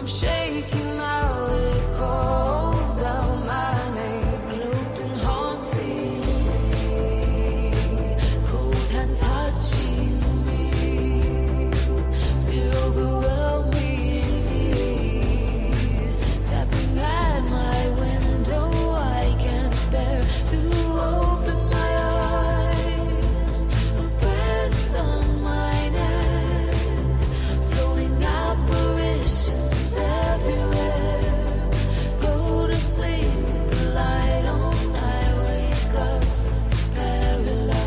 shaking now, it calls out my name, cloaked and haunting me, cold hand touching me, fear overwhelming me, tapping at my window, I can't bear to open my eyes, a breath on my neck, floating apparitions everywhere, go to sleep with the light on, I wake up paralyzed.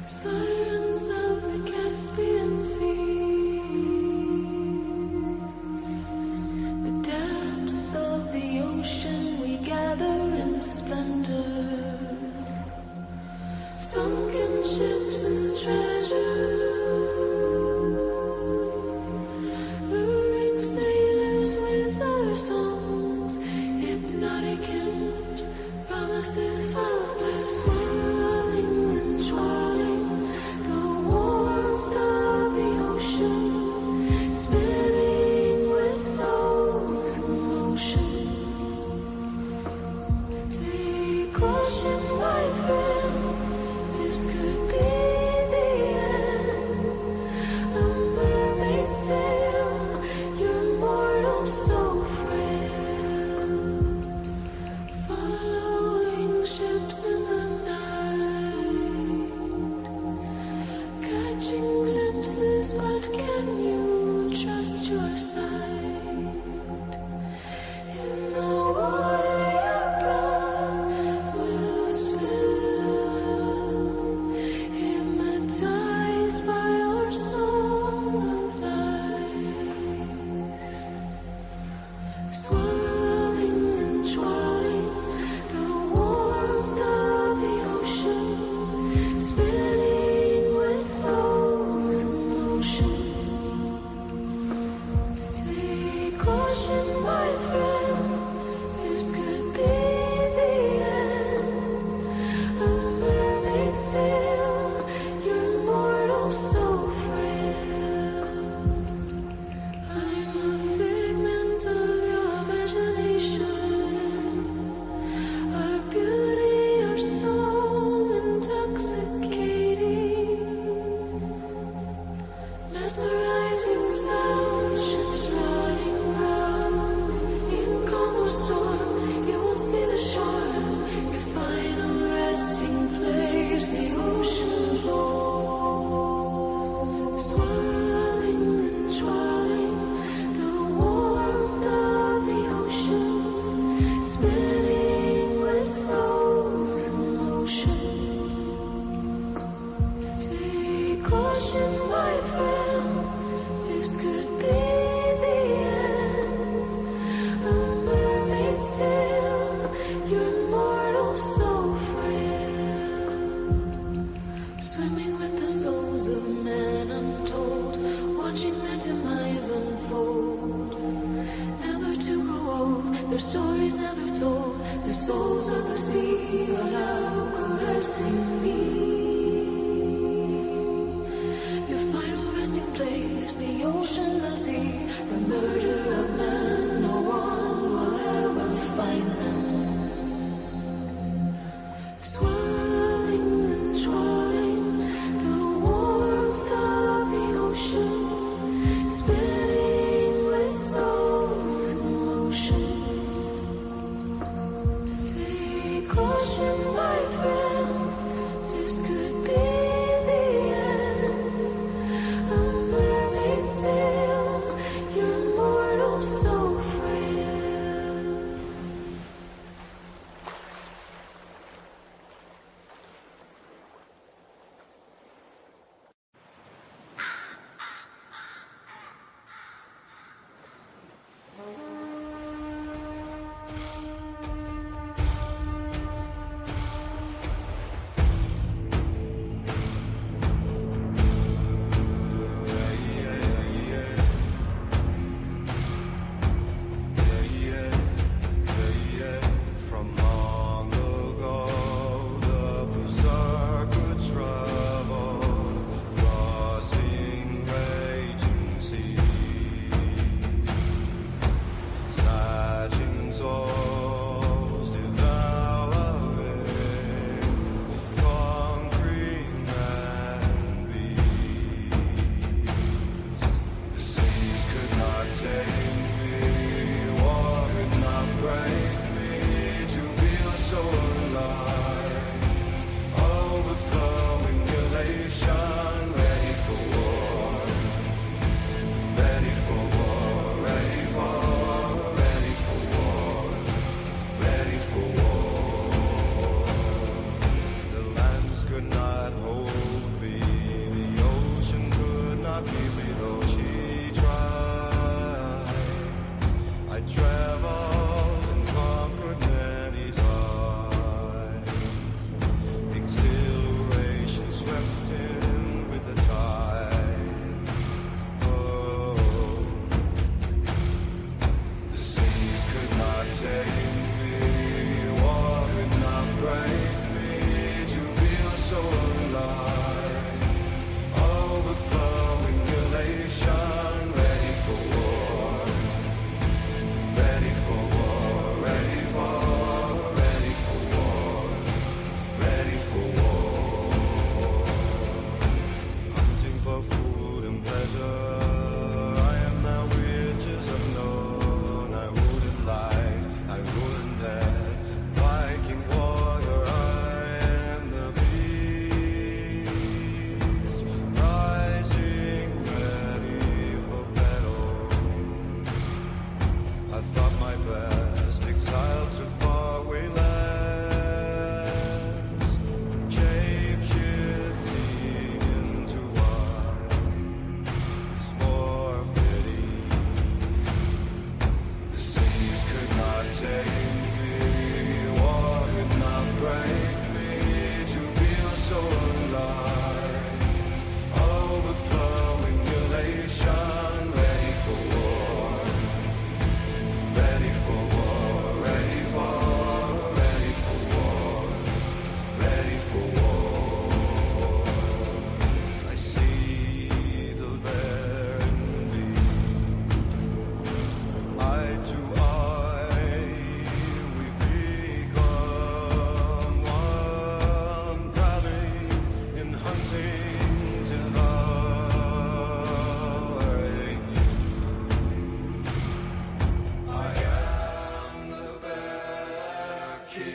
Sirens of the Caspian Sea, the depths of the ocean we gather in splendor, sunken ships and treasure, luring sailors with our songs, hypnotic hymns, promises of bliss, whirling and twirling, the warmth of the ocean, spinning with souls in motion. Take caution, my friend, this could be the end. A mermaid's tale, you're mortal, so frail. Following ships in the night, catching glimpses, but can you trust your sight? In the water your blood will spill, hypnotized by your song of life, swirling and twirling, the warmth of the ocean, spinning with souls in motion. Take caution, my friend, this could be the end. A mermaid's tale, you're mortal, so frail. I'm a figment of your imagination, our beauty, our song, intoxicating, mesmerizing sound, ships running round. In calm or storm, you won't see the shore, your final resting place, the ocean floor, swirling and twirling, the warmth of the ocean, spinning with souls in motion. Take caution, my friend, this could be the end. A mermaid's tale, you're mortal, so frail. Swimming with the souls of men untold, watching their demise unfold. Never to grow old, their stories never told. The souls of the sea are now caressing me. Your final resting place, the ocean, the sea, the murder of man, no one will ever find them. Swirling and twirling, the warmth of the ocean, spinning light, overflowing elation, ready for war, ready for war, ready for, ready for war, ready for war. The lands could not hold me, the ocean could not keep me, though she tried. I traveled and conquered many times. Exhilaration swept in with the tide. Oh, the seas could not take me, war could not break me, to feel so alive. Overflowing elation, ready for war, ready for war, ready for, ready for war, ready for war. Hunting for food and pleasure, I am now riches unknown. I rule in life, I rule in death. Viking warrior, I am the beast, rising ready for battle. I thought my best, exiled to faraway lands, shape-shifting into one is more fitting. The seas could not take me, war could not break me, to feel so alive. Overflowing elation, ready for war, ready for war, ready for, ready for war, ready for war. I see the barren eye to eye, we become one, rally in hunting till I am the Bear King.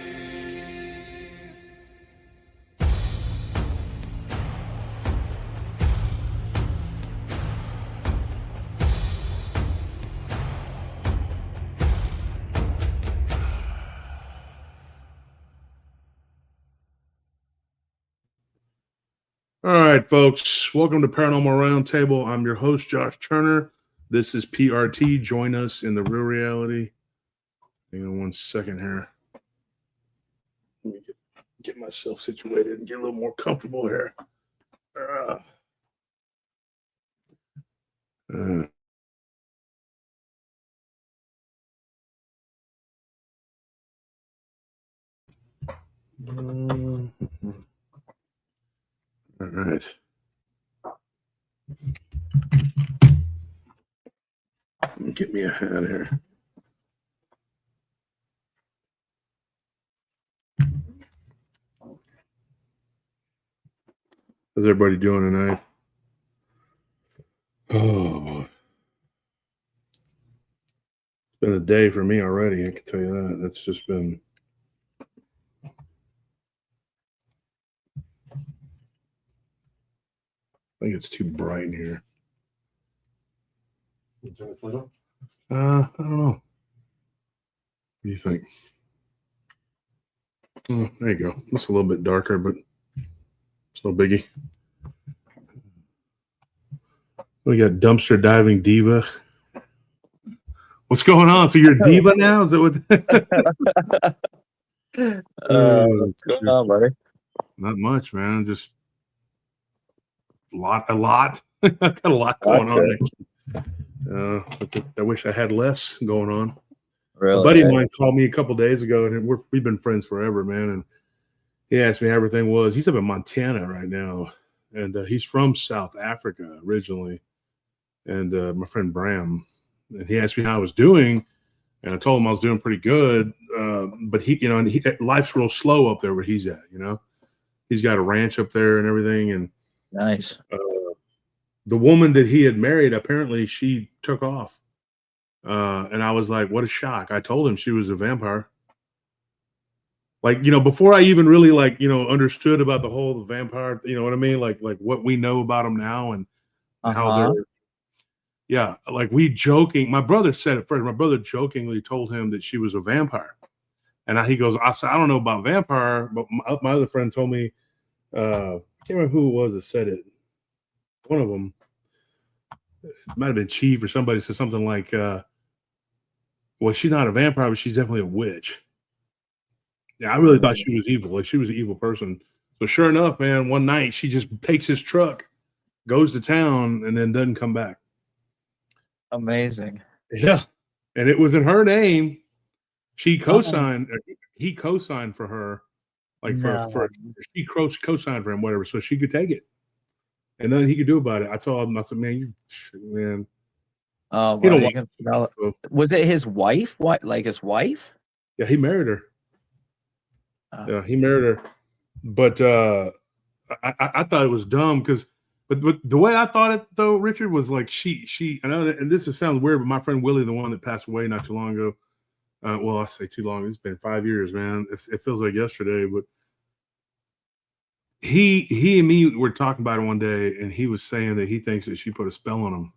All right, folks. Welcome to Paranormal Roundtable. I'm your host, Josh Turner. This is PRT. Join us in the real reality. Hang on 1 second here. Let me get myself situated and get a little more comfortable here. All right. Let me get me a hat here. How's everybody doing tonight? Oh, boy. It's been a day for me already. I can tell you that. It's just been. I think it's too bright in here. Turn this light on? I don't know. What do you think? Oh, there you go. It's a little bit darker, but it's no biggie. We got Dumpster Diving Diva. What's going on? So you're a diva now? Is it what? What's going on, buddy? Not much, man. Just a lot. I got a lot going on. I wish I had less going on. Really? A buddy of mine called me a couple days ago, and we've been friends forever, man. And he asked me how everything was. He's up in Montana right now, and he's from South Africa originally. And my friend Bram, and he asked me how I was doing, and I told him I was doing pretty good. But life's real slow up there where he's at. He's got a ranch up there and everything, and nice. The woman that he had married, apparently she took off. And I was like, what a shock. I told him she was a vampire. like, you know, before I even really like, you know, understood about the whole vampire, you know what I mean? Like what we know about them now and how they're, Uh-huh. yeah, like my brother said it first. My brother jokingly told him that she was a vampire. And he goes, I said, I don't know about vampire, but my other friend told me, I can't remember who it was that said it. One of them, it might have been Chief or somebody said something like, well, she's not a vampire, but she's definitely a witch. Yeah, I really thought she was evil. Like she was an evil person. So sure enough, man, one night she just takes his truck, goes to town, and then doesn't come back. Amazing. Yeah. And it was in her name. She Oh, co-signed, he co-signed for her, like no. she co-signed for him, whatever, so she could take it. And nothing he could do about it. I told him, I said, man, Oh, he well, don't you want can smell it. to. Was it his wife? What, like his wife? Yeah, he married her. Oh. Yeah, he married her. But I thought it was dumb because, but the way I thought it though, Richard, was like she. I know, and this sounds weird, but my friend Willie, the one that passed away not too long ago. Well, I say too long. It's been 5 years, man. It feels like yesterday, but he and me were talking about it one day, and he was saying that he thinks that she put a spell on him.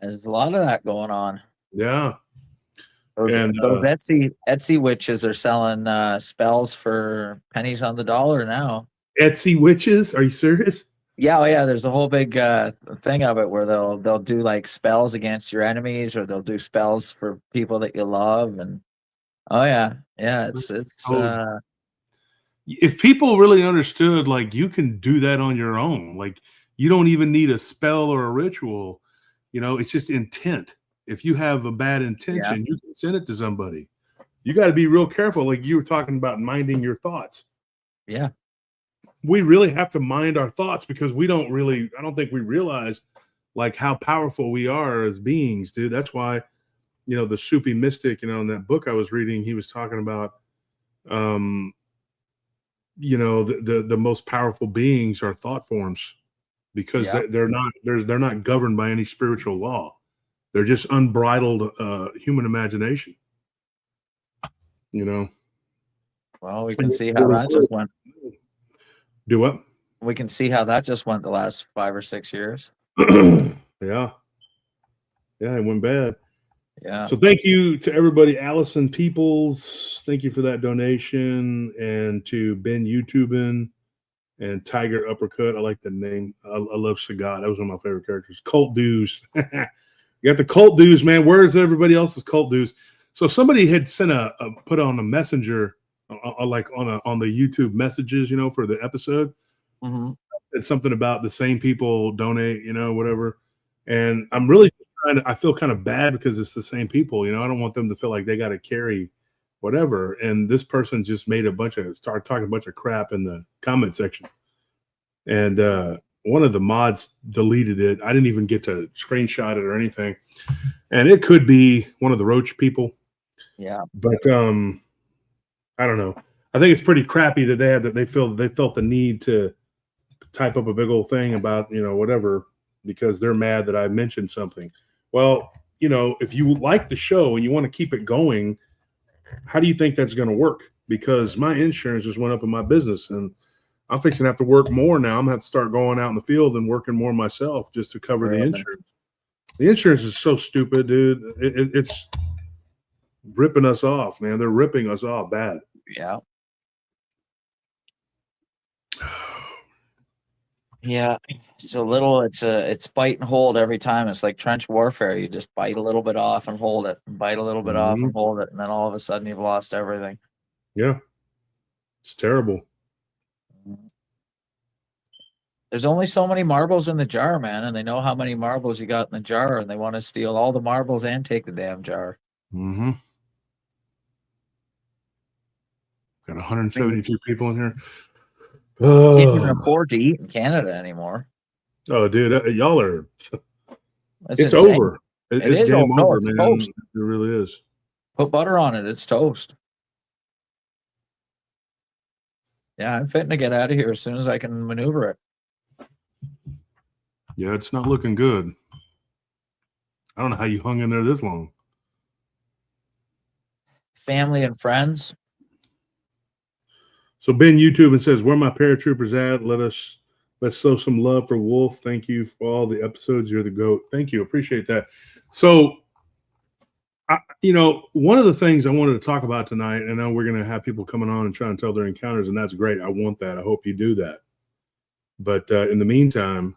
There's a lot of that going on. Yeah. Those And Etsy witches are selling spells for pennies on the dollar now. Etsy witches? Are you serious? Yeah, oh yeah. There's a whole big thing of it where they'll do like spells against your enemies, or they'll do spells for people that you love, and oh yeah, it's So if people really understood, like you can do that on your own. Like you don't even need a spell or a ritual. You know, it's just intent. If you have a bad intention, you can send it to somebody. You got to be real careful. Like you were talking about minding your thoughts. yeah. We really have to mind our thoughts because I don't think we realize like how powerful we are as beings, dude. That's why, you know, the Sufi mystic, you know, in that book I was reading, he was talking about, you know, the most powerful beings are thought forms because they're not governed by any spiritual law. They're just unbridled human imagination, you know. Well, we can see how that just went. Do what? We can see how that just went the last 5 or 6 years. Yeah, it went bad. Yeah. So thank you to everybody. Allison Peoples, thank you for that donation, and to Ben YouTubing and Tiger Uppercut. I like the name. I love Sagat. That was one of my favorite characters. Cult Dues. You got the Cult Dues, man. Where's everybody else's Cult Dues? So somebody had sent put on a messenger, like on the YouTube messages, you know, for the episode. Mm-hmm. It's something about the same people donate, you know, whatever. And I'm really I feel kind of bad because it's the same people, you know. I don't want them to feel like they got to carry whatever. And this person just started talking a bunch of crap in the comment section. And one of the mods deleted it. I didn't even get to screenshot it or anything. And it could be one of the Roach people. Yeah. But I don't know. I think it's pretty crappy that they felt the need to type up a big old thing about, you know, whatever, because they're mad that I mentioned something. Well, you know, if you like the show and you want to keep it going, how do you think that's going to work? Because my insurance just went up in my business, and I'm fixing to have to work more now. I'm going to have to start going out in the field and working more myself just to cover the insurance. The insurance is so stupid, dude. It's ripping us off, man. They're ripping us off bad. Yeah. Yeah, it's bite and hold every time. It's like trench warfare. You just bite a little bit off and hold it, and bite a little bit off and hold it, and then all of a sudden you've lost everything. Yeah, it's terrible. There's only so many marbles in the jar, man, and they know how many marbles you got in the jar, and they want to steal all the marbles and take the damn jar. Mm-hmm. Got 172 people in here. Can't even afford to eat in Canada anymore. Oh, dude, y'all are. It's insane. over. It's game over, it's man. toast. It really is. Put butter on it. It's toast. Yeah, I'm fitting to get out of here as soon as I can maneuver it. Yeah, it's not looking good. I don't know how you hung in there this long. Family and friends. So Ben YouTube and says, "Where my paratroopers at? Let's show some love for Wolf. Thank you for all the episodes. You're the GOAT." Thank you. Appreciate that. So, one of the things I wanted to talk about tonight, and I know we're going to have people coming on and trying to tell their encounters, and that's great. I want that. I hope you do that. But in the meantime,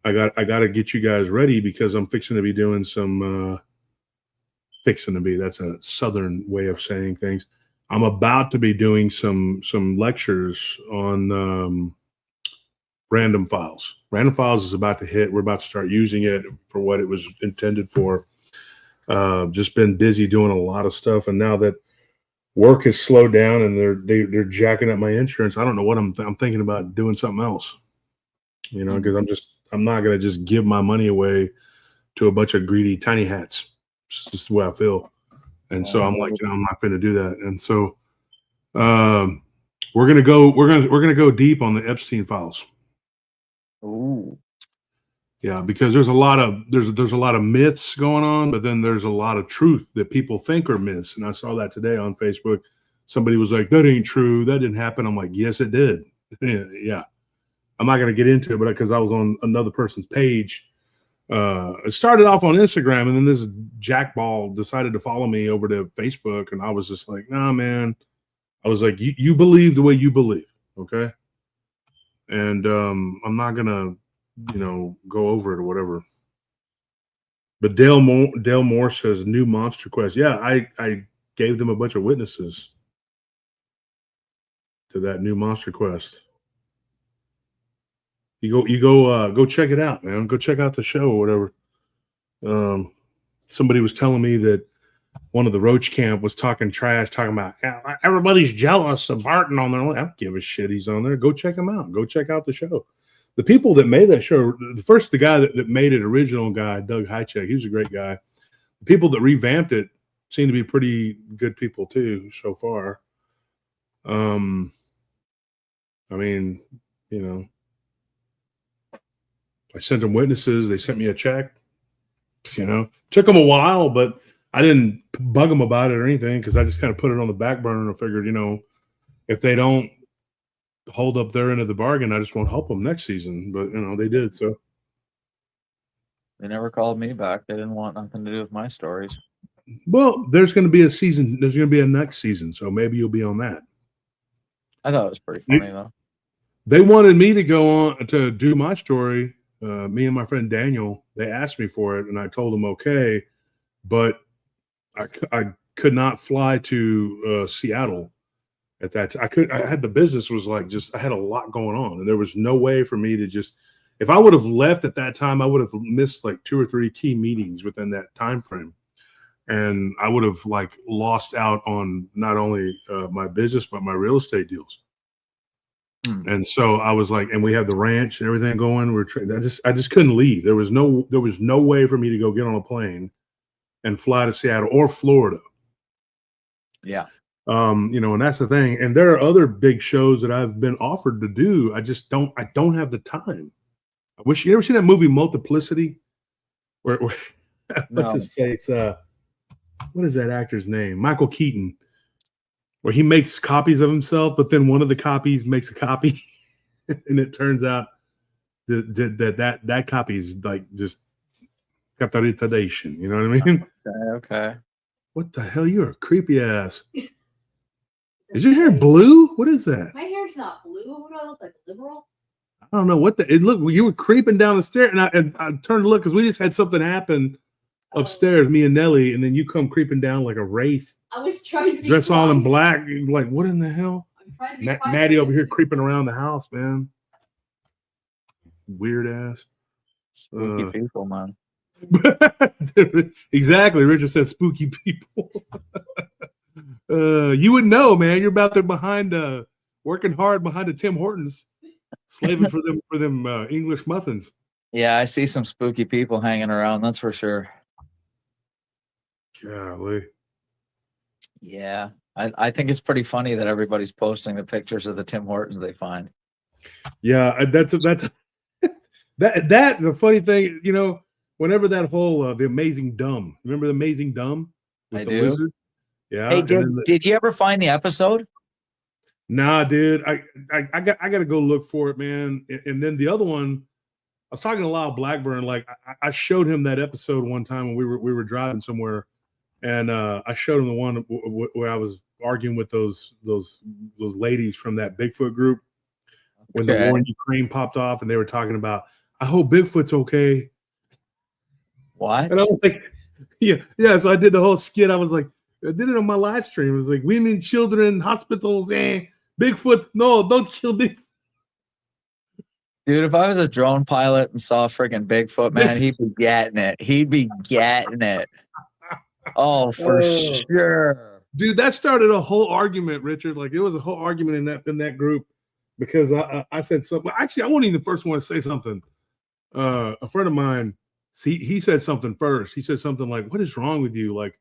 I got to get you guys ready because I'm fixing to be doing some fixing to be. That's a Southern way of saying things. I'm about to be doing some lectures on random files. Random files is about to hit. We're about to start using it for what it was intended for. Just been busy doing a lot of stuff, and now that work has slowed down and they're jacking up my insurance, I don't know what I'm thinking about doing something else. Because I'm not gonna just give my money away to a bunch of greedy tiny hats. It's just the way I feel. And so I'm like, I'm not going to do that. And so we're gonna go deep on the Epstein files. Ooh. Yeah, because there's a lot of myths going on, but then there's a lot of truth that people think are myths. And I saw that today on Facebook. Somebody was like, "That ain't true. That didn't happen." I'm like, "Yes, it did." Yeah. I'm not going to get into it, but because I was on another person's page. It started off on Instagram, and then this jackball decided to follow me over to Facebook, and I was just like, "Nah, man." I was like, "You believe the way you believe, okay?" And I'm not gonna, go over it or whatever. But Dale Moore says new monster quest. Yeah, I gave them a bunch of witnesses to that new monster quest. You go check it out, man. Go check out the show or whatever. Somebody was telling me that one of the Roach Camp was talking trash, talking about everybody's jealous of Barton on there. I don't give a shit he's on there. Go check him out. Go check out the show. The people that made that show, the guy that made it, original guy, Doug Hychek, he was a great guy. The people that revamped it seem to be pretty good people too so far. I mean, I sent them witnesses. They sent me a check. Took them a while, but I didn't bug them about it or anything because I just kind of put it on the back burner and figured, if they don't hold up their end of the bargain, I just won't help them next season. But, they did. So They never called me back. They didn't want nothing to do with my stories. Well, there's going to be a season. There's going to be a next season. So maybe you'll be on that. I thought it was pretty funny, though. They wanted me to go on to do my story. Me and my friend Daniel, they asked me for it, and I told them okay, but I could not fly to Seattle at that time. I had the business was like I had a lot going on, and there was no way for me to just. If I would have left at that time, I would have missed like 2 or 3 key meetings within that time frame, and I would have lost out on not only my business but my real estate deals. And so I was like, and we had the ranch and everything going. I just couldn't leave. There was no way for me to go get on a plane and fly to Seattle or Florida. Yeah. And that's the thing. And there are other big shows that I've been offered to do. I don't have the time. I wish you ever seen that movie Multiplicity? Where what's his face? What is that actor's name? Michael Keaton. Where he makes copies of himself, but then one of the copies makes a copy, and it turns out that copy is just capitalization. You know what I mean? Okay. What the hell? You're a creepy ass. Is your hair blue? What is that? My hair's not blue. What do I look like? Liberal? I don't know what it looked. You were creeping down the stairs, and I turned to look because we just had something happen upstairs, me and Nelly, and then you come creeping down like a wraith. I was trying to be dressed all in black. Like, what in the hell? I'm trying to be Maddie over here creeping around the house, man. Weird ass. Spooky people, man. Exactly. Richard said spooky people. You would know, man. You're about there behind working hard behind the Tim Hortons, slaving for them English muffins. Yeah, I see some spooky people hanging around, that's for sure. Golly. Yeah. I think it's pretty funny that everybody's posting the pictures of the Tim Hortons they find. Yeah, that's the funny thing, whenever that whole the Amazing Dumb. Remember the Amazing Dumb? I do. Lizard? Yeah. Hey, did you ever find the episode? Nah, dude. I got to go look for it, man. And then the other one, I was talking to Lyle Blackburn. Like I showed him that episode one time when we were driving somewhere, and I showed him the one where I was arguing with those ladies from that Bigfoot group when the war in Ukraine popped off, and they were talking about, I hope Bigfoot's okay. What? And I was like, yeah. So I did the whole skit. I was like, I did it on my live stream. It was like, women, children, hospitals, Bigfoot. No, don't kill Bigfoot. Dude, if I was a drone pilot and saw freaking Bigfoot, man, he'd be getting it. He'd be getting it. Oh, for sure. Dude, that started a whole argument, Richard. Like, it was a whole argument in that group because I said something. Actually, I wasn't even the first one to say something. A friend of mine, he said something first. He said something like, what is wrong with you? Like,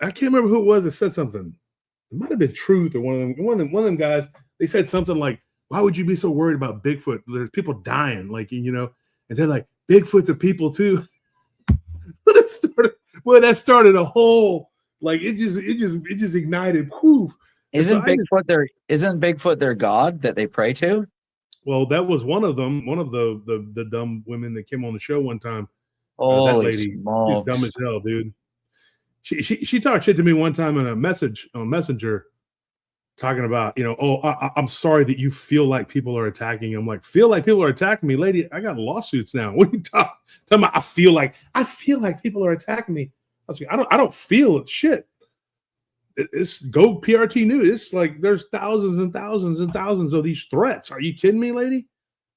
I can't remember who it was that said something. It might have been Truth or one of them guys. They said something like, why would you be so worried about Bigfoot? There's people dying, like, and they're like, Bigfoot's a people too. That started a whole, like, it just ignited. Whew. Isn't Bigfoot their god that they pray to? Well, that was one of them, one of the dumb women that came on the show one time. That lady, she's dumb as hell, dude. She talked shit to me one time on Messenger, talking about, I'm sorry that you feel like people are attacking you. I'm like, feel like people are attacking me, lady? I got lawsuits now. What are you talking about? I feel like people are attacking me. I was like, I don't feel it. Shit. It's go PRT News. It's like there's thousands and thousands and thousands of these threats. Are you kidding me, lady?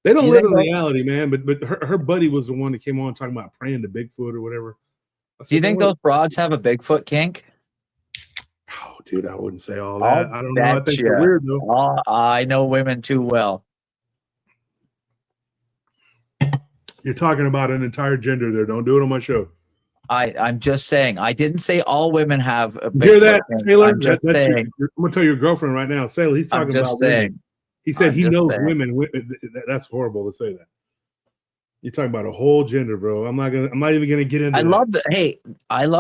They don't live in reality, man. But her buddy was the one that came on talking about praying to Bigfoot or whatever. Do you think those broads have a Bigfoot kink? Oh, dude, I wouldn't say all that. I don't know. I think they're weird though. I know women too well. You're talking about an entire gender there. Don't do it on my show. I'm just saying. I didn't say all women have a Bigfoot. Hear that, Sailor? I'm just saying. I'm gonna tell your girlfriend right now, Sailor. He's talking about women. He said he knows women. That's horrible to say that. You're talking about a whole gender, bro. I'm not even gonna get into. I love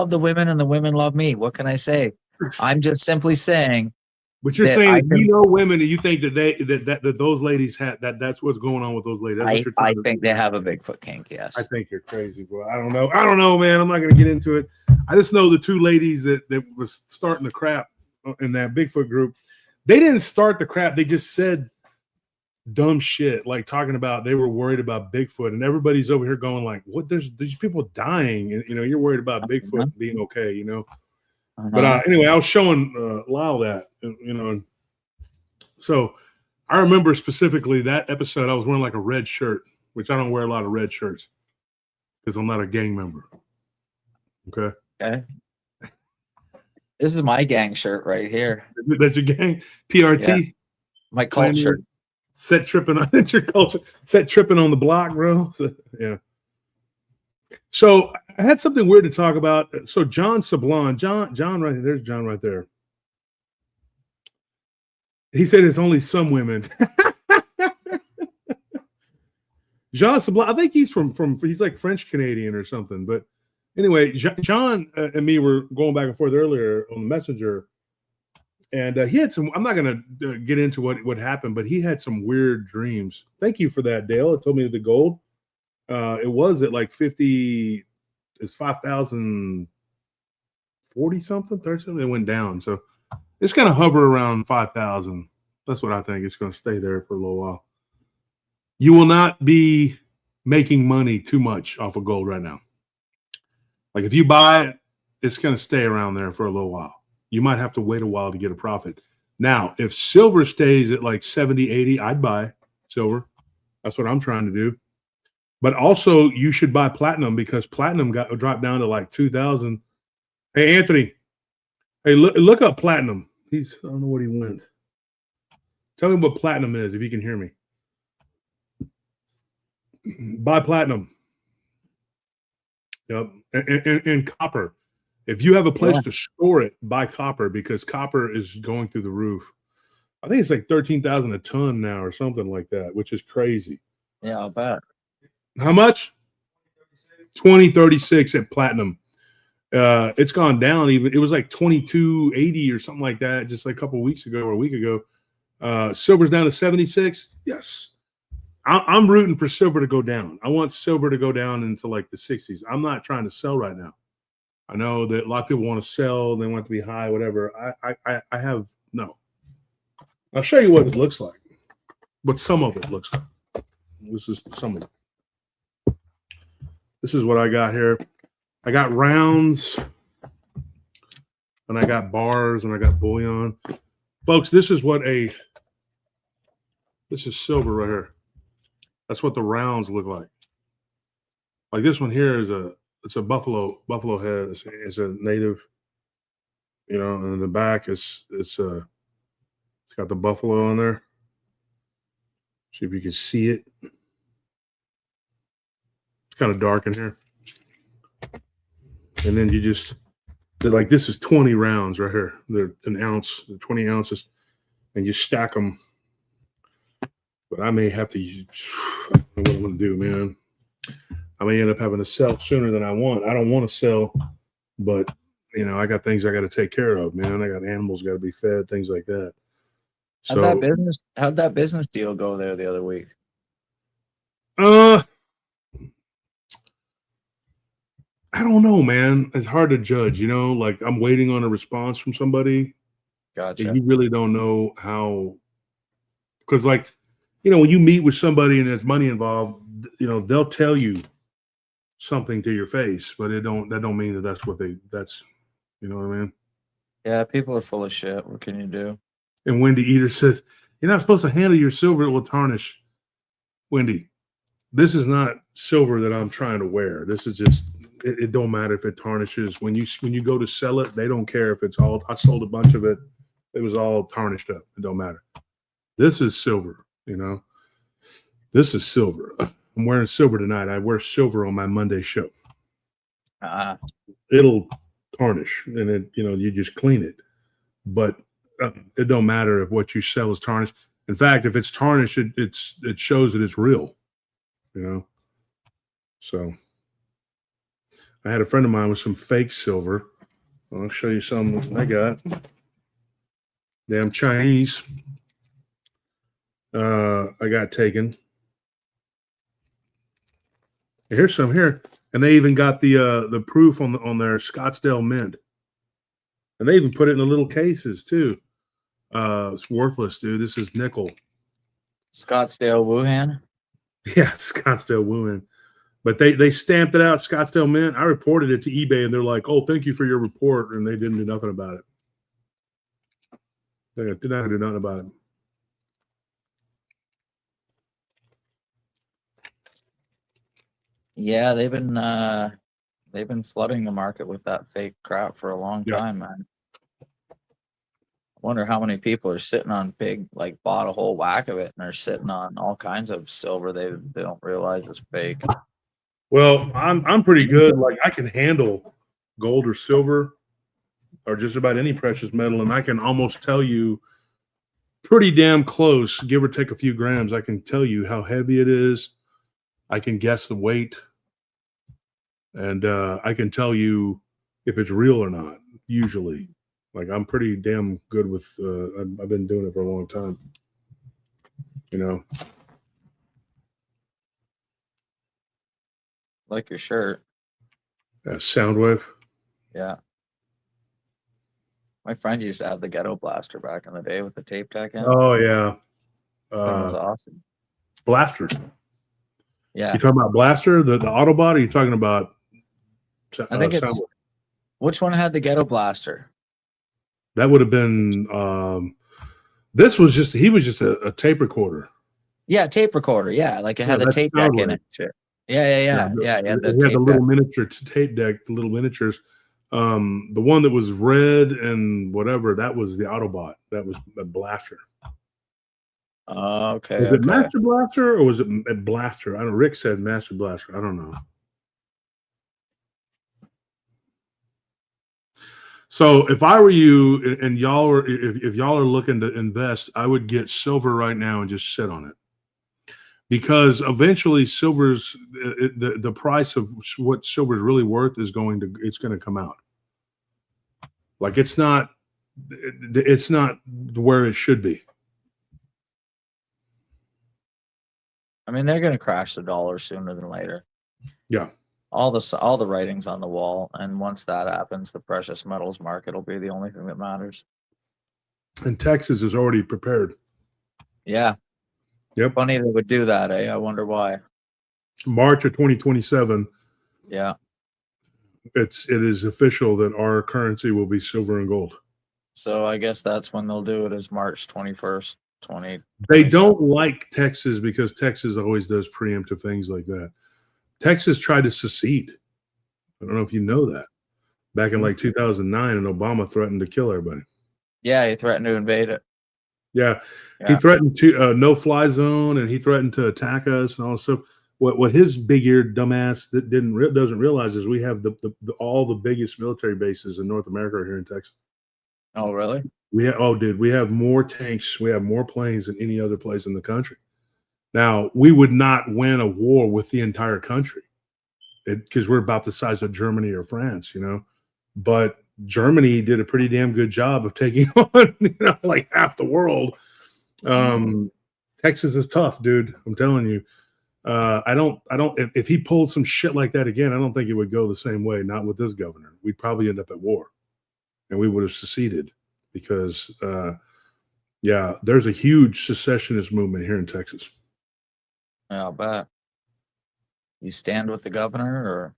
the women, and the women love me. What can I say? I'm just simply saying. But you're saying you know women, and you think that those ladies that's what's going on with those ladies. I think they have a Bigfoot kink. Yes. I think you're crazy, bro. I don't know, man. I'm not gonna get into it. I just know the two ladies that was starting the crap in that Bigfoot group. They didn't start the crap. They just said dumb shit, like talking about they were worried about Bigfoot, and everybody's over here going like, "What? There's people dying, and you're worried about Bigfoot being okay, But anyway, I was showing Lyle that, so I remember specifically that episode. I was wearing like a red shirt, which I don't wear a lot of red shirts because I'm not a gang member. Okay. This is my gang shirt right here. That's your gang PRT. Yeah. My culture. Set tripping on your culture. Set tripping on the block, bro. So, yeah. So I had something weird to talk about. So John Sablon, John right there. There's John right there. He said it's only some women. John Sablon, I think he's he's like French Canadian or something. But anyway, John and me were going back and forth earlier on the Messenger, and he had some. I'm not going to get into what happened, but he had some weird dreams. Thank you for that, Dale. It told me the gold. It was at like 50. It's 5,040 something, 30 something. It went down, so it's going to hover around 5,000. That's what I think. It's going to stay there for a little while. You will not be making money too much off of gold right now. Like if you buy it, it's going to stay around there for a little while. You might have to wait a while to get a profit. Now, if silver stays at like 70, 80, I'd buy silver. That's what I'm trying to do. But also, you should buy platinum because platinum dropped down to like 2,000. Hey, Anthony. Hey, look up platinum. I don't know what he went. Tell me what platinum is if you can hear me. Buy platinum. Yep. And copper. If you have a place to store it, buy copper because copper is going through the roof. I think it's like 13,000 a ton now or something like that, which is crazy. Yeah, I'll bet. How much? 2036 at platinum. It's gone down. Even it was like 22.80 or something like that, just like a couple of weeks ago or a week ago. Silver's down to 76. Yes, I'm rooting for silver to go down. I want silver to go down into like the 60s. I'm not trying to sell right now. I know that a lot of people want to sell. They want it to be high, whatever. I have no. I'll show you what it looks like. What some of it looks like. This is some of it. This is what I got here. I got rounds, and I got bars, and I got bullion. Folks, this is silver right here. That's what the rounds look like. Like this one here is it's a buffalo head. It's a native, and in the back it's got the buffalo on there. See if you can see it. It's kind of dark in here. And then they're like, this is 20 rounds right here. They're an ounce, 20 ounces, and you stack them. But I may have to, I don't know what I'm going to do, man. I may end up having to sell sooner than I want. I don't want to sell, but, I got things I got to take care of, man. I got animals got to be fed, things like that. So, how'd that business deal go there the other week? I don't know, man. It's hard to judge, like I'm waiting on a response from somebody. Gotcha. And you really don't know how, because like, when you meet with somebody and there's money involved, they'll tell you something to your face, but that don't mean that's what that's, you know what I mean? Yeah, people are full of shit. What can you do? And Wendy Eater says, you're not supposed to handle your silver, it will tarnish. Wendy, this is not silver that I'm trying to wear. This is just, it don't matter if it tarnishes. When you go to sell it, they don't care if it's all, I sold a bunch of it. It was all tarnished up. It don't matter. This is silver, This is silver. I'm wearing silver tonight. I wear silver on my Monday show. It'll tarnish, and it, you just clean it. But it don't matter if what you sell is tarnished. In fact, if it's tarnished, it shows that it's real. So I had a friend of mine with some fake silver. I'll show you some I got. Damn Chinese. I got taken. Here's some here, and they even got the proof on their Scottsdale mint, and they even put it in the little cases too. It's worthless, dude. This is nickel. Scottsdale Wuhan. Yeah, Scottsdale Wuhan. But they stamped it out, Scottsdale mint. I reported it to eBay, and they're like, "Oh, thank you for your report," and they didn't do nothing about it. They did not do nothing about it. Yeah, they've been flooding the market with that fake crap for a long time, man. I wonder how many people are sitting on bought a whole whack of it, and they're sitting on all kinds of silver they don't realize is fake. Well, I'm pretty good. Like I can handle gold or silver or just about any precious metal, and I can almost tell you pretty damn close, give or take a few grams. I can tell you how heavy it is. I can guess the weight. And I can tell you if it's real or not, usually. Like, I'm pretty damn good with, I've been doing it for a long time. Like your shirt. Soundwave. Yeah. My friend used to have the Ghetto Blaster back in the day with the tape deck in. Oh, yeah. That was awesome. Blaster. Yeah. You talking about Blaster, the Autobot, or are you talking about I think it's, which one had the Ghetto Blaster? That would have been, he was just a tape recorder. Yeah, tape recorder. Yeah, like it had the tape deck in it too. Yeah. It had the little miniature tape deck, the little miniatures. The one that was red and whatever, that was the Autobot. That was a Blaster. Okay. Was it Master Blaster or was it a Blaster? I don't know. Rick said Master Blaster. I don't know. So if I were you and y'all are, if y'all are looking to invest, I would get silver right now and just sit on it. because eventually silver's the price of what silver's really worth is going to come out. Like it's not where it should be. I mean, they're going to crash the dollar sooner than later. Yeah. All the writing's on the wall, and once that happens, the precious metals market will be the only thing that matters. And Texas is already prepared. Yeah. Yep. Funny they would do that, eh? I wonder why. March of 2027. Yeah. It is official that our currency will be silver and gold. So I guess that's when they'll do it, is March 21st, 20. They don't like Texas because Texas always does preemptive things like that. Texas tried to secede. I don't know if you know that. Back in like 2009, and Obama threatened to kill everybody. Yeah, he threatened to invade it. Yeah. He threatened to no-fly zone, and he threatened to attack us and all this stuff. What his big-eared dumbass that doesn't realize is we have all the biggest military bases in North America are here in Texas. Oh, really? We have more tanks, we have more planes than any other place in the country. Now, we would not win a war with the entire country because we're about the size of Germany or France, you know. But Germany did a pretty damn good job of taking on, like half the world. Texas is tough, dude. I'm telling you. If he pulled some shit like that again, I don't think it would go the same way. Not with this governor. We'd probably end up at war, and we would have seceded because, there's a huge secessionist movement here in Texas. Yeah, I'll bet. You stand with the governor, or?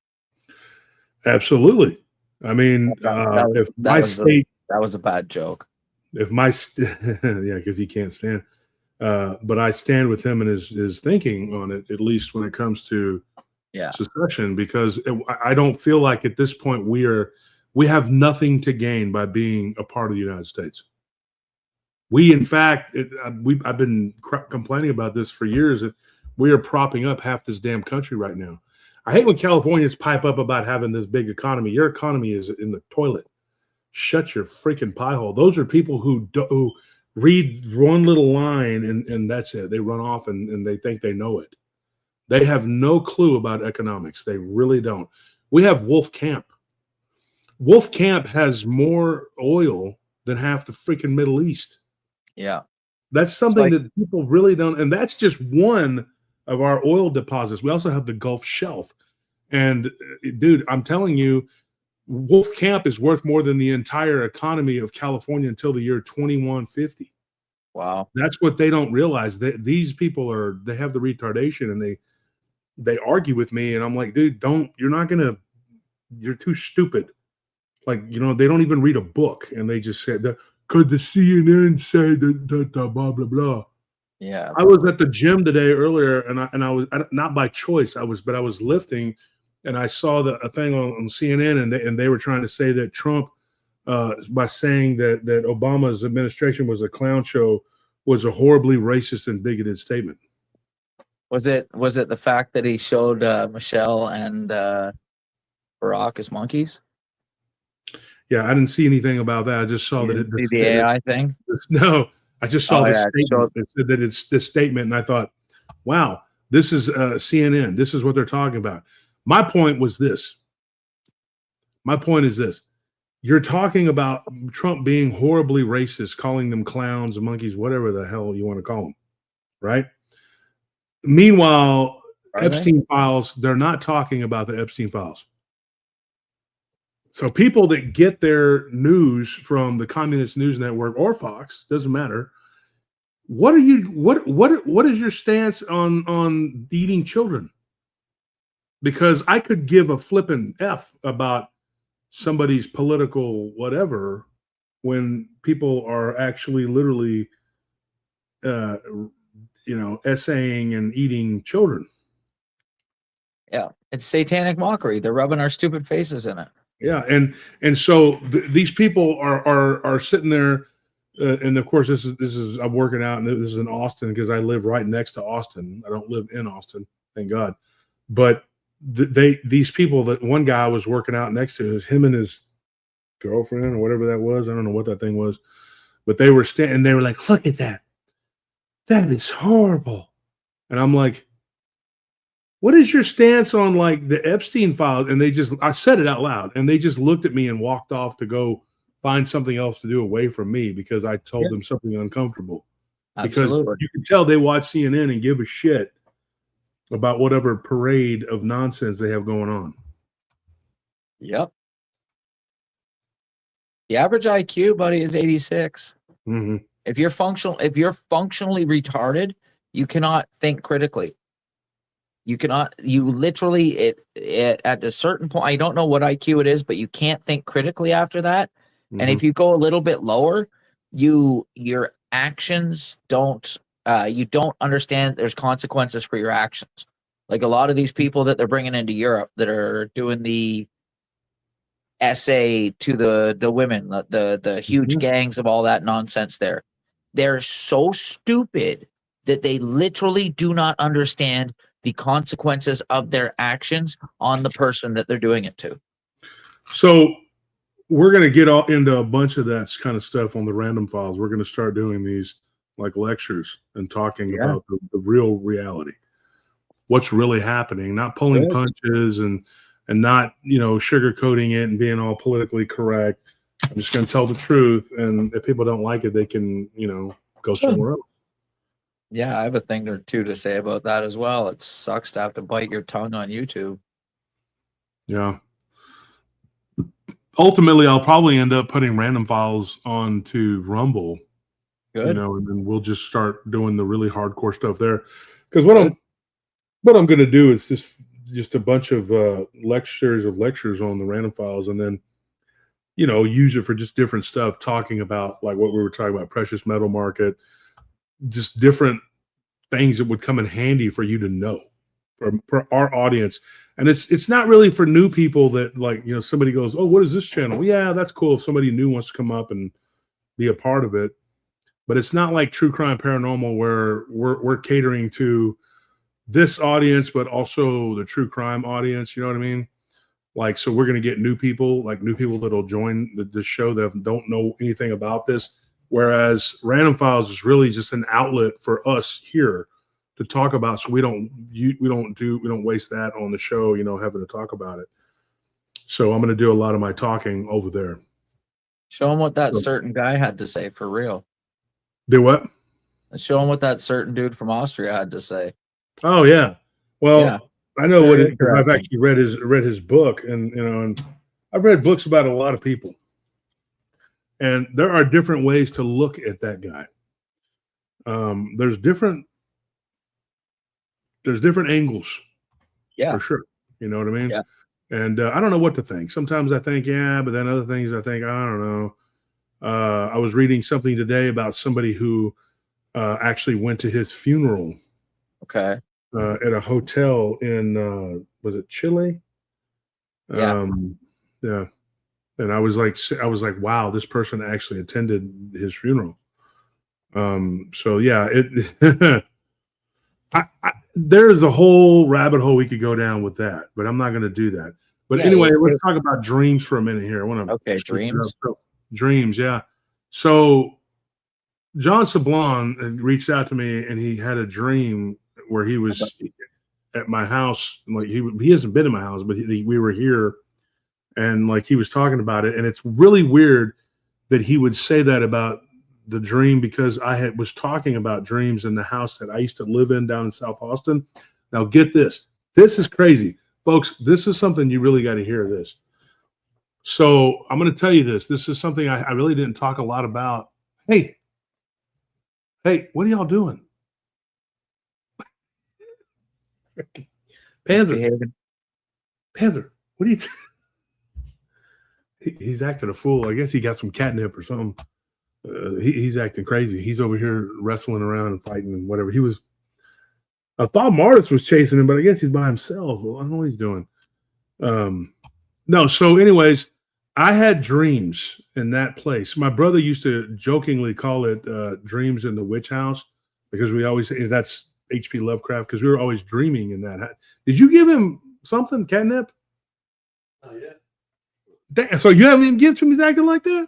Absolutely. I mean, if my state, that was a bad joke. If my, yeah, because he can't stand. But I stand with him and his thinking on it, at least when it comes to secession, because I don't feel like at this point we have nothing to gain by being a part of the United States. We, in fact, I've been complaining about this for years, that we are propping up half this damn country right now. I hate when Californians pipe up about having this big economy. Your economy is in the toilet. Shut your freaking pie hole. Those are people who read one little line and that's it. They run off and they think they know it. They have no clue about economics. They really don't. We have Wolf Camp. Wolf Camp has more oil than half the freaking Middle East. Yeah. That's something that people really don't. And that's just one of our oil deposits. We also have the Gulf Shelf. And dude, I'm telling you, Wolf Camp is worth more than the entire economy of California until the year 2150. Wow. That's what they don't realize. That these people they have the retardation, and they argue with me, and I'm like, dude, you're too stupid. Like, they don't even read a book, and they just said that, could the CNN say that blah blah blah. Yeah. I was at the gym today earlier, and I was not by choice. I was lifting, and I saw a thing on CNN, and they were trying to say that Trump, by saying that Obama's administration was a clown show, was a horribly racist and bigoted statement. Was it the fact that he showed Michelle and Barack as monkeys? Yeah, I didn't see anything about that. I just saw that the AI thing. No, I just saw this statement. It said that it's this statement, and I thought, wow, this is CNN. This is what they're talking about. My point is this. You're talking about Trump being horribly racist, calling them clowns, monkeys, whatever the hell you want to call them, right? Meanwhile, Epstein files, they're not talking about the Epstein files. So people that get their news from the Communist News Network or Fox, doesn't matter. What is your stance on eating children? Because I could give a flippin' F about somebody's political whatever when people are actually literally essaying and eating children. Yeah, it's satanic mockery. They're rubbing our stupid faces in it. Yeah, and so these people are sitting there, and of course this is I'm working out, and this is in Austin because I live right next to Austin. I don't live in Austin, thank God. But these people, that one guy was working out next to, is him and his girlfriend or whatever that was. I don't know what that thing was, but they were standing. They were like, "Look at that! That is horrible." And I'm like, what is your stance on like the Epstein files? And I said it out loud, and they just looked at me and walked off to go find something else to do away from me because I told them something uncomfortable. Absolutely. Because you can tell they watch CNN and give a shit about whatever parade of nonsense they have going on. Yep. The average IQ, buddy, is 86. Mm-hmm. If you're functionally retarded, you cannot think critically. You literally at a certain point, I don't know what IQ it is, but you can't think critically after that. Mm-hmm. And if you go a little bit lower, your actions you don't understand there's consequences for your actions. Like a lot of these people that they're bringing into Europe that are doing the essay to the women, the huge gangs of all that nonsense there. They're so stupid that they literally do not understand the consequences of their actions on the person that they're doing it to. So we're going to get all into a bunch of that kind of stuff on the Random Files. We're going to start doing these like lectures and talking about the real reality. What's really happening, not pulling punches and not, sugarcoating it and being all politically correct. I'm just going to tell the truth. And if people don't like it, they can, go somewhere else. Yeah, I have a thing or two to say about that as well. It sucks to have to bite your tongue on YouTube. Yeah. Ultimately, I'll probably end up putting Random Files onto Rumble. Good. And then we'll just start doing the really hardcore stuff there. Because what I'm going to do is just a bunch of lectures on the Random Files, and then use it for just different stuff, talking about like what we were talking about, precious metal market, just different things that would come in handy for you to know for our audience. And it's not really for new people that like, somebody goes, oh, what is this channel? Yeah, that's cool if somebody new wants to come up and be a part of it. But it's not like True Crime Paranormal where we're catering to this audience, but also the true crime audience. You know what I mean? Like, so we're going to get new people that'll join the show that don't know anything about this. Whereas Random Files is really just an outlet for us here to talk about. So we don't waste that on the show, having to talk about it. So I'm going to do a lot of my talking over there. Show them what that certain guy had to say for real. Do what? Show them what that certain dude from Austria had to say. Oh yeah. Well, I know what I've actually read his book, and and I've read books about a lot of people, and there are different ways to look at that guy. There's different angles. Yeah, for sure. You know what I mean? Yeah. And I don't know what to think. Sometimes I think, yeah, but then other things I think, I don't know. I was reading something today about somebody who actually went to his funeral. Okay. At a hotel in was it Chile? Yeah. Yeah. And I was like, wow, this person actually attended his funeral. So yeah, there's a whole rabbit hole we could go down with that, but I'm not going to do that. But anyway, let's talk about dreams for a minute here. I want to dreams. Dreams, yeah. So John Sablon reached out to me, and he had a dream where he was at my house. Like he hasn't been in my house, but we were here, and like he was talking about it. And it's really weird that he would say that about the dream, because I was talking about dreams in the house that I used to live in down in South Austin. Now get this. This is crazy. Folks, this is something you really got to hear this. So I'm going to tell you this. This is something I really didn't talk a lot about. Hey, what are y'all doing? Panzer, what are you? He's acting a fool. I guess he got some catnip or something. He's acting crazy. He's over here wrestling around and fighting and whatever. I thought Martis was chasing him, but I guess he's by himself. Well, I don't know what he's doing. No. So anyways, I had dreams in that place. My brother used to jokingly call it dreams in the witch house, because we always say that's H.P. Lovecraft, because we were always dreaming in that. Did you give him something, catnip? Oh, yeah. Damn, so you haven't even given to him? He's acting like that?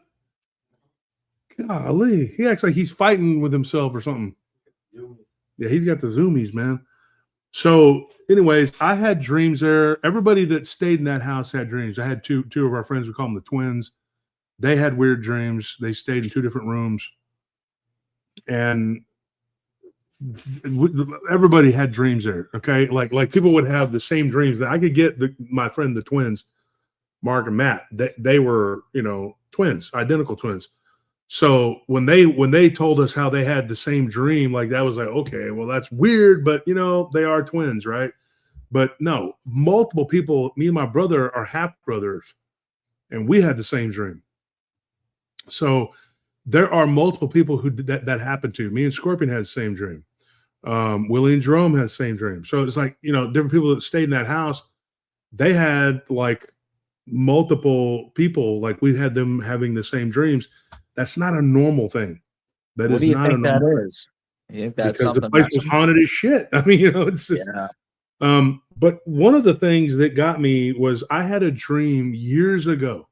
Golly. He acts like he's fighting with himself or something. Yeah, he's got the zoomies, man. So, anyways, I had dreams there. Everybody that stayed in that house had dreams. I had two of our friends, we call them the twins. They had weird dreams. They stayed in 2 different rooms, and everybody had dreams there. Okay, like people would have the same dreams. That I could get my friend, the twins, Mark and Matt. They were, twins, identical twins. So when they told us how they had the same dream, like that was like, okay, well, that's weird, but they are twins, right? But no, multiple people, me and my brother are half brothers, and we had the same dream. So there are multiple people who that happened to. Me and Scorpion had the same dream. Willie and Jerome had the same dream. So it's like, different people that stayed in that house, they had like multiple people, like we had them having the same dreams. That's not a normal thing. What do you think that is? You think that's because something the place was haunted as shit. I mean, it's just. Yeah. But one of the things that got me was I had a dream years ago.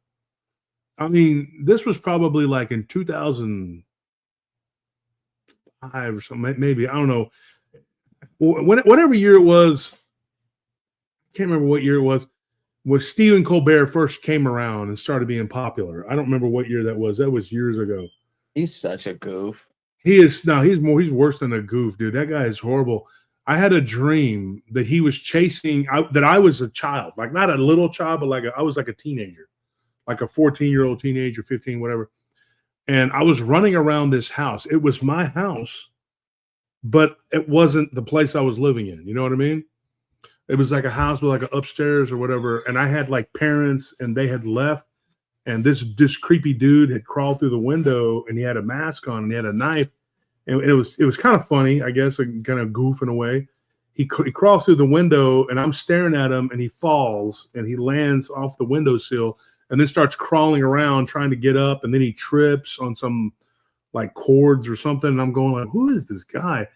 I mean, this was probably like in 2005 or something, maybe. I don't know. Whatever year it was, I can't remember what year it was Stephen Colbert first came around and started being popular. I don't remember what year that was. That was years ago. He's such a goof. He's worse than a goof, dude. That guy is horrible. I had a dream that he was chasing, that I was a child, like not a little child, but I was like a teenager, like a 14-year-old teenager, 15, whatever. And I was running around this house. It was my house, but it wasn't the place I was living in. You know what I mean? It was like a house with like an upstairs or whatever. And I had like parents, and they had left. And this creepy dude had crawled through the window, and he had a mask on, and he had a knife. And it was kind of funny, I guess, kind of goof in a way. He crawls through the window, and I'm staring at him, and he falls, and he lands off the windowsill, and then starts crawling around trying to get up, and then he trips on some like cords or something. And I'm going like, who is this guy?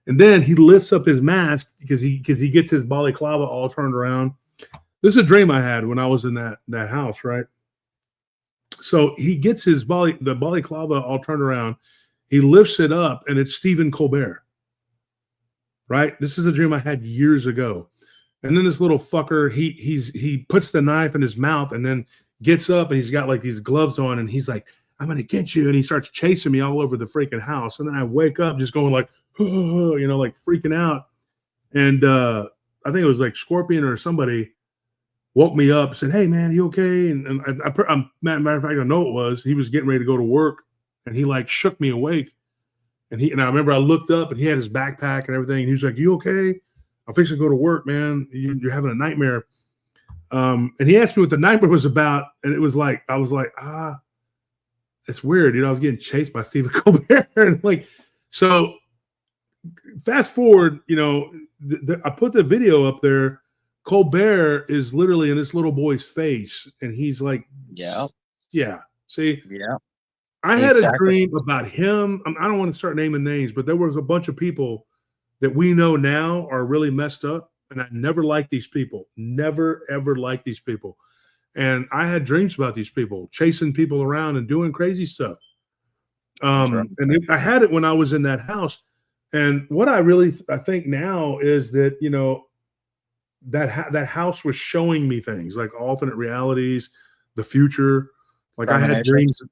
And then he lifts up his mask because he gets his balaclava all turned around. This is a dream I had when I was in that house, right? So he gets the balaclava all turned around. He lifts it up, and it's Stephen Colbert, right? This is a dream I had years ago. And then this little fucker, he puts the knife in his mouth and then gets up, and he's got like these gloves on, and he's like, I'm going to get you. And he starts chasing me all over the freaking house. And then I wake up just going like, oh, like freaking out. And I think it was like Scorpion or somebody woke me up, said, hey, man, you okay? And matter of fact, I know it was. He was getting ready to go to work, and he like shook me awake. And I remember I looked up, and he had his backpack and everything. And he was like, you okay? I'm fixing to go to work, man. You're having a nightmare. And he asked me what the nightmare was about. And it was like, I was like, it's weird. I was getting chased by Stephen Colbert. And like, so fast forward, I put the video up there. Colbert is literally in this little boy's face, and he's like, yeah. See, yeah. I had a dream about him. I don't want to start naming names, but there was a bunch of people that we know now are really messed up, and I never liked these people. Never ever liked these people. And I had dreams about these people, chasing people around and doing crazy stuff. And I had it when I was in that house. And what I think now is that, that house was showing me things like alternate realities, the future. Like I had dreams.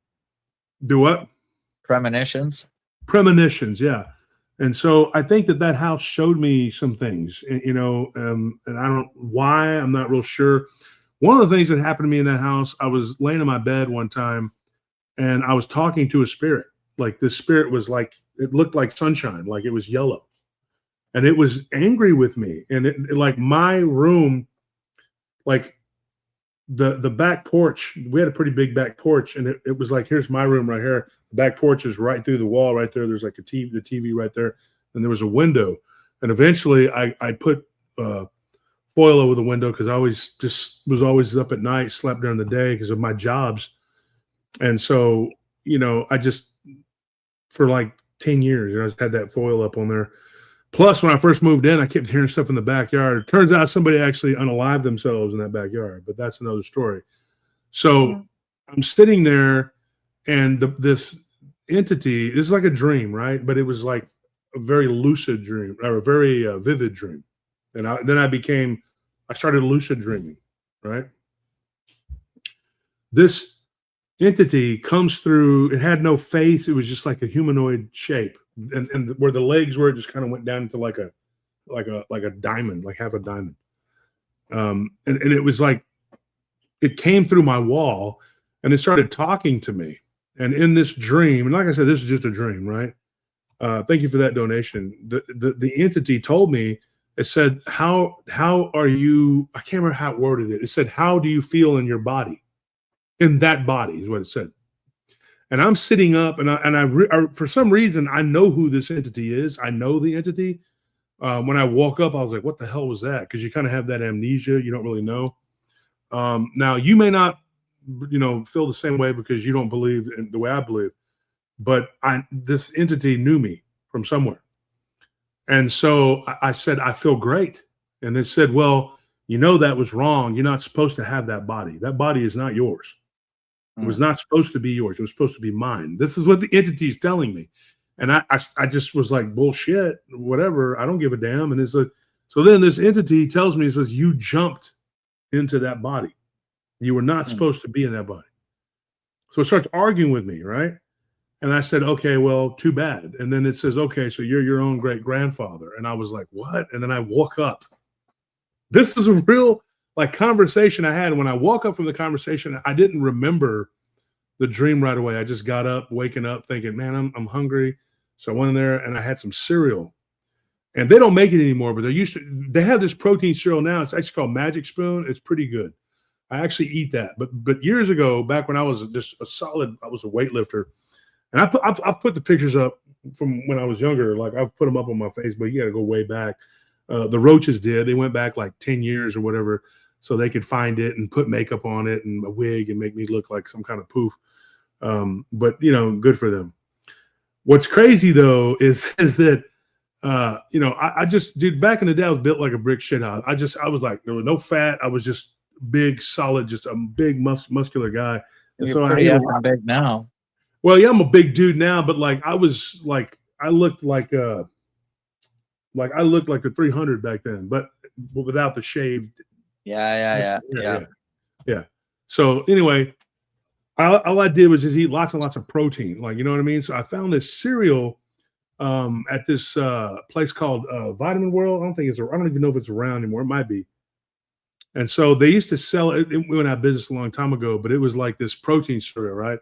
Do what? Premonitions, yeah. And so I think that house showed me some things, and I don't why, I'm not real sure. One of the things that happened to me in that house, I was laying in my bed one time, and I was talking to a spirit. Like this spirit was like, it looked like sunshine, like it was yellow. And it was angry with me. And it like my room, like the back porch, we had a pretty big back porch, and it was like, here's my room right here. The back porch is right through the wall right there. There's like the TV right there. And there was a window. And eventually I put foil over the window because I was always up at night, slept during the day because of my jobs. And so, I just, for like 10 years, I just had that foil up on there. Plus, when I first moved in, I kept hearing stuff in the backyard. It turns out somebody actually unalived themselves in that backyard, but that's another story. So I'm sitting there, and this entity, this is like a dream, right? But it was like a very lucid dream, or a very vivid dream. And I started lucid dreaming, right? This entity comes through. It had no face. It was just like a humanoid shape, and where the legs were, it just kind of went down into like a diamond, like half a diamond. And it was like it came through my wall, and it started talking to me. And in this dream, and like I said, this is just a dream, right? Thank you for that donation. The entity told me, it said, how are you? I can't remember how it worded it. It said, how do you feel in your body? In that body is what it said. And I'm sitting up, and I for some reason, I know who this entity is. I know the entity. When I woke up, I was like, what the hell was that? Because you kind of have that amnesia. You don't really know. Now, you may not, feel the same way because you don't believe in the way I believe. But this entity knew me from somewhere. And so I said, I feel great. And it said, well, that was wrong. You're not supposed to have that body. That body is not yours. It was not supposed to be yours. It was supposed to be mine. This is what the entity is telling me. And I just was like, bullshit, whatever. I don't give a damn. And it's like, so then this entity tells me, it says, you jumped into that body. You were not supposed to be in that body. So it starts arguing with me, right? And I said, okay, well, too bad. And then it says, okay, so you're your own great grandfather. And I was like, what? And then I woke up. This is a real conversation I had. When I woke up from the conversation, I didn't remember the dream right away. I just got up, waking up, thinking, man, I'm hungry. So I went in there and I had some cereal. And they don't make it anymore, but they have this protein cereal now. It's actually called Magic Spoon. It's pretty good. I actually eat that. But years ago, back when I was just I was a weightlifter. And I've put the pictures up from when I was younger. Like, I've put them up on my Facebook. You got to go way back. The Roaches did. They went back like 10 years or whatever, so they could find it and put makeup on it and a wig and make me look like some kind of poof. But good for them. What's crazy though is that I just, dude, back in the day, I was built like a brick shit house. I was like, there was no fat. I was just big, solid, just a big muscular guy. And You're pretty big now. Well, yeah, I'm a big dude now, but I looked like a 300 back then, but without the shaved. Yeah. So anyway, all I did was just eat lots and lots of protein, you know what I mean? So I found this cereal at this place called Vitamin World. I don't even know if it's around anymore. It might be. And so they used to sell it. It went out of business a long time ago, but it was like this protein cereal, right?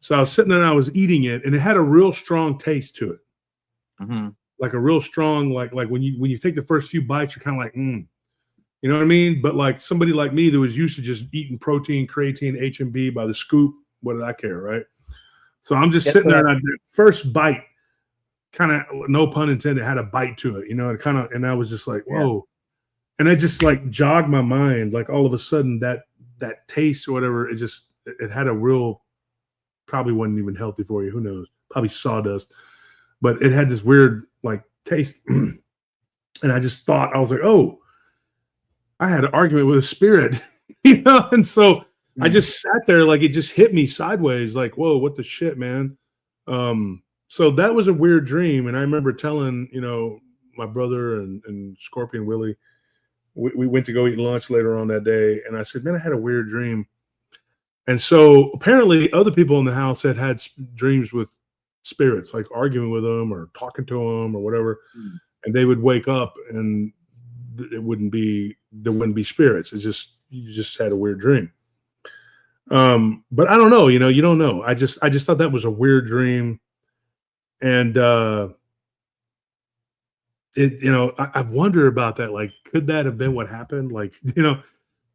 So I was sitting there and I was eating it, and it had a real strong taste to it. Mm-hmm. Like a real strong, like when you take the first few bites, you're kind of like, you know what I mean? But somebody like me that was used to just eating protein, creatine, H&B by the scoop, what did I care, right? So I'm just sitting there, and the first bite, kind of, no pun intended, had a bite to it, and I was just like, whoa. Yeah. And it just jogged my mind. All of a sudden that taste or whatever, it had a real, probably wasn't even healthy for you. Who knows? Probably sawdust. But it had this weird taste. And I just thought, I was like, oh, I had an argument with a spirit, and so I just sat there, it just hit me sideways, whoa, what the shit, man. So that was a weird dream. And I remember telling, my brother and Scorpion Willie, we went to go eat lunch later on that day. And I said, man, I had a weird dream. And so apparently other people in the house had dreams with spirits, arguing with them or talking to them or whatever. And they would wake up and there wouldn't be spirits. You just had a weird dream. But I don't know, you don't know. I just thought that was a weird dream. And I wonder about that. Could that have been what happened?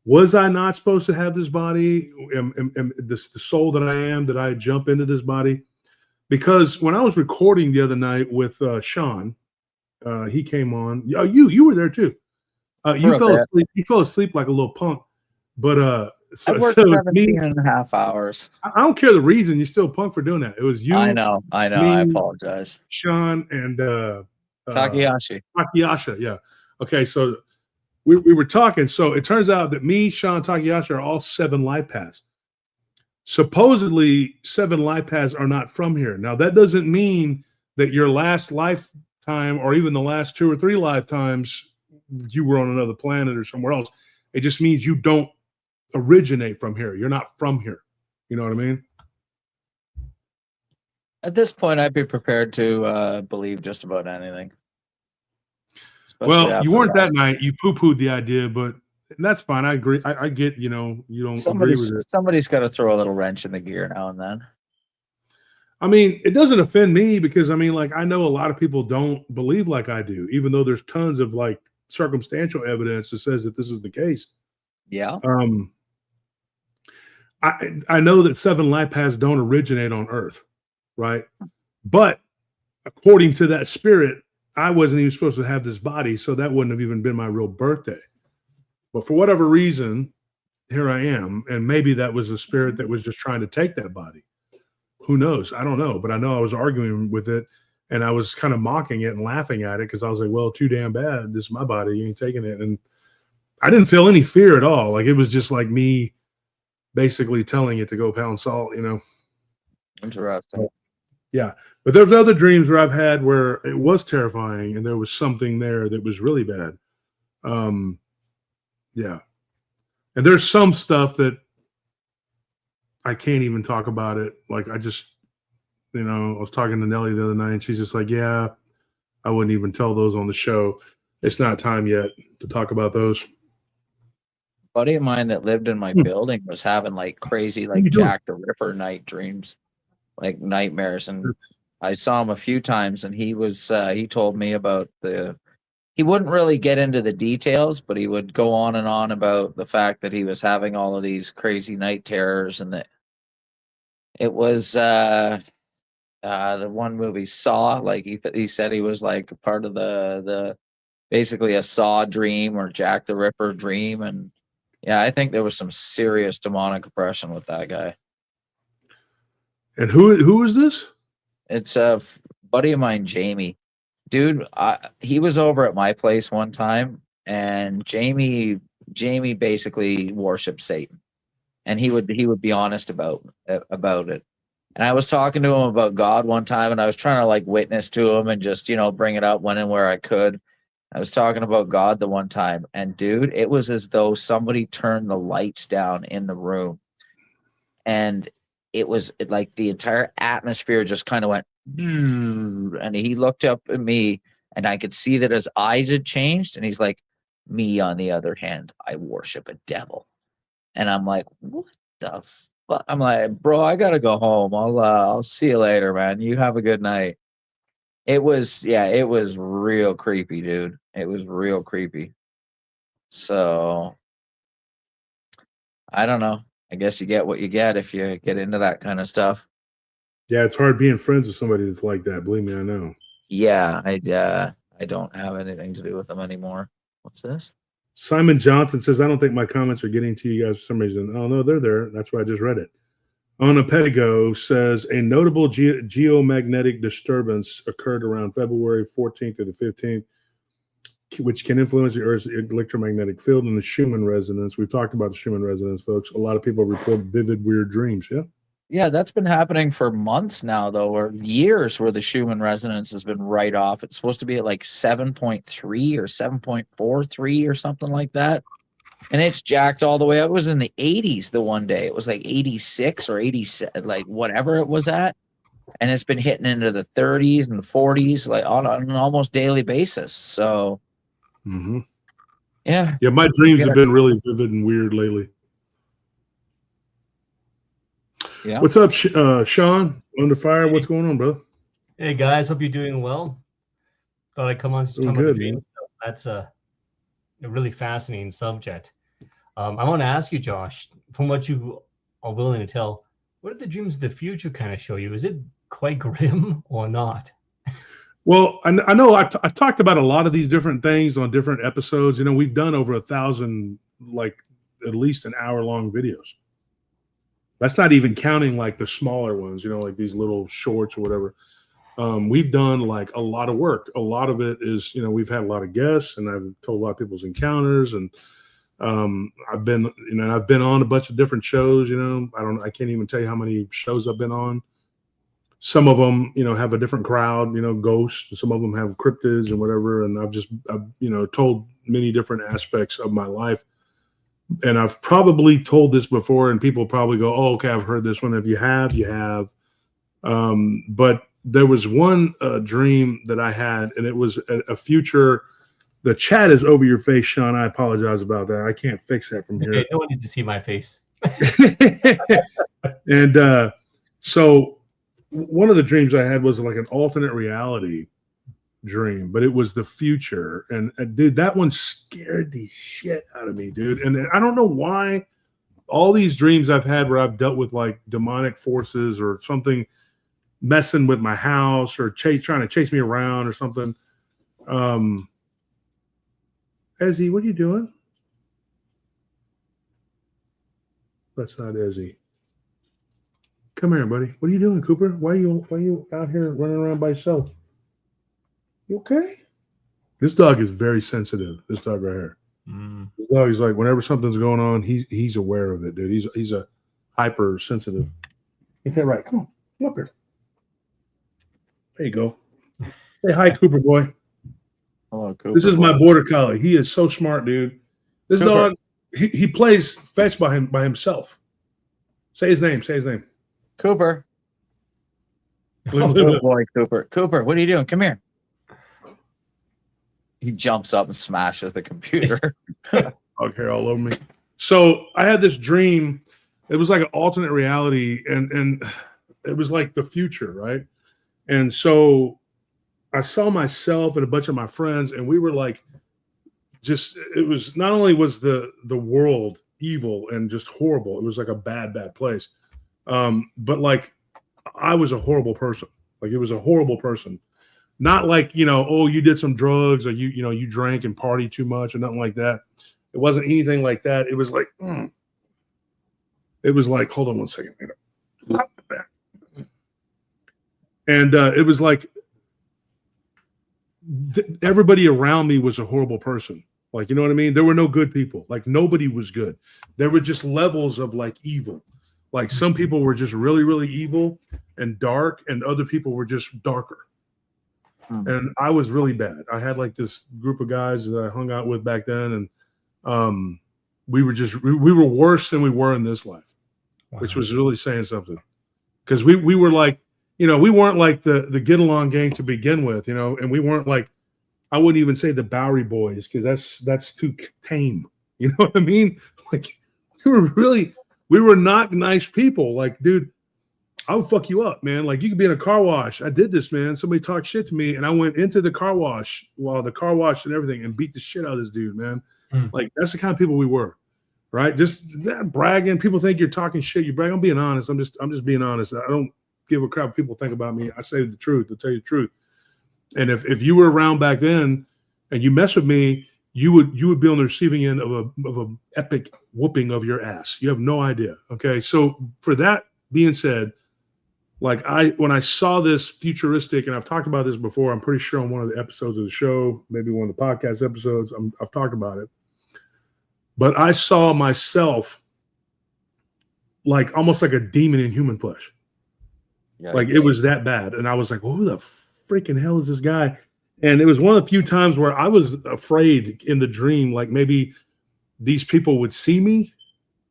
Was I not supposed to have this body? Am the soul that I am, did I jump into this body? Because when I was recording the other night with Sean, he came on. Oh, you were there too. You fell asleep like a little punk. But I worked 17 and a half hours. I don't care the reason. You're still a punk for doing that. It was you. I know. Me, I apologize. Sean and Takahashi. Yeah. Okay, so we were talking. So it turns out that me, Sean, Takahashi are all 7 life paths. Supposedly 7 life paths are not from here. Now that doesn't mean that your last lifetime or even the last 2 or 3 lifetimes you were on another planet or somewhere else. It just means you don't originate from here. You're not from here. You know what I mean? At this point, I'd be prepared to believe just about anything. Especially Well, you after weren't that last- night. You poo-pooed the idea, but that's fine. I agree. I get, you don't agree with it. Somebody's got to throw a little wrench in the gear now and then. I mean, it doesn't offend me because I know a lot of people don't believe like I do, even though there's tons of like circumstantial evidence that says that this is the case. Yeah. I know that 7 life paths don't originate on Earth, right? But according to that spirit, I wasn't even supposed to have this body, so that wouldn't have even been my real birthday. But for whatever reason, here I am, and maybe that was a spirit that was just trying to take that body. Who knows? I don't know, but I know I was arguing with it, and I was kind of mocking it and laughing at it because I was like, well, too damn bad. This is my body. You ain't taking it. And I didn't feel any fear at all. Like, it was just like me basically telling it to go pound salt, Interesting. Yeah. But there's other dreams where I've had where it was terrifying and there was something there that was really bad. Yeah. And there's some stuff that I can't even talk about it. Like, I just, I was talking to Nellie the other night and she's just like, yeah, I wouldn't even tell those on the show. It's not time yet to talk about those. Buddy of mine that lived in my building was having like crazy, like Jack the Ripper night dreams, like nightmares. And I saw him a few times and he told me about he wouldn't really get into the details, but he would go on and on about the fact that he was having all of these crazy night terrors and that it was the one movie Saw, like he said he was like a part of the basically a Saw dream or Jack the Ripper dream. And yeah, I think there was some serious demonic oppression with that guy. And who is this? It's a buddy of mine, Jamie. Dude, he was over at my place one time, and Jamie basically worshipped Satan, and he would be honest about it. And I was talking to him about God one time, and I was trying to like witness to him and just bring it up when and where I could. I was talking about God the one time, and dude, it was as though somebody turned the lights down in the room, and it was like the entire atmosphere just kind of went, and he looked up at me, and I could see that his eyes had changed, and he's like, "Me, on the other hand, I worship a devil," and I'm like, "What the fuck?" I'm like, "Bro, I gotta go home. I'll see you later, man. You have a good night." It was real creepy, dude. It was real creepy. So I don't know. I guess you get what you get if you get into that kind of stuff. Yeah, it's hard being friends with somebody that's like that. Believe me, I know. Yeah, I don't have anything to do with them anymore. What's this? Simon Johnson says, I don't think my comments are getting to you guys for some reason. Oh, no, they're there. That's why I just read it. Anna Pedigo says, a notable geomagnetic disturbance occurred around February 14th to the 15th, which can influence the Earth's electromagnetic field and the Schumann resonance. We've talked about the Schumann resonance, folks. A lot of people report vivid, weird dreams. Yeah. Yeah, that's been happening for months now, though, or years, where the Schumann resonance has been right off. It's supposed to be at like 7.3 or 7.43 or something like that. And it's jacked all the way up. It was in the 80s the one day. It was like 86 or 87, like whatever it was at. And it's been hitting into the 30s and 40s, like on an almost daily basis. So, yeah. Yeah, my dreams have been really vivid and weird lately. Yeah. What's up, Sean? Under fire. What's going on, brother? Hey guys, hope you're doing well. Thought I'd come on to talk about the dream stuff. That's a really fascinating subject. I want to ask you, Josh, from what you are willing to tell, what do the dreams of the future kind of show you? Is it quite grim or not? Well, I know I've talked about a lot of these different things on different episodes. We've done over 1,000, like at least an hour-long videos. That's not even counting like the smaller ones, like these little shorts or whatever. We've done like a lot of work. A lot of it is, we've had a lot of guests, and I've told a lot of people's encounters, and I've been on a bunch of different shows. I can't even tell you how many shows I've been on. Some of them, have a different crowd, ghosts. Some of them have cryptids and whatever. And I've told many different aspects of my life. And I've probably told this before, and people probably go, "Oh, okay, I've heard this one." If you have, you have. But there was one dream that I had, and it was a future. The chat is over your face, Sean. I apologize about that. I can't fix that from here. Okay, no one needs to see my face. And so one of the dreams I had was like an alternate reality dream, but it was the future. And dude, that one scared the shit out of me, dude. And I don't know why all these dreams I've had where I've dealt with like demonic forces or something messing with my house or trying to chase me around or something. Ezzy, what are you doing? That's not Ezzy. Come here, buddy. What are you doing, Cooper? Why are you out here running around by yourself? You okay? This dog is very sensitive. This dog right here. This dog is like, whenever something's going on, he's aware of it, dude. He's a hyper sensitive. Ain't that right? Come up here. There you go. Say hi, Cooper boy. Hello, Cooper. This is my border collie. He is so smart, dude. This Cooper. dog, he plays fetch by himself. Say his name. Say his name. Cooper. Good boy, Cooper. Cooper, what are you doing? Come here. He jumps up and smashes the computer. Dog hair all over me. So I had this dream. It was like an alternate reality, and it was like the future, right? And so I saw myself and a bunch of my friends, and we were like, it was not only was the world evil and just horrible, it was like a bad place. But like I was a horrible person. Like it was a horrible person. Not like, oh, you did some drugs or you drank and partied too much or nothing like that. It wasn't anything like that. It was like, hold on one second. And it was like everybody around me was a horrible person. Like, you know what I mean? There were no good people. Like nobody was good. There were just levels of like evil. Like some people were just really, really evil and dark, and other people were just darker. And I was really bad. I had like this group of guys that I hung out with back then, and we were worse than we were in this life, which was really saying something. Because we were like, we weren't like the get along gang to begin with, and we weren't like, I wouldn't even say the Bowery Boys because that's too tame. You know what I mean? Like we were not nice people. Like, dude, I would fuck you up, man. Like you could be in a car wash. I did this, man. Somebody talked shit to me, and I went into the car wash while the car washed and everything, and beat the shit out of this dude, man. Like that's the kind of people we were, right? Just bragging. People think you're talking shit. You brag. I'm being honest. I'm just being honest. I don't give a crap what people think about me. I say the truth. I'll tell you the truth. And if you were around back then and you mess with me, you would be on the receiving end of a epic whooping of your ass. You have no idea. Okay. So for that being said, like when I saw this futuristic, and I've talked about this before, I'm pretty sure on one of the episodes of the show, maybe one of the podcast episodes, I've talked about it. But I saw myself like almost like a demon in human flesh. Yeah, like it was that bad. And I was like, well, who the freaking hell is this guy? And it was one of the few times where I was afraid in the dream, like maybe these people would see me,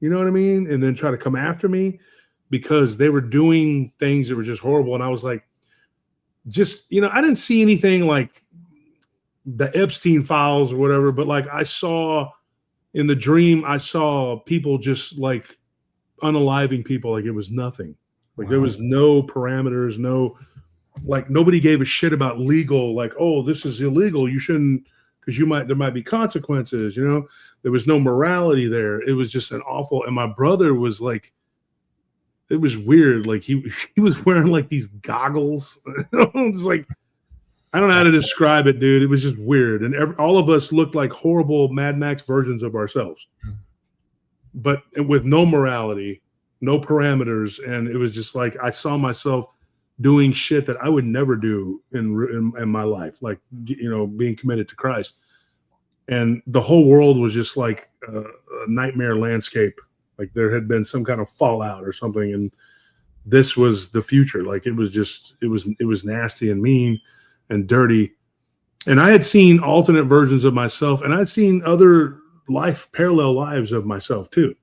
you know what I mean? And then try to come after me because they were doing things that were just horrible. And I was like, I didn't see anything like the Epstein files or whatever, but like I saw in the dream, I saw people just like unaliving people like it was nothing. Like there was no parameters, like nobody gave a shit about legal, like, oh, this is illegal. You shouldn't, because there might be consequences, There was no morality there. It was just an awful, and my brother was like, it was weird. Like he was wearing like these goggles. It's like, I don't know how to describe it, dude. It was just weird. And all of us looked like horrible Mad Max versions of ourselves, but with no morality, no parameters. And it was just like, I saw myself doing shit that I would never do in my life, like, being committed to Christ. And the whole world was just like a nightmare landscape. Like there had been some kind of fallout or something. And this was the future. Like it was nasty and mean and dirty. And I had seen alternate versions of myself, and I'd seen other parallel lives of myself too.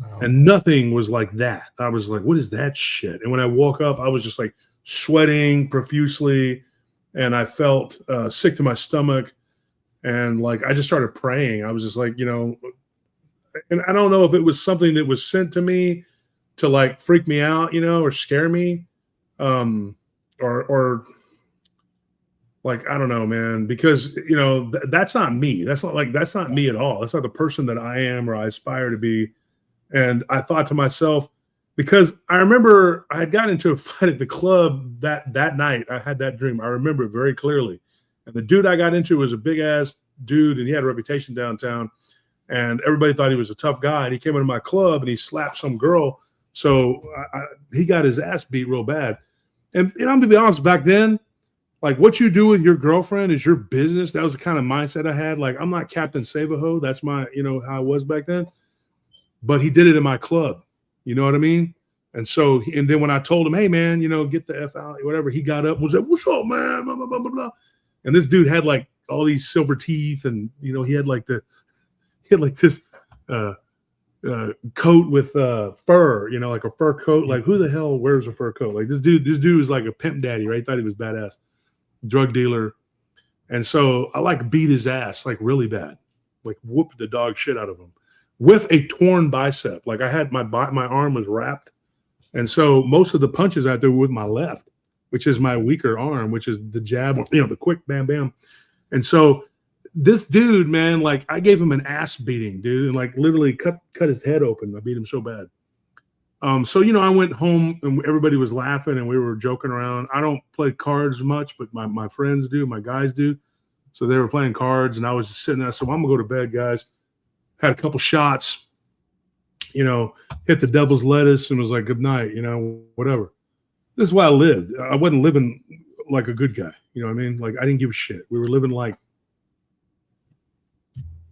Wow. And nothing was like that. I was like, what is that shit? And when I woke up, I was just like sweating profusely, and I felt sick to my stomach. And like, I just started praying. I was just like, and I don't know if it was something that was sent to me to like freak me out, or scare me. Or like, I don't know, man, because, that's not me. That's not me at all. That's not the person that I am or I aspire to be. And I thought to myself, because I remember I had gotten into a fight at the club that night. I had that dream. I remember it very clearly. And the dude I got into was a big ass dude, and he had a reputation downtown. And everybody thought he was a tough guy. And he came into my club and he slapped some girl. So he got his ass beat real bad. And I'm going to be honest, back then, like, what you do with your girlfriend is your business. That was the kind of mindset I had. Like, I'm not Captain Save-A-Ho. That's my, how I was back then. But he did it in my club. You know what I mean? And so, and then when I told him, hey, man, get the F out, whatever, he got up and was like, what's up, man? Blah, blah, blah, blah, blah. And this dude had like all these silver teeth, and, he had like this coat with fur, like a fur coat. Like, who the hell wears a fur coat? Like, this dude was like a pimp daddy, right? Thought he was badass, drug dealer. And so I like beat his ass like really bad, like whooped the dog shit out of him with a torn bicep. Like, I had my arm was wrapped. And so most of the punches I threw with my left, which is my weaker arm, which is the jab, the quick bam, bam. And so this dude, man, like, I gave him an ass beating, dude, and like literally cut his head open. I beat him so bad. So, I went home and everybody was laughing and we were joking around. I don't play cards much, but my friends do, my guys do. So they were playing cards and I was just sitting there. So I'm gonna go to bed, guys. Had a couple shots, hit the devil's lettuce and was like, good night, whatever. This is why I lived. I wasn't living like a good guy. You know what I mean? Like, I didn't give a shit. We were living like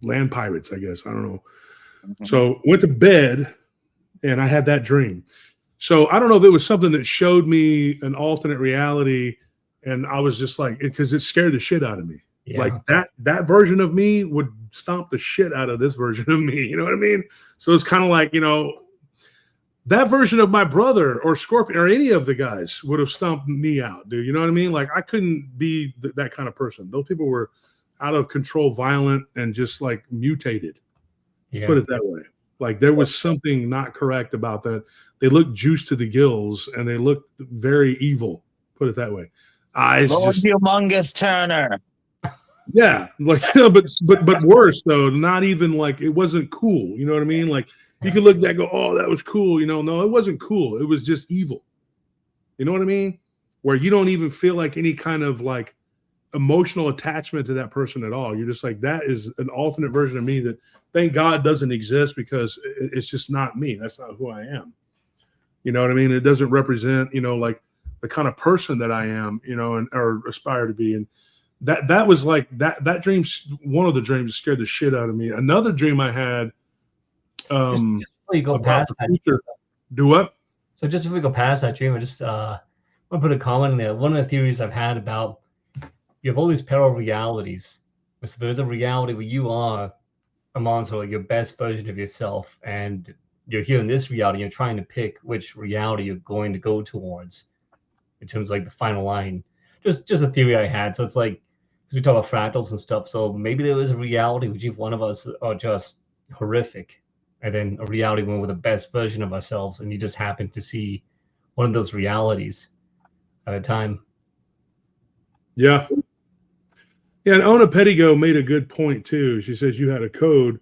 land pirates, I guess. I don't know. Mm-hmm. So went to bed and I had that dream. So I don't know if it was something that showed me an alternate reality. And I was just like, because it scared the shit out of me. Yeah. Like that version of me would stomp the shit out of this version of me. You know what I mean? So it's kind of like, that version of my brother or Scorpion or any of the guys would have stomped me out, dude. You know what I mean? Like, I couldn't be that kind of person. Those people were out of control, violent, and just like mutated. Let's put it that way. Like, there was something not correct about that. They looked juiced to the gills and they looked very evil. Put it that way. Lord Humongous Turner. Yeah, like, but worse though. Not even like, it wasn't cool. You know what I mean? Like, you could look at that and go, oh, that was cool. No, it wasn't cool. It was just evil. You know what I mean? Where you don't even feel like any kind of like emotional attachment to that person at all. You're just like, that is an alternate version of me that, thank God, doesn't exist, because it's just not me. That's not who I am. You know what I mean? It doesn't represent, like the kind of person that I am, or aspire to be. And that was like that dream. One of the dreams scared the shit out of me. Another dream I had. Just before you go past that, do what? So just if we go past that dream, I just want to put a comment in there. One of the theories I've had about, you have all these parallel realities. So there's a reality where you are among sort of your best version of yourself, and you're here in this reality. You're trying to pick which reality you're going to go towards in terms of like the final line. Just a theory I had. So it's like, because we talk about fractals and stuff. So maybe there is a reality which each one of us are just horrific, and then a reality when we're the best version of ourselves, and you just happen to see one of those realities at a time. Yeah. Yeah, and Ona Pettigo made a good point too. She says you had a code.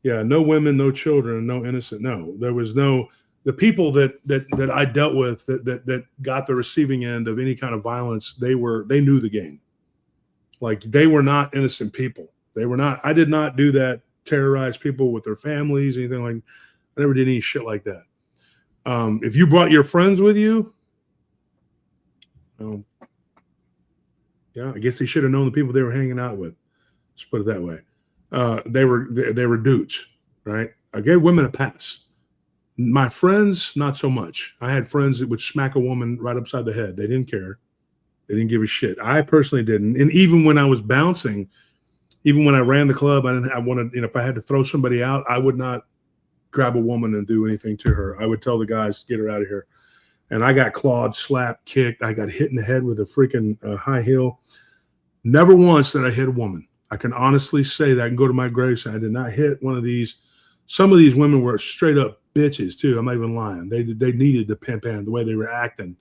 Yeah, no women, no children, no innocent. No, there was no, the people that I dealt with that got the receiving end of any kind of violence, they knew the game. Like, they were not innocent people. They were not. I did not do that, terrorize people with their families, anything like. I never did any shit like that. If you brought your friends with you, yeah, I guess they should have known the people they were hanging out with. Let's put it that way. They were dudes, right? I gave women a pass. My friends, not so much. I had friends that would smack a woman right upside the head. They didn't care. They didn't give a shit. I personally didn't. And even when I was bouncing, even when I ran the club, I wanted, if I had to throw somebody out, I would not grab a woman and do anything to her. I would tell the guys, get her out of here. And I got clawed, slapped, kicked. I got hit in the head with a freaking high heel. Never once did I hit a woman. I can honestly say that. I can go to my grave saying I did not hit one of these. Some of these women were straight up bitches too. I'm not even lying. They needed the pimp hand, the way they were acting.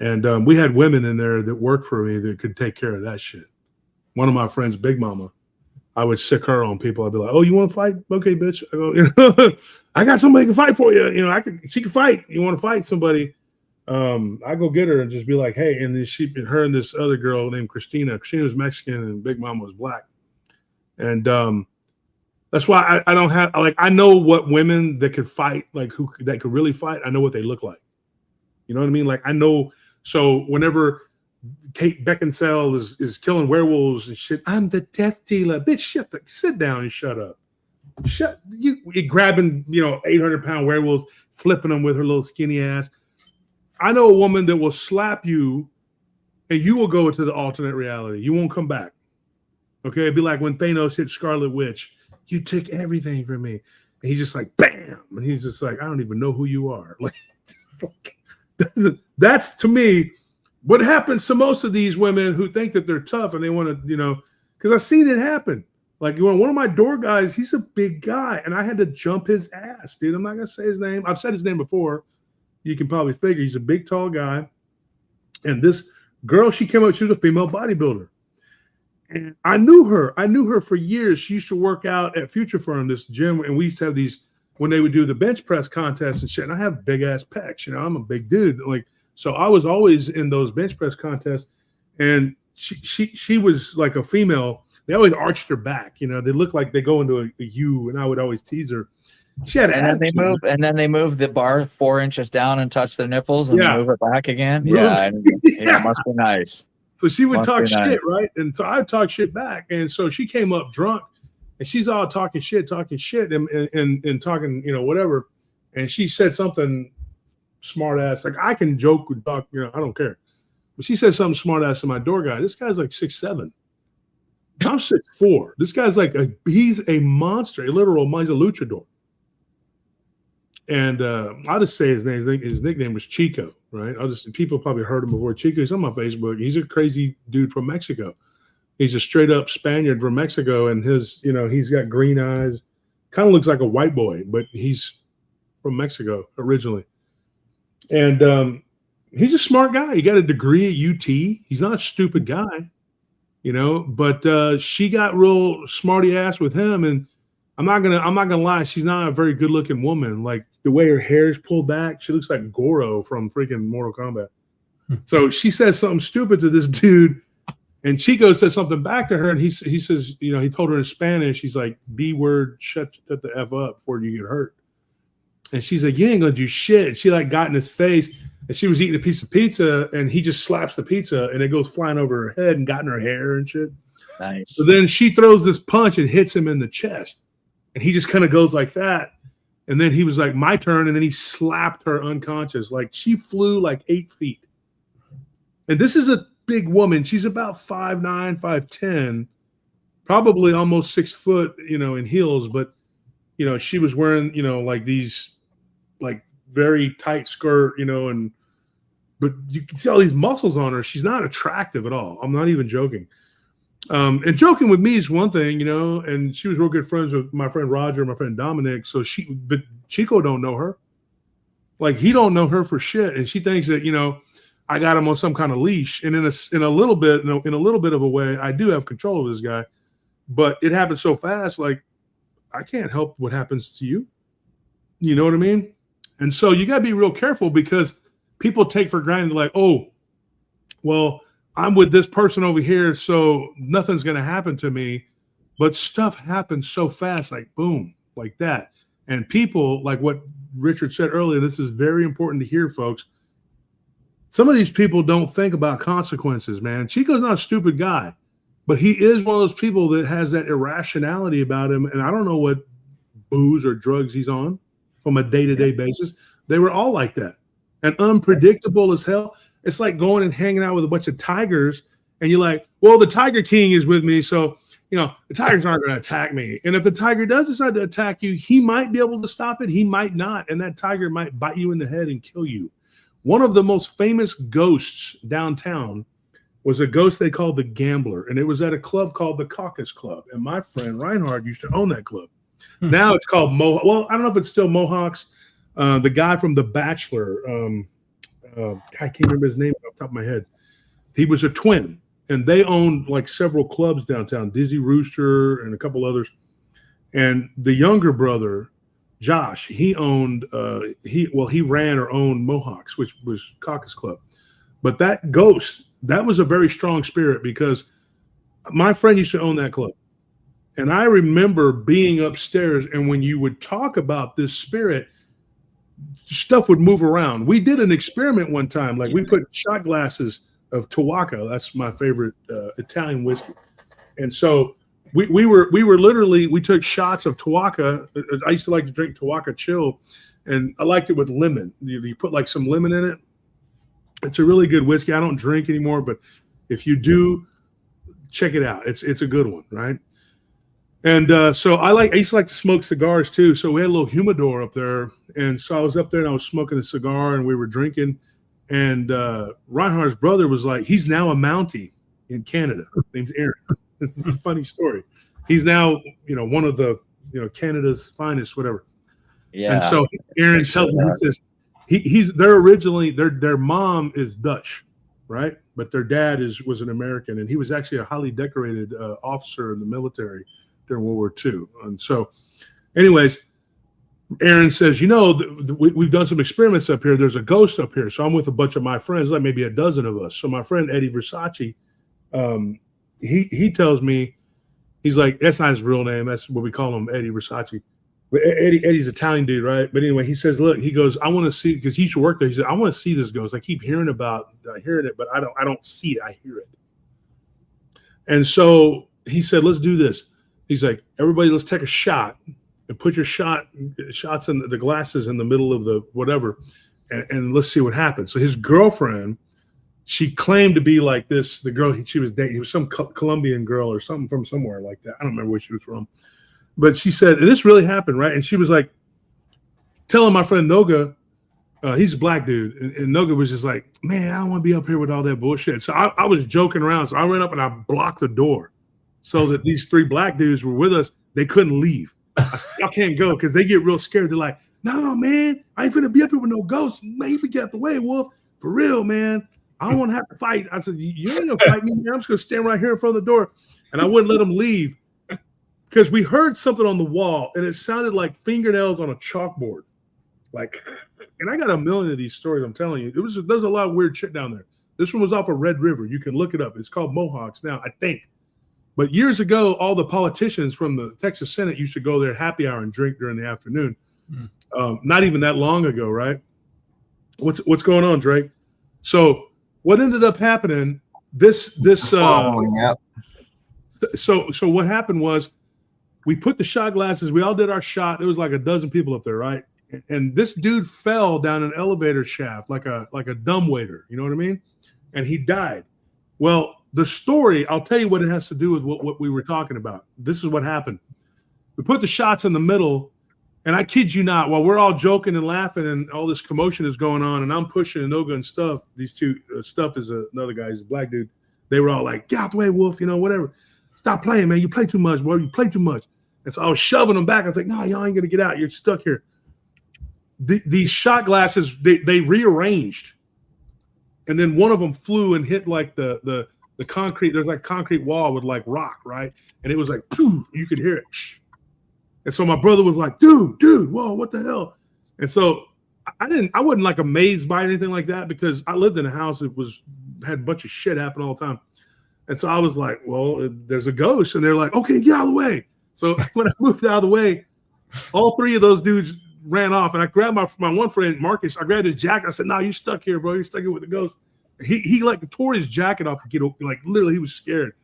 And we had women in there that worked for me that could take care of that shit. One of my friends, Big Mama, I would sick her on people. I'd be like, "Oh, you want to fight? Okay, bitch." I go, I got somebody who can fight for you. She can fight. You want to fight somebody? I go get her and just be like, "Hey," and then her and this other girl named Christina. Christina was Mexican and Big Mama was black. And that's why I don't have, I know what women that could fight, that could really fight. I know what they look like. You know what I mean? I know. So whenever Kate Beckinsale is killing werewolves and shit, I'm the death dealer. Bitch, sit down and shut up. You grabbing, 800-pound werewolves, flipping them with her little skinny ass. I know a woman that will slap you and you will go into the alternate reality. You won't come back. Okay? It'd be like when Thanos hit Scarlet Witch. You took everything from me. And he's just like, bam. And he's just like, I don't even know who you are. That's, to me, what happens to most of these women who think that they're tough and they want to, because I've seen it happen. One of my door guys, he's a big guy, and I had to jump his ass, dude. I'm not going to say his name. I've said his name before. You can probably figure he's a big, tall guy. And this girl, she came up, she was a female bodybuilder. And I knew her. I knew her for years. She used to work out at Future Firm, this gym, and we used to have these, when they would do the bench press contests and shit, and I have big ass pecs, I'm a big dude. So I was always in those bench press contests, and she was like a female. They always arched her back, they look like they go into a U, and I would always tease her. She had and then they move the bar 4 inches down and touch their nipples and move it back again. Yeah, must be nice. So she would talk shit, right? And so I would talk shit back. And so she came up drunk, and she's all talking shit, and talking, whatever. And she said something smart ass. I can joke and talk, I don't care. But she said something smart ass to my door guy. This guy's like 6'7". I'm 6'4". This guy's he's a monster, he's a luchador. And I'll just say his name. His nickname was Chico, right? People probably heard him before. Chico, he's on my Facebook. He's a crazy dude from Mexico. He's a straight up Spaniard from Mexico, and he's got green eyes. Kind of looks like a white boy, but he's from Mexico originally. And he's a smart guy. He got a degree at UT. He's not a stupid guy, But she got real smarty ass with him, and I'm not gonna lie. She's not a very good looking woman. The way her hair is pulled back, she looks like Goro from freaking Mortal Kombat. So she says something stupid to this dude, and Chico says something back to her, and he says, he told her in Spanish, he's like, B word, shut the F up before you get hurt. And she's like, you ain't gonna do shit. And she got in his face, and she was eating a piece of pizza, and he just slaps the pizza, and it goes flying over her head and got in her hair and shit. Nice. So then she throws this punch and hits him in the chest. And he just kind of goes like that. And then he was like, my turn. And then he slapped her unconscious. She flew 8 feet. And this is a big woman. She's about 5'9", 5'10", probably almost 6 foot, in heels. But, she was wearing, these very tight skirt, but you can see all these muscles on her. She's not attractive at all. I'm not even joking. And joking with me is one thing, and she was real good friends with my friend Roger, my friend Dominic. So but Chico don't know her. He don't know her for shit. And she thinks that, I got him on some kind of leash. And in a little bit of a way, I do have control of this guy, but it happens so fast. I can't help what happens to you. You know what I mean? And so you got to be real careful, because people take for granted, oh, well, I'm with this person over here, so nothing's going to happen to me. But stuff happens so fast, boom, like that. And people, like what Richard said earlier, this is very important to hear, folks. Some of these people don't think about consequences, man. Chico's not a stupid guy, but he is one of those people that has that irrationality about him. And I don't know what booze or drugs he's on from a day-to-day basis. They were all like that and unpredictable as hell. It's like going and hanging out with a bunch of tigers, and you're like, well, the Tiger King is with me, so the tigers aren't going to attack me. And if the tiger does decide to attack you, he might be able to stop it. He might not, and that tiger might bite you in the head and kill you. One of the most famous ghosts downtown was a ghost they called the Gambler, and it was at a club called the Caucus Club. And my friend Reinhard used to own that club. Now it's called Mohawk. Well, I don't know if it's still Mohawks. The guy from The Bachelor, I can't remember his name off the top of my head. He was a twin, and they owned like several clubs downtown, Dizzy Rooster and a couple others. And the younger brother, Josh, he owned he ran or owned Mohawks, which was Caucus Club. But that ghost, that was a very strong spirit, because my friend used to own that club. And I remember being upstairs, and when you would talk about this spirit, stuff would move around. We did an experiment one time. Like, we put shot glasses of Tawaka. That's my favorite Italian whiskey. And so we were literally, we took shots of Tawaka. I used to like to drink Tawaka Chill, and I liked it with lemon. You put like some lemon in it. It's a really good whiskey. I don't drink anymore, but if you do, check it out. It's a good one, right? And so I used to like to smoke cigars too. So we had a little humidor up there. And so I was up there and I was smoking a cigar and we were drinking. And Reinhardt's brother was like, he's now a Mountie in Canada. His name's Aaron. It's a funny story. He's now, one of the, Canada's finest, whatever. Yeah. And so Aaron tells me, he says, they're originally, their mom is Dutch, right? But their dad was an American. And he was actually a highly decorated officer in the military during World War II. And so anyways, Aaron says, we've done some experiments up here. There's a ghost up here. So I'm with a bunch of my friends, like maybe a dozen of us. So my friend Eddie Versace, he tells me, he's like, that's not his real name. That's what we call him, Eddie Versace. But Eddie's an Italian dude, right? But anyway, he says, look, he goes, I want to see, because he used to work there. He said, I want to see this ghost. I keep hearing it, but I don't see it. I hear it. And so he said, let's do this. He's like, everybody, let's take a shot and put your shots in the glasses in the middle of the whatever, and let's see what happens. So his girlfriend, she claimed to be like this. The girl she was dating, it was some Colombian girl or something from somewhere like that. I don't remember where she was from. But she said, and this really happened, right? And she was like, telling my friend Noga, he's a black dude, and Noga was just like, man, I don't want to be up here with all that bullshit. So I was joking around. So I ran up and I blocked the door, so that these three black dudes were with us. They couldn't leave. I said, y'all can't go, because they get real scared. They're like, no, man, I ain't finna be up here with no ghosts. Maybe get out the way, Wolf. For real, man. I don't want to have to fight. I said, you ain't gonna fight me, man. I'm just gonna stand right here in front of the door. And I wouldn't let them leave, because we heard something on the wall, and it sounded like fingernails on a chalkboard. Like, and I got a million of these stories, I'm telling you. There's a lot of weird shit down there. This one was off of Red River. You can look it up. It's called Mohawks now, I think. But years ago, all the politicians from the Texas Senate used to go there happy hour and drink during the afternoon. Not even that long ago, right? What's going on, Drake? So what ended up happening? Following up. So what happened was, we put the shot glasses. We all did our shot. It was like a dozen people up there, right? And this dude fell down an elevator shaft like a dumbwaiter. You know what I mean? And he died. Well, the story, I'll tell you what it has to do with what we were talking about. This is what happened. We put the shots in the middle, and I kid you not, while we're all joking and laughing and all this commotion is going on, and I'm pushing Noga and Stuff, these two, Stuff is another guy, he's a black dude. They were all like, get out the way, Wolf, whatever. Stop playing, man. You play too much, boy. You play too much. And so I was shoving them back. I was like, no, y'all ain't going to get out. You're stuck here. These shot glasses, they rearranged. And then one of them flew and hit like the concrete. There's like concrete wall with like rock, right? And it was like, you could hear it. And so my brother was like, dude, whoa, what the hell? And so I wasn't like amazed by anything like that, because I lived in a house that had a bunch of shit happen all the time. And so I was like, well, there's a ghost. And they're like, okay, get out of the way. So when I moved out of the way, all three of those dudes ran off. And I grabbed my one friend, Marcus. I grabbed his jacket. I said, no, you're stuck here, bro. You're stuck here with the ghost. He like tore his jacket off to get, like, literally he was scared.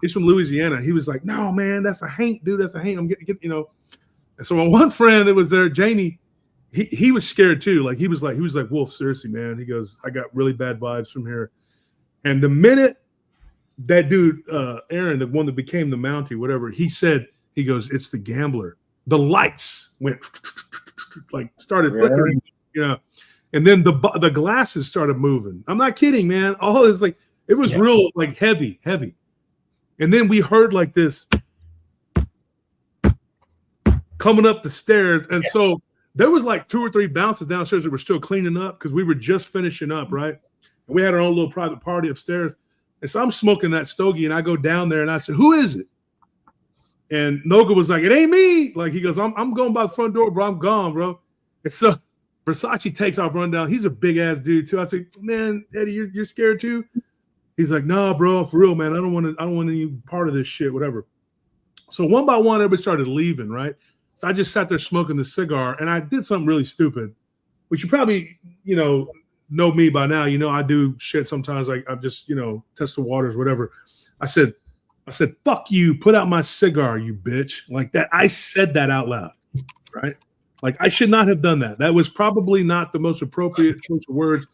He's from Louisiana. He was like, no, man, that's a haint, dude. That's a haint. I'm getting. And so my one friend that was there, Jamie, he was scared too. Like he was like, Wolf, seriously, man. He goes, I got really bad vibes from here. And the minute that dude, Aaron, the one that became the Mountie, whatever, he goes, it's the gambler. The lights went like started flickering, and then the glasses started moving. I'm not kidding, man. All is like, it was real, like heavy. And then we heard like this coming up the stairs. And so there was like 2 or 3 bounces downstairs that were still cleaning up because we were just finishing up, right? And we had our own little private party upstairs. And so I'm smoking that stogie, and I go down there and I said, who is it? And Noga was like, it ain't me. Like, he goes, I'm going by the front door, bro. I'm gone, bro. And so Versace takes off, run down. He's a big ass dude too. I said, man, Eddie, you're scared too? He's like, nah, bro, for real, man. I don't want any part of this shit, whatever. So one by one, everybody started leaving, right? So I just sat there smoking the cigar, and I did something really stupid, which you probably, know me by now. I do shit sometimes. Like I just, test the waters, whatever. I said, fuck you, put out my cigar, you bitch. Like that. I said that out loud, right? Like I should not have done that. That was probably not the most appropriate choice of words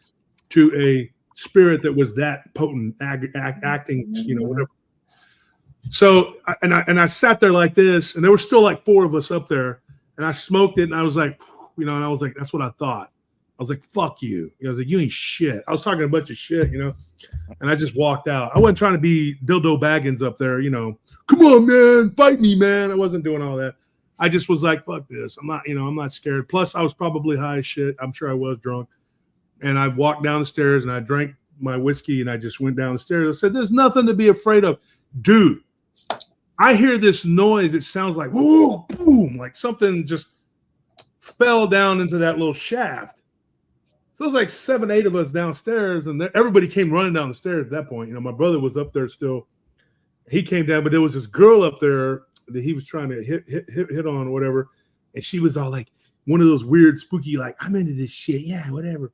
to a spirit that was that potent, acting, whatever. So, I sat there like this, and there were still like 4 of us up there, and I smoked it, and I was like, and I was like, that's what I thought. I was like, fuck you. I was like, you ain't shit. I was talking a bunch of shit, and I just walked out. I wasn't trying to be Dildo Baggins up there, come on, man, fight me, man. I wasn't doing all that. I just was like, fuck this. I'm not scared. Plus, I was probably high as shit. I'm sure I was drunk. And I walked down the stairs, and I drank my whiskey, and I just went down the stairs. I said, there's nothing to be afraid of. Dude, I hear this noise. It sounds like, whoa, boom, like something just fell down into that little shaft. So it was like 7, 8 of us downstairs, and everybody came running down the stairs at that point. My brother was up there still. He came down, but there was this girl up there that he was trying to hit on or whatever, and she was all like one of those weird, spooky, like, I'm into this shit, yeah, whatever.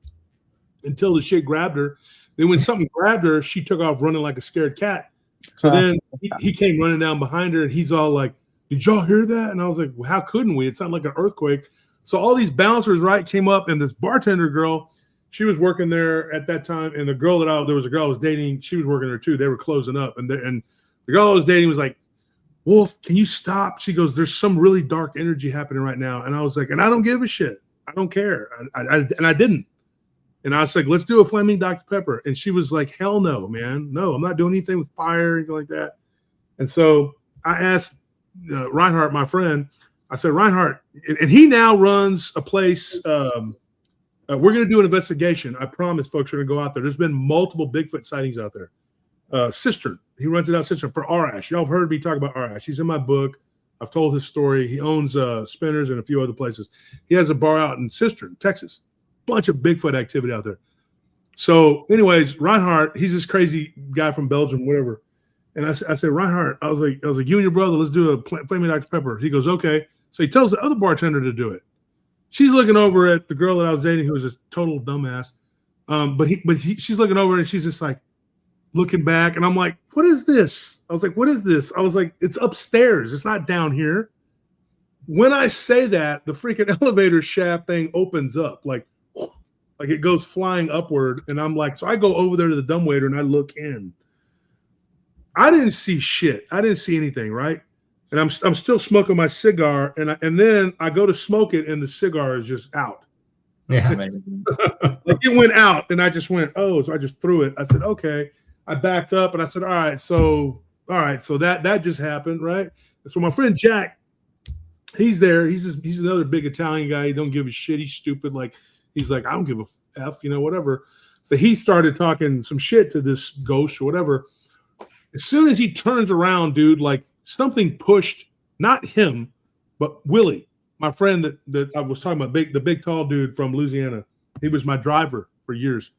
Until the shit grabbed her. Then when something grabbed her, she took off running like a scared cat. So then he came running down behind her, and he's all like, did y'all hear that? And I was like, well, how couldn't we? It sounded like an earthquake. So all these bouncers, right, came up, and this bartender girl, she was working there at that time, and the girl there was a girl I was dating, she was working there too. They were closing up, and the girl I was dating was like, Wolf, can you stop? She goes, there's some really dark energy happening right now. And I was like, and I don't give a shit. I don't care. And I didn't. And I was like, let's do a flaming Dr. Pepper. And she was like, hell no, man. No, I'm not doing anything with fire or anything like that. And so I asked Reinhardt, my friend, I said, Reinhardt, and he now runs a place. We're going to do an investigation. I promise folks are going to go out there. There's been multiple Bigfoot sightings out there. Cistern. He runs it out Cistern for Arash. Y'all have heard me talk about Arash. He's in my book. I've told his story. He owns Spinners and a few other places. He has a bar out in Cistern, Texas. Bunch of Bigfoot activity out there. So anyways, Reinhardt, he's this crazy guy from Belgium, whatever. And I said, Reinhardt, I was like, you and your brother, let's do a flaming Dr. Pepper. He goes, okay. So he tells the other bartender to do it. She's looking over at the girl that I was dating, who was a total dumbass. But she's looking over and she's just like looking back. And I'm like, what is this? I was like, what is this? I was like, it's upstairs. It's not down here. When I say that, the freaking elevator shaft thing opens up like it goes flying upward. And I'm like, so I go over there to the dumbwaiter and I look in. I didn't see shit. I didn't see anything, right? And I'm still smoking my cigar, and then I go to smoke it, and the cigar is just out. Yeah, like it went out, and I just went, oh, so I just threw it. I said, okay. I backed up, and I said, all right, so that just happened, right? And so my friend Jack, he's there. He's another big Italian guy. He don't give a shit. He's stupid. Like he's like, I don't give a f, whatever. So he started talking some shit to this ghost or whatever. As soon as he turns around, dude, like something pushed, not him, but Willie, my friend that I was talking about, the big tall dude from Louisiana. He was my driver for years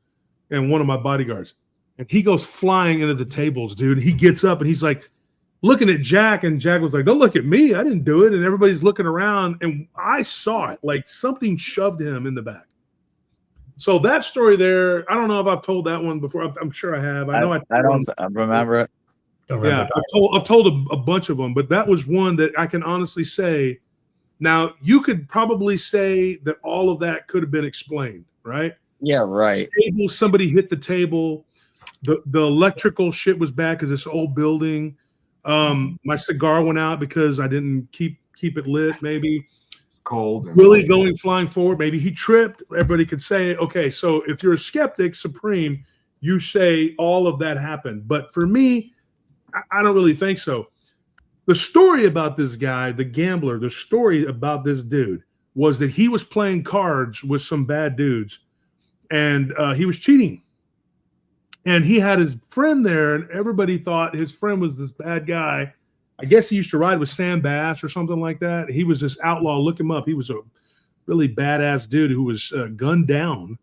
and one of my bodyguards. And he goes flying into the tables, dude. He gets up and he's like looking at Jack, and Jack was like, don't look at me. I didn't do it. And everybody's looking around, and I saw it. Like something shoved him in the back. So that story there, I don't know if I've told that one before. I'm sure I have. I don't remember it. Yeah, I've told a bunch of them, but that was one that I can honestly say Now, you could probably say that all of that could have been explained, right? Yeah, right. Table, somebody hit the table. The electrical shit was bad because it's an old building. My cigar went out because I didn't keep it lit. Maybe It's cold. And Willie going flying forward. Maybe he tripped. Everybody could say, okay, so if you're a skeptic, Supreme, you say all of that happened. But for me, I don't really think so. The story about this guy, the gambler, the story about this dude was that he was playing cards with some bad dudes, and he was cheating. And he had his friend there, and everybody thought his friend was this bad guy. I guess he used to ride with Sam Bass or something like that. He was this outlaw. Look him up. He was a really badass dude who was gunned down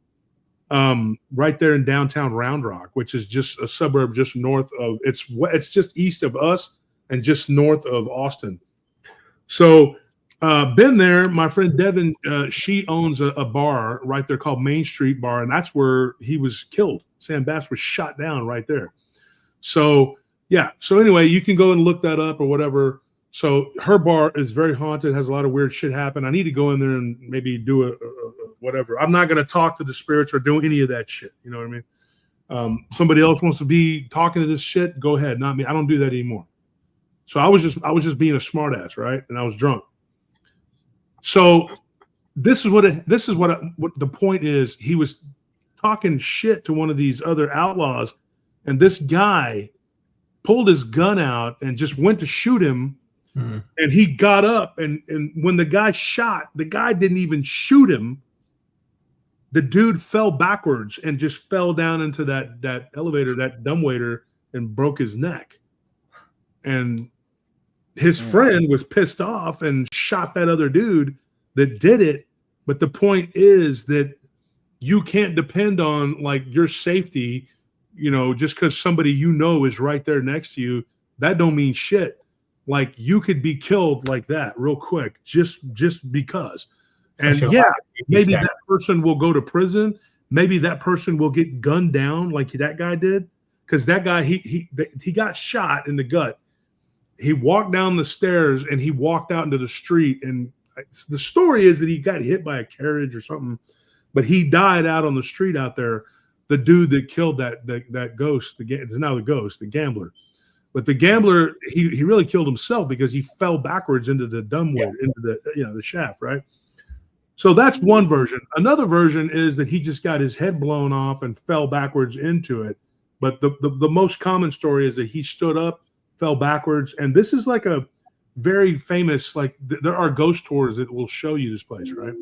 right there in downtown Round Rock, which is just a suburb just north of, it's just east of us and just north of Austin. So been there. My friend Devin, she owns a bar right there called Main Street Bar, and that's where he was killed. Sam Bass was shot down right there. So yeah. So anyway, you can go and look that up or whatever. So her bar is very haunted, has a lot of weird shit happen. I need to go in there and maybe do a whatever. I'm not going to talk to the spirits or do any of that shit. You know what I mean? Somebody else wants to be talking to this shit. Go ahead. Not me. I don't do that anymore. So I was just being a smartass, right? And I was drunk. So this is what the point is. He was talking shit to one of these other outlaws, and this guy pulled his gun out and just went to shoot him. And he got up, and when the guy shot, the guy didn't even shoot him. The dude fell backwards and just fell down into that elevator, that dumbwaiter, and broke his neck. And his friend was pissed off and shot that other dude that did it. But the point is that you can't depend on like your safety, you know, just because somebody you know is right there next to you. That don't mean shit. Like you could be killed like that real quick, just because. And yeah, maybe that person will go to prison. Maybe that person will get gunned down like that guy did. Because that guy, he got shot in the gut. He walked down the stairs and he walked out into the street. And the story is that he got hit by a carriage or something, but he died out on the street out there. The dude that killed that ghost, it's now the ghost, the gambler. But the gambler, he really killed himself because he fell backwards into the dumbwaiter, into the shaft, right? So that's one version. Another version is that he just got his head blown off and fell backwards into it. But the most common story is that he stood up, fell backwards, and this is like a very famous, like there are ghost tours that will show you this place, right?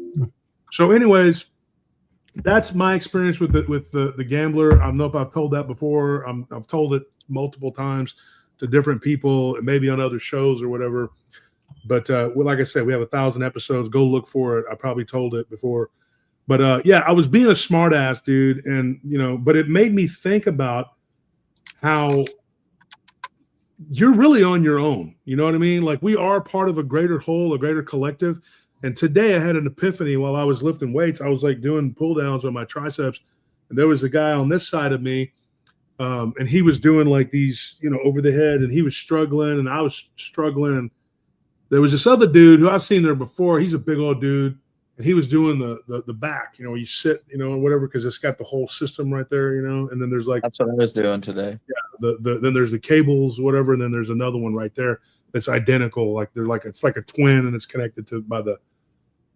So anyways, that's my experience with the gambler. I don't know if I've told that before. I've told it multiple times to different people, maybe on other shows or whatever. But well, like I said, we have 1,000 episodes. Go look for it. I probably told it before. But yeah, I was being a smart ass, dude. And, but it made me think about how you're really on your own. You know what I mean? Like we are part of a greater whole, a greater collective. And today I had an epiphany while I was lifting weights. I was like doing pull downs on my triceps. And there was a guy on this side of me. And he was doing like these, over the head, and he was struggling and I was struggling. And there was this other dude who I've seen there before. He's a big old dude. And he was doing the back, where you sit, whatever, because it's got the whole system right there, and then there's like, that's what I was doing today. Yeah. Then there's the cables, whatever. And then there's another one right there that's identical. Like it's like a twin and it's connected to by the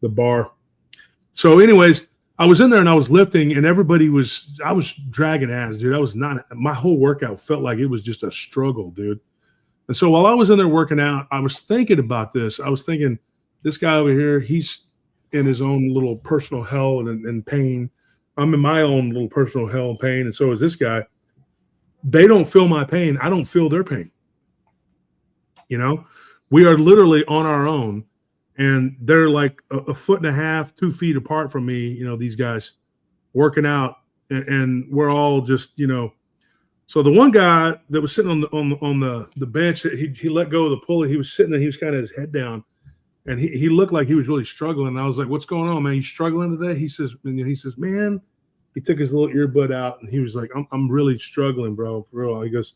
bar. So anyways, I was in there and I was lifting and I was dragging ass, dude. My whole workout felt like it was just a struggle, dude. And so while I was in there working out, I was thinking about this. I was thinking, this guy over here, he's in his own little personal hell and pain. I'm in my own little personal hell and pain. And so is this guy. They don't feel my pain. I don't feel their pain. We are literally on our own. And they're like a foot and a half, 2 feet apart from me, these guys working out. And we're all just, So the one guy that was sitting on the bench, he let go of the pulley. He was sitting there. He was kind of his head down. And he looked like he was really struggling. And I was like, what's going on, man? You struggling today? He says, man, he took his little earbud out and he was like, I'm really struggling, bro. For real. He goes,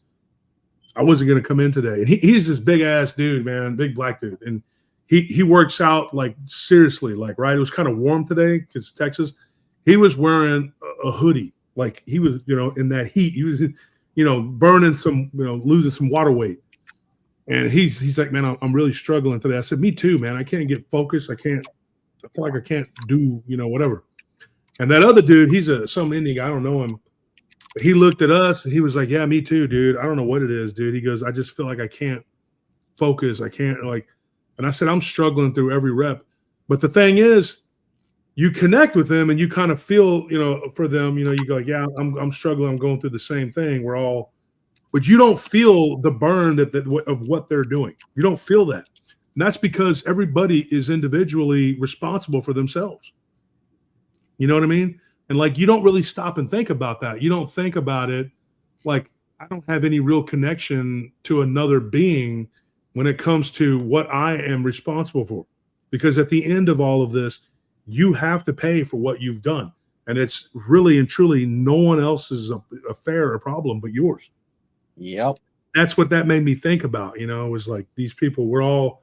I wasn't going to come in today. And he's this big ass dude, man, big black dude. And he works out like seriously, like right. It was kind of warm today because Texas. He was wearing a hoodie, like he was, in that heat. He was, burning some, losing some water weight. And he's like, man, I'm really struggling today. I said, me too, man. I can't get focused. I feel like I can't do, whatever. And that other dude, he's some Indian guy. I don't know him. But he looked at us and he was like, yeah, me too, dude. I don't know what it is, dude. He goes, I just feel like I can't focus. I can't and I said, I'm struggling through every rep. But the thing is, you connect with them and you kind of feel, for them, you go, yeah, I'm struggling. I'm going through the same thing. We're all, but you don't feel the burn of what they're doing. You don't feel that. And that's because everybody is individually responsible for themselves. You know what I mean? And like, you don't really stop and think about that. You don't think about it like, I don't have any real connection to another being when it comes to what I am responsible for. Because at the end of all of this, you have to pay for what you've done. And it's really and truly no one else's affair or problem but yours. Yep. That's what that made me think about. It was like these people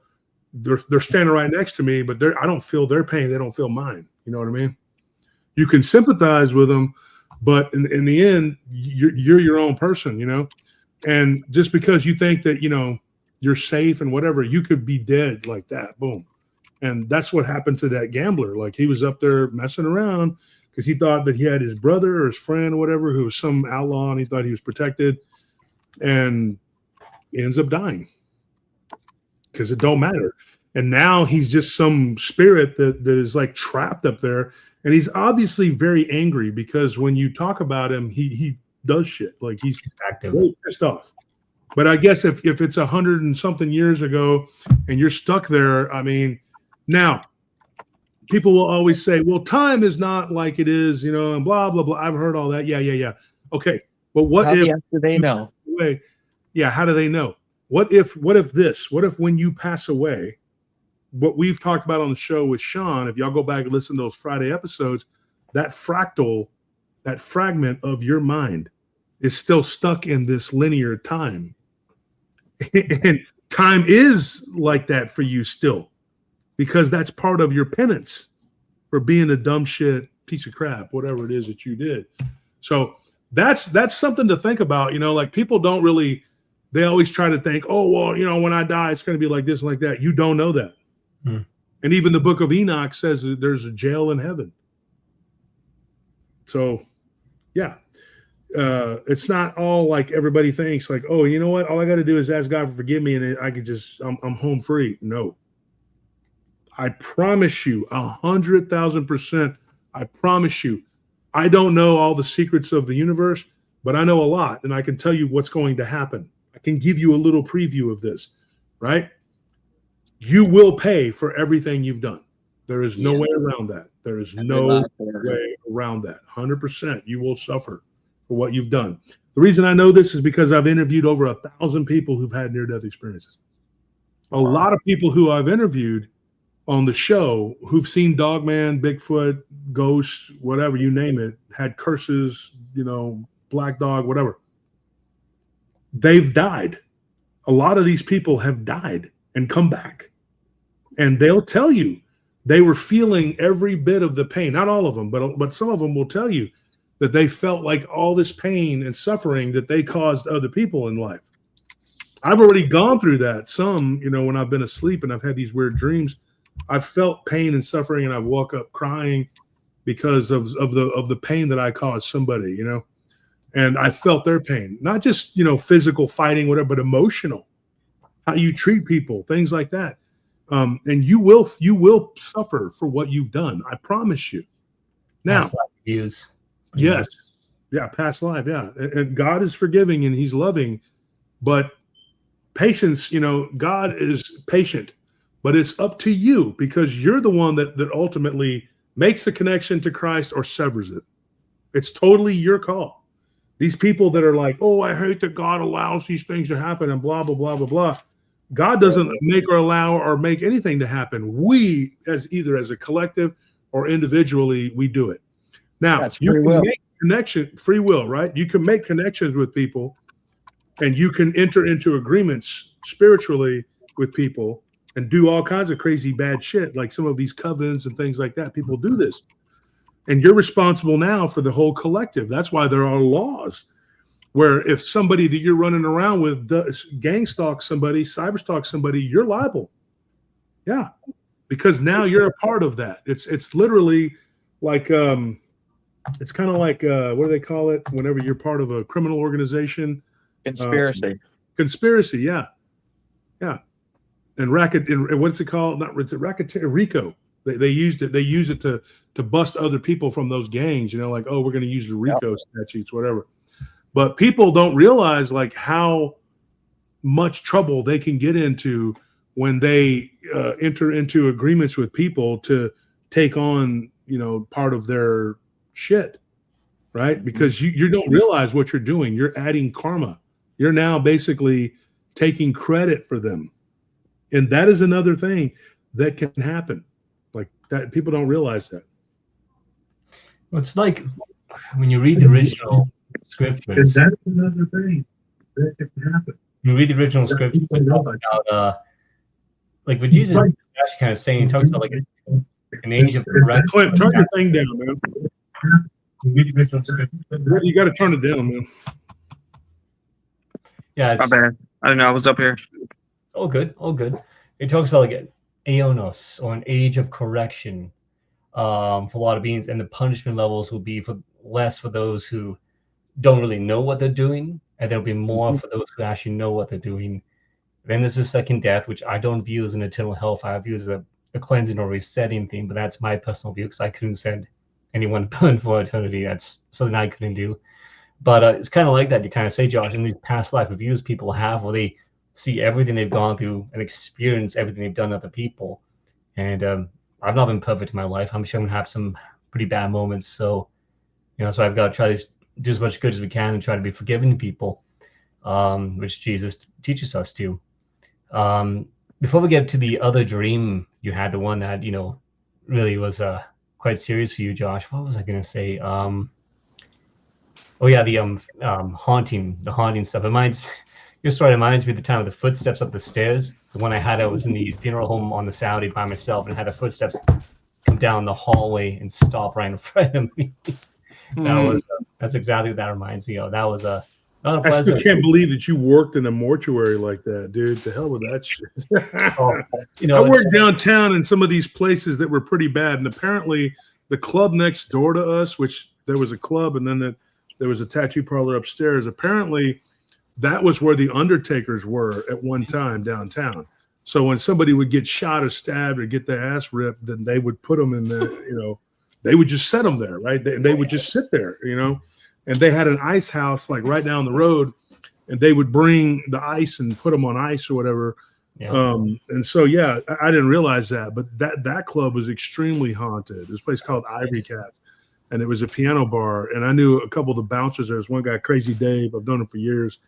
they're standing right next to me, but I don't feel their pain. They don't feel mine. You know what I mean? You can sympathize with them, but in the end, you're your own person, and just because you think that, you're safe and whatever, you could be dead like that. Boom. And that's what happened to that gambler. Like he was up there messing around because he thought that he had his brother or his friend or whatever who was some outlaw and he thought he was protected, and he ends up dying because it don't matter. And now he's just some spirit that is like trapped up there. And he's obviously very angry because when you talk about him, he does shit. Like he's active, really pissed off. But I guess if it's 100 and something years ago and you're stuck there, I mean, now people will always say, well, time is not like it is, and blah, blah, blah. I've heard all that. Yeah. Okay. But what if they know? Yeah. How do they know? What if when you pass away, what we've talked about on the show with Sean, if y'all go back and listen to those Friday episodes, that fractal, that fragment of your mind is still stuck in this linear time. And time is like that for you still, because that's part of your penance for being a dumb shit piece of crap, whatever it is that you did. So that's something to think about. Like people don't really, they always try to think, oh, well, when I die, it's going to be like this and like that. You don't know that. And even the book of Enoch says that there's a jail in heaven. So, yeah. It's not all like everybody thinks like, oh, you know what? All I got to do is ask God to forgive me and I could I'm home free. No. I promise you 100,000%. I promise you, I don't know all the secrets of the universe, but I know a lot and I can tell you what's going to happen. I can give you a little preview of this, right? You will pay for everything you've done. There is no way around that. There is no way around that. 100%. You will suffer for what you've done. The reason I know this is because I've interviewed over 1,000 people who've had near-death experiences. A lot of people who I've interviewed on the show who've seen Dogman, Bigfoot, ghosts, whatever, you name it, had curses, black dog, whatever. They've died. A lot of these people have died and come back. And they'll tell you they were feeling every bit of the pain. Not all of them, but some of them will tell you that they felt like all this pain and suffering that they caused other people in life. I've already gone through that. Some, when I've been asleep and I've had these weird dreams, I've felt pain and suffering and I've woke up crying because of the pain that I caused somebody, and I felt their pain, not just, physical fighting, whatever, but emotional, how you treat people, things like that. And you will suffer for what you've done. I promise you. Now, views. Yes. Yeah. Past life. Yeah. And God is forgiving and he's loving, but patience, God is patient, but it's up to you because you're the one that ultimately makes the connection to Christ or severs it. It's totally your call. These people that are like, oh, I hate that God allows these things to happen and blah, blah, blah, blah, blah. God doesn't make or allow or make anything to happen. We, as either as a collective or individually, we do it. Now, you can make free will, right? You can make connections with people and you can enter into agreements spiritually with people and do all kinds of crazy bad shit, like some of these covens and things like that. People do this. And you're responsible now for the whole collective. That's why there are laws where if somebody that you're running around with gang stalks somebody, cyber stalks somebody, you're liable. Yeah, because now you're a part of that. It's literally like it's kind of like what do they call it? Whenever you're part of a criminal organization, Conspiracy. Conspiracy, yeah. And racket, and what's it called? Not it's a racketeer, RICO. They used it. They use it to bust other people from those gangs. You know, like, oh, we're going to use the RICO statutes, whatever. But people don't realize like how much trouble they can get into when they enter into agreements with people to take on, you know, part of their shit, right? Because you don't realize what you're doing. You're adding karma. You're now basically taking credit for them. And that is another thing that can happen. Like that, people don't realize that. Well, it's like when you read the original scriptures. That's another thing that can happen. You read the original scriptures about like what Jesus is actually kind of saying. He talks about like an age of correction. Clint, turn your thing down, man. You got to turn it down, man. Yeah, My bad. I don't know. I was up here. All good, all good. It talks about like an aeonos, or an age of correction, for a lot of beings, and the punishment levels will be less for those who don't really know what they're doing, and there'll be more for those who actually know what they're doing. Then there's the second death, which I don't view as an eternal hellfire. I view as a cleansing or resetting thing, but that's my personal view because I couldn't send anyone to burn for eternity. That's something I couldn't do. But it's kind of like that. You kind of say, Josh, in these past life reviews people have, where they see everything they've gone through and experience everything they've done to other people. And I've not been perfect in my life. I'm sure I'm gonna have some pretty bad moments. So, you know, so I've got to try to do as much good as we can and try to be forgiving to people, which Jesus teaches us to. Before we get to the other dream you had, the one that, you know, really was quite serious for you, Josh. What was I gonna say? Oh yeah, the haunting stuff. Your story reminds me of the time of the footsteps up the stairs. The one I had, I was in the funeral home on the Saturday by myself and had the footsteps come down the hallway and stop right in front of me. That's exactly what that reminds me of. That was not a I still can't believe that you worked in a mortuary like that, dude. To hell with that shit. You know, I worked downtown in some of these places that were pretty bad, and apparently the club next door to us, which there was a club, and then there was a tattoo parlor upstairs. Apparently, that was where the undertakers were at one time downtown. So when somebody would get shot or stabbed or get their ass ripped, then they would put them in the, you know, they would just set them there, right? They would just sit there, you know. And they had an ice house like right down the road, and they would bring the ice and put them on ice or whatever. Yeah. And so, yeah, I didn't realize that, but that club was extremely haunted. This place called Ivory Cat, and it was a piano bar. And I knew a couple of the bouncers. There was one guy, Crazy Dave. I've known him for years.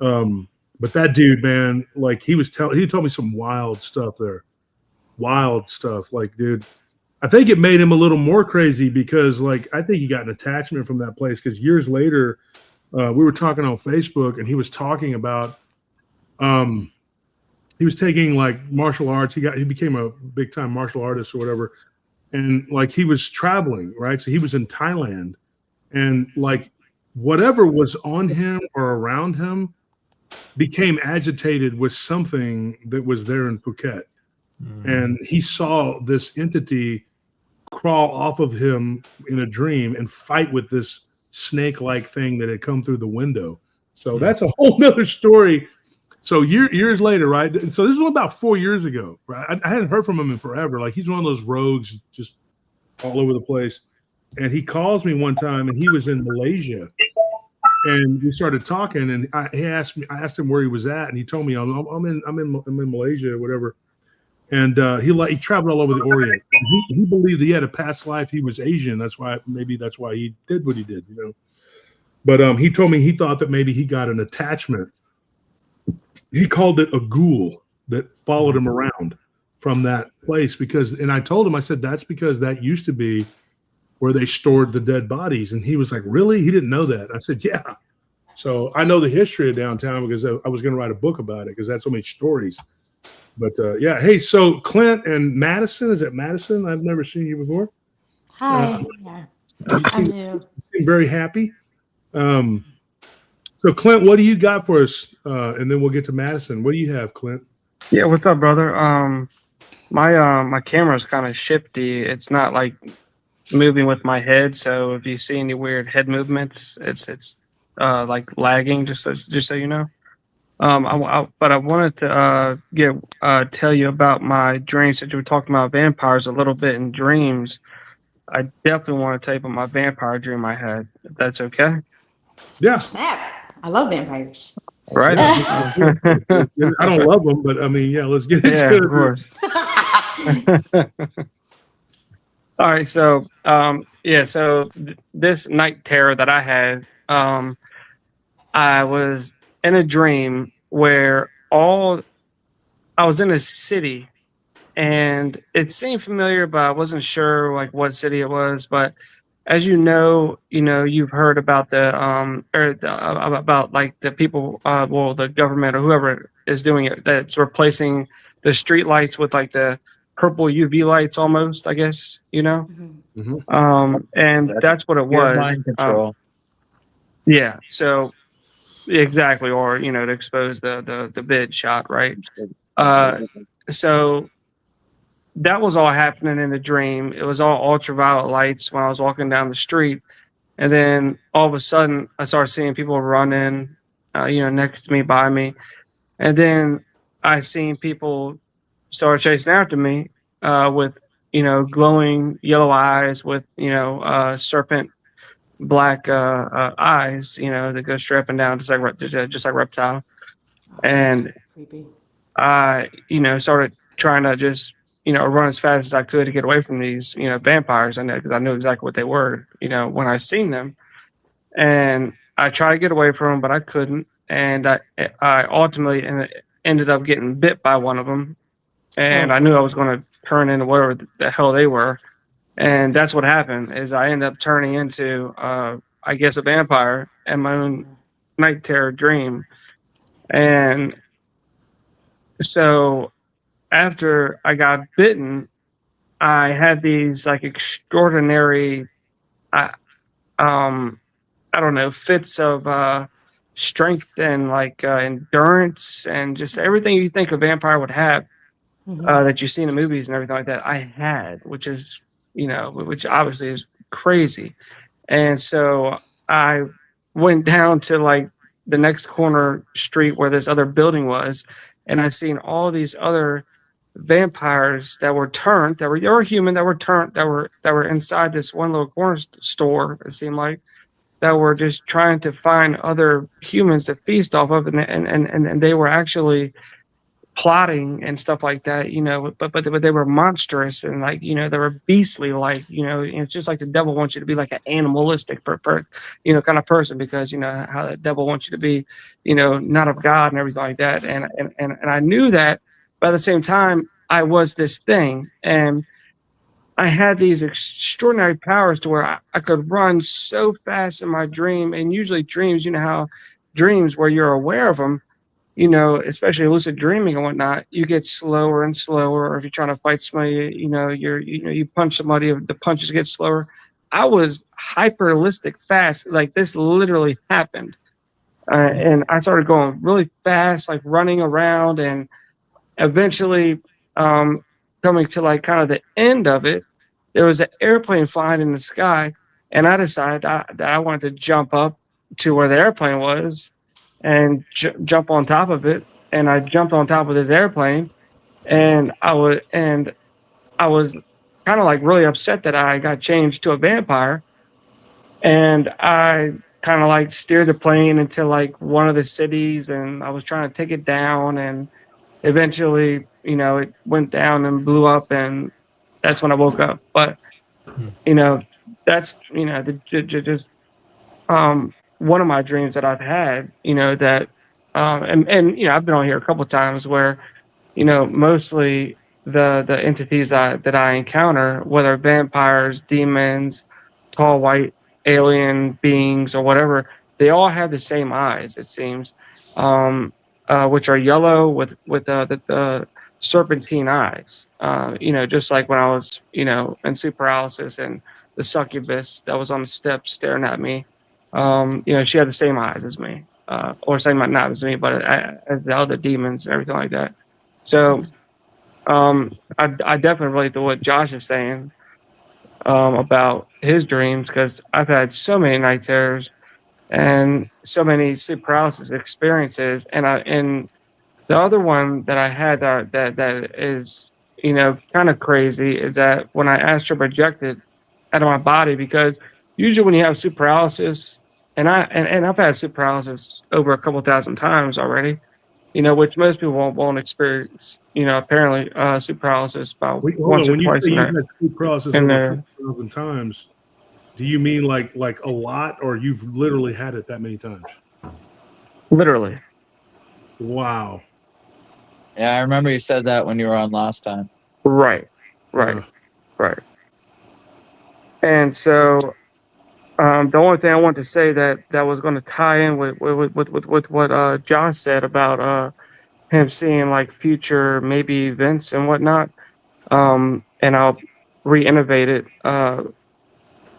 But that dude, man, like he told me some wild stuff there. Wild stuff. Like, dude, I think it made him a little more crazy because, like, I think he got an attachment from that place because years later, we were talking on Facebook and he was talking about, he was taking like martial arts. He became a big time martial artist or whatever. And like he was traveling, right? So he was in Thailand and like whatever was on him or around him became agitated with something that was there in Phuket. And he saw this entity crawl off of him in a dream and fight with this snake-like thing that had come through the window. So that's a whole nother story. So years later, right? So this was about 4 years ago, right? I hadn't heard from him in forever. Like he's one of those rogues just all over the place. And he calls me one time and he was in Malaysia. And we started talking, and I asked him where he was at, and he told me I'm in Malaysia or whatever. And he traveled all over the Orient. He believed he had a past life. He was Asian. That's why he did what he did, you know. But he told me he thought that maybe he got an attachment. He called it a ghoul that followed him around from that place and I told him, I said, that's because that used to be where they stored the dead bodies. And he was like, really? He didn't know that. I said, yeah. So I know the history of downtown because I was going to write a book about it because that's so many stories. But yeah, hey, so Clint and Madison, is it Madison? I've never seen you before. Hi. Yeah, You I'm seem, new. very happy. So Clint, what do you got for us? And then we'll get to Madison. What do you have, Clint? Yeah, what's up, brother? My camera's kind of shifty. It's not like moving with my head. So if you see any weird head movements, it's like lagging. Just so you know. But I wanted to tell you about my dreams. Since you were talking about vampires a little bit in dreams, I definitely want to tell you about my vampire dream I had. If that's okay. Yeah. Snap. I love vampires. Right. Yeah. I don't love them, but I mean, yeah, let's get into Yeah, it. of course. All right, so this night terror that I had, I was in a dream where I was in a city, and it seemed familiar, but I wasn't sure like what city it was. But as you've heard about about like the people, well, the government or whoever is doing it, that's replacing the street lights with like the purple UV lights, almost. I guess and that's what it Pure was. mind control. Yeah. So exactly, or to expose the bid shot, right? So that was all happening in the dream. It was all ultraviolet lights when I was walking down the street. And then all of a sudden, I started seeing people running, next to me, by me. And then I seen people start chasing after me with, glowing yellow eyes with, serpent black eyes, that go straight up and down, just like reptile. And Creepy. I, started trying to just, run as fast as I could to get away from these, vampires. I know, because I knew exactly what they were, when I seen them. And I tried to get away from them, but I couldn't. And I ultimately ended up getting bit by one of them. And I knew I was going to turn into whatever the hell they were. And that's what happened. Is I ended up turning into, I guess, a vampire in my own night terror dream. And so after I got bitten, I had these like extraordinary, I don't know, fits of strength and like endurance and just everything you think a vampire would have that you see in the movies and everything like that. I had, which obviously is crazy. And so I went down to like the next corner street where this other building was, and I seen all these other vampires that were turned, they were human, that were turned, that were inside this one little corner store. It seemed like that were just trying to find other humans to feast off of, and they were actually plotting and stuff like that, but they were monstrous and like, they were beastly, like, it's just like the devil wants you to be like an animalistic kind of person, because how the devil wants you to be, not of God and everything like that. And I knew that, but at the same time, I was this thing, and I had these extraordinary powers to where I could run so fast in my dream. And usually dreams, how dreams where you're aware of them, especially lucid dreaming and whatnot, you get slower and slower. Or if you're trying to fight somebody, you punch somebody, the punches get slower. I was hyperrealistic fast. Like this literally happened. And I started going really fast, like running around, and eventually coming to like kind of the end of it, there was an airplane flying in the sky. And I decided that I wanted to jump up to where the airplane was and jump on top of it. And I jumped on top of this airplane, and I was kind of like really upset that I got changed to a vampire. And I kind of like steered the plane into like one of the cities, and I was trying to take it down, and eventually, it went down and blew up, and that's when I woke up. But that's just one of my dreams that I've had, that, and I've been on here a couple of times where, mostly the entities that I encounter, whether vampires, demons, tall white alien beings or whatever, they all have the same eyes, it seems, which are yellow with the serpentine eyes. Just like when I was, in sleep paralysis and the succubus that was on the steps staring at me. She had the same eyes as me, or same not as me, but as the other demons and everything like that. So I definitely relate to what Josh is saying about his dreams because I've had so many night terrors and so many sleep paralysis experiences, and the other one that I had that is kind of crazy is that when I astral projected out of my body, because usually when you have sleep paralysis, and I've had sleep paralysis over a couple thousand times already, which most people won't experience, apparently sleep paralysis about Wait, hold once on. or When you twice say in you've their had sleep paralysis in over their 2,000 times, do you mean like a lot, or you've literally had it that many times? literally. Wow. Yeah, I remember you said that when you were on last time. Right. Yeah. And so the only thing I want to say that was going to tie in with what John said about him seeing like future maybe events and whatnot, and I'll re-innovate it,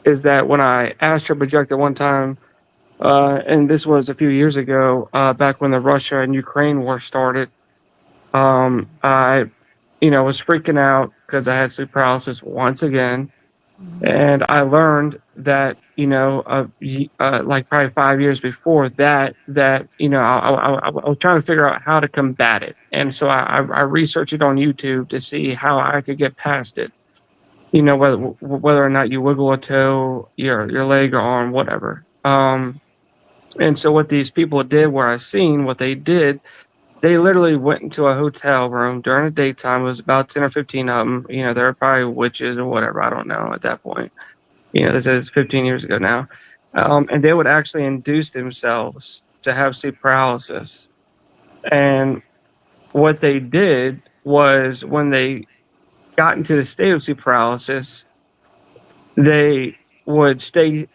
is that when I astral projected one time, and this was a few years ago, back when the Russia and Ukraine war started, I was freaking out because I had sleep paralysis once again. And I learned that, like probably 5 years before I was trying to figure out how to combat it. And so I researched it on YouTube to see how I could get past it. Whether or not you wiggle a toe, your leg or arm, whatever. And so what these people did, where I seen what they did, they literally went into a hotel room during the daytime. It was about 10 or 15 of them. They were probably witches or whatever. I don't know at that point. This is 15 years ago now. And they would actually induce themselves to have sleep paralysis. And what they did was when they got into the state of sleep paralysis, they would stay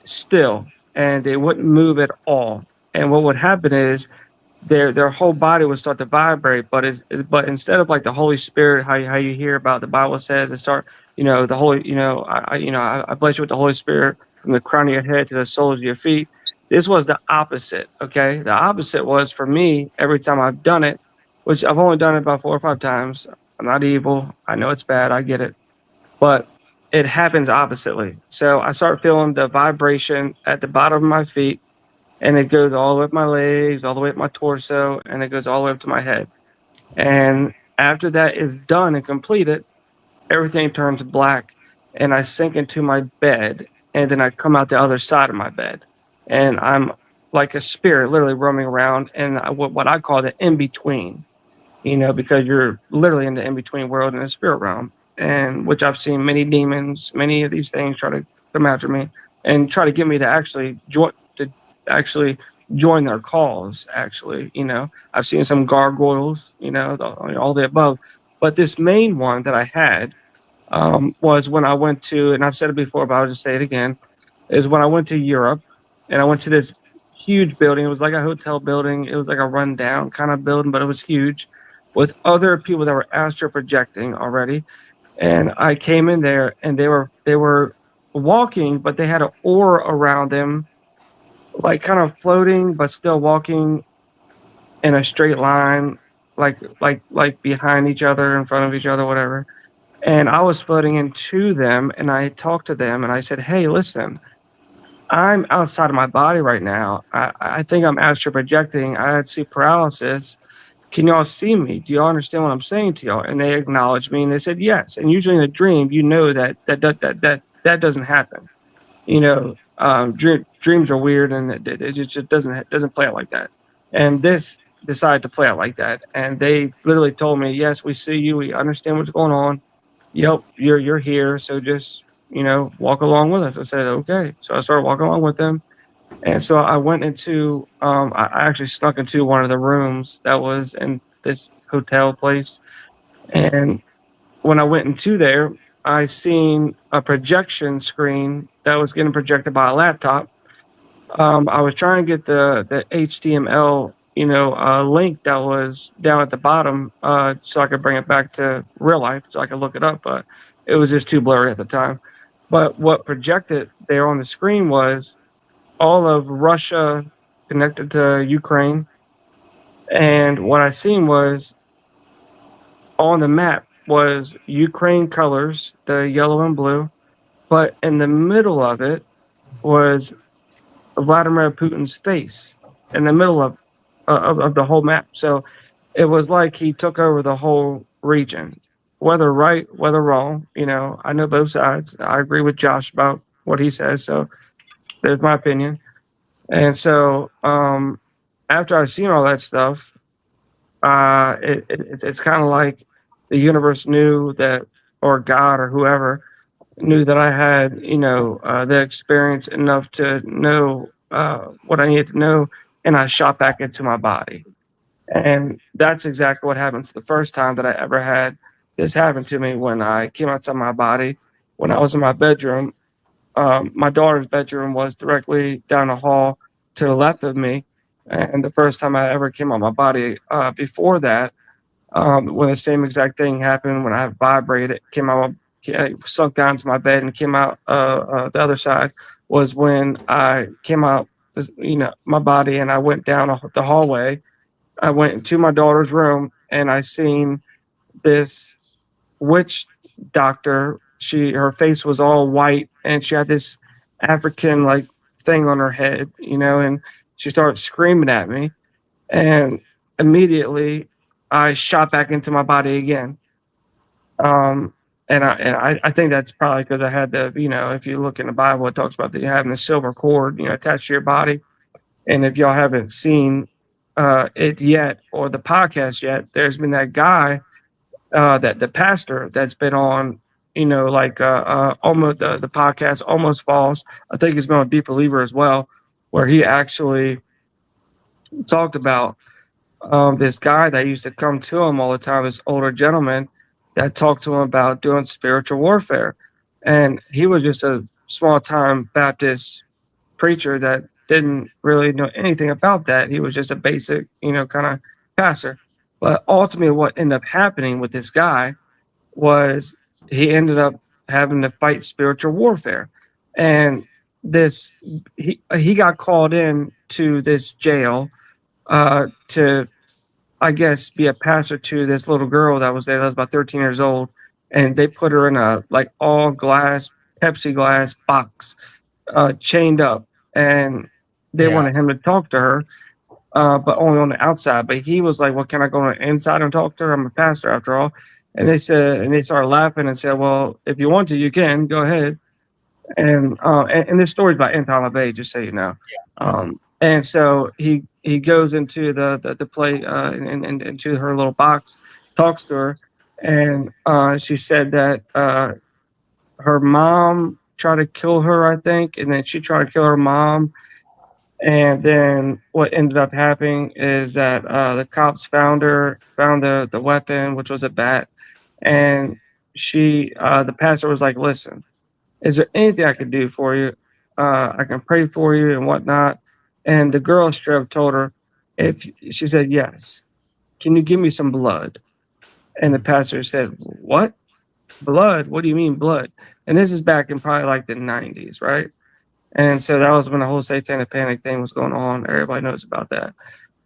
still and they wouldn't move at all. And what would happen is their whole body would start to vibrate, but instead of like the Holy Spirit, how you hear about the Bible says it start, the Holy, I bless you with the Holy Spirit from the crown of your head to the soles of your feet. This was the opposite. Okay, the opposite was for me every time I've done it, which I've only done it about 4 or 5 times. I'm not evil. I know it's bad. I get it, but it happens oppositely. So I start feeling the vibration at the bottom of my feet, and it goes all the way up my legs, all the way up my torso, and it goes all the way up to my head. And after that is done and completed, everything turns black, and I sink into my bed, and then I come out the other side of my bed, and I'm like a spirit, literally roaming around, and what I call the in between, because you're literally in the in between world in the spirit realm, and which I've seen many demons, many of these things try to come after me and try to get me to actually join their cause. Actually, I've seen some gargoyles, all the above, but this main one that I had was when I went to, and I've said it before, but I'll just say it again, is when I went to Europe and I went to this huge building. It was like a hotel building. It was like a rundown kind of building, but it was huge with other people that were astral projecting already. And I came in there and they were walking, but they had an aura around them, like kind of floating, but still walking in a straight line, like behind each other, in front of each other, whatever. And I was floating into them and I talked to them and I said, hey, listen, I'm outside of my body right now. I think I'm astral projecting. I had sleep paralysis. Can y'all see me? Do y'all understand what I'm saying to y'all? And they acknowledged me and they said yes. And usually in a dream, that doesn't happen. Dreams are weird and it just doesn't play out like that. And this decided to play out like that. And they literally told me, yes, we see you. We understand what's going on. Yep, you're here. So just, walk along with us. I said, okay. So I started walking along with them. And so I went into, I actually snuck into one of the rooms that was in this hotel place. And when I went into there, I seen a projection screen that was getting projected by a laptop. I was trying to get the HTML link that was down at the bottom, so I could bring it back to real life so I could look it up, but it was just too blurry at the time. But what projected there on the screen was all of Russia connected to Ukraine. And what I seen was on the map was Ukraine colors, the yellow and blue, but in the middle of it was Vladimir Putin's face in the middle of the whole map. So it was like he took over the whole region. Whether right, whether wrong, I know both sides. I agree with Josh about what he says. So there's my opinion. And so after I've seen all that stuff, it's kind of like the universe knew that, or God or whoever knew that I had, the experience enough to know what I needed to know, and I shot back into my body. And that's exactly what happened for the first time that I ever had this happen to me when I came outside my body. When I was in my bedroom, my daughter's bedroom was directly down the hall to the left of me. And the first time I ever came out my body, before that, when the same exact thing happened, when I vibrated, came out, sunk down to my bed and came out the other side, was when I came out, my body, and I went down the hallway. I went into my daughter's room and I seen this witch doctor. Her face was all white and she had this African like thing on her head, and she started screaming at me, and immediately I shot back into my body again. And I think that's probably because I had the, if you look in the Bible, it talks about that you having a silver cord, attached to your body. And if y'all haven't seen it yet, or the podcast yet, there's been that guy, that the pastor that's been on, almost the podcast Almost Falls. I think he's been on Deep Believer as well, where he actually talked about this guy that used to come to him all the time, this older gentleman that talked to him about doing spiritual warfare. And he was just a small time Baptist preacher that didn't really know anything about that. He was just a basic, kind of pastor. But ultimately, what ended up happening with this guy was he ended up having to fight spiritual warfare. And he got called in to this jail to, I guess, be a pastor to this little girl that was there that was about 13 years old. And they put her in a like all glass, Pepsi glass box, chained up. And they wanted him to talk to her, but only on the outside. But he was like, well, can I go on the inside and talk to her? I'm a pastor after all. And they started laughing and said, well, if you want to, you can go ahead. And this story's about Anton LaVey, just so you know. And so he goes into the play and into her little box, talks to her, and she said that her mom tried to kill her, I think, and then she tried to kill her mom. And then what ended up happening is that the cops found the weapon, which was a bat, and the pastor was like, listen, is there anything I can do for you? I can pray for you and whatnot. And the girl straight up told her, she said, yes, can you give me some blood? And the pastor said, what? Blood? What do you mean blood? And this is back in probably like the 90s, right? And so that was when the whole satanic panic thing was going on. Everybody knows about that,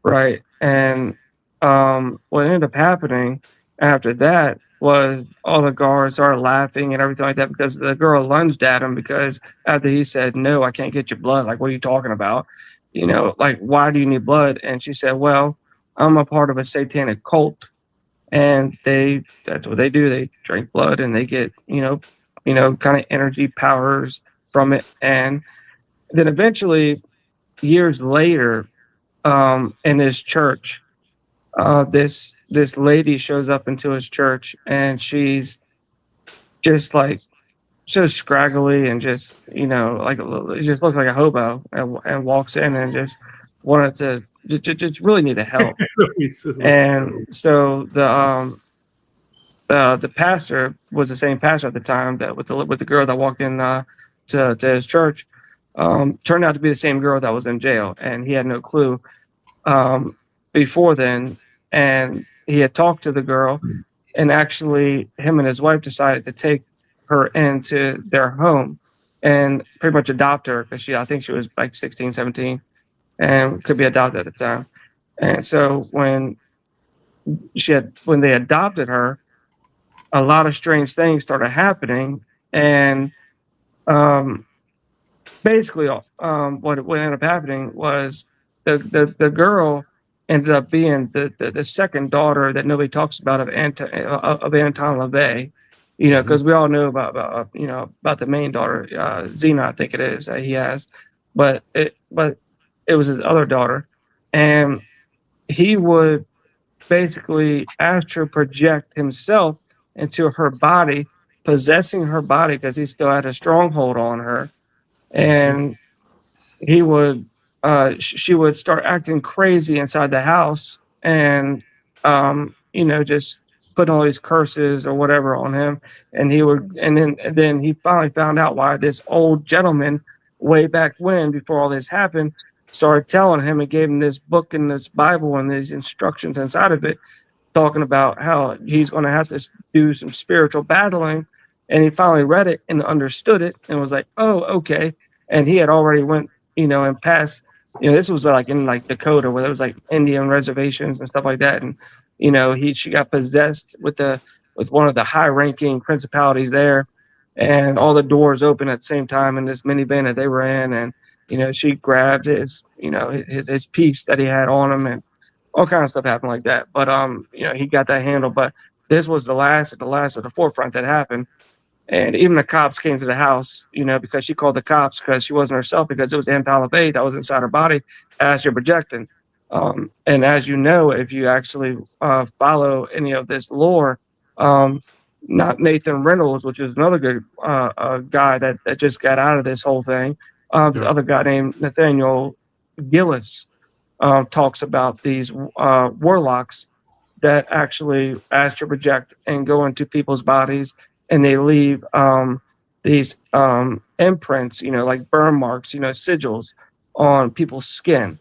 right? And what ended up happening after that was all the guards started laughing and everything like that because the girl lunged at him because after he said, no, I can't get your blood. Like, what are you talking about? Like, why do you need blood? And she said, well, I'm a part of a satanic cult. And that's what they do. They drink blood and they get, kind of energy powers from it. And then eventually, years later, in his church, this lady shows up into his church, and she's just like so scraggly and just it just looks like a hobo, and walks in and just wanted to just really need help. And so the pastor was the same pastor at the time that with the girl that walked in to his church. Turned out to be the same girl that was in jail, and he had no clue. before then, and he had talked to the girl, and actually him and his wife decided to take her into their home and pretty much adopt her because I think she was like 16, 17 and could be adopted at the time. And so when they adopted her, a lot of strange things started happening. And basically what ended up happening was the girl ended up being the second daughter that nobody talks about of Anton LaVey, because we all know about the main daughter, Xena, I think it is that he has, but it was his other daughter, and he would basically astral project himself into her body, possessing her body because he still had a stronghold on her, and he would she would start acting crazy inside the house, and just putting all these curses or whatever on him, and then he finally found out why this old gentleman way back when, before all this happened, started telling him and gave him this book and this Bible and these instructions inside of it, talking about how he's going to have to do some spiritual battling. And he finally read it and understood it and was like, oh, okay. And he had already went, and passed, this was like in like Dakota, where there was like Indian reservations and stuff like that. And, she got possessed with one of the high ranking principalities there, and all the doors open at the same time in this minivan that they were in. And, she grabbed his piece that he had on him, and all kinds of stuff happened like that. But he got that handled. But this was the last of the forefront that happened. And even the cops came to the house, because she called the cops because she wasn't herself, because it was Anton LaVey that was inside her body as you're projecting. And as you know, if you actually follow any of this lore, not Nathan Reynolds, which is another good guy that just got out of this whole thing. This other guy named Nathaniel Gillis talks about these warlocks that actually astral project and go into people's bodies, and they leave these imprints, like burn marks, sigils on people's skin.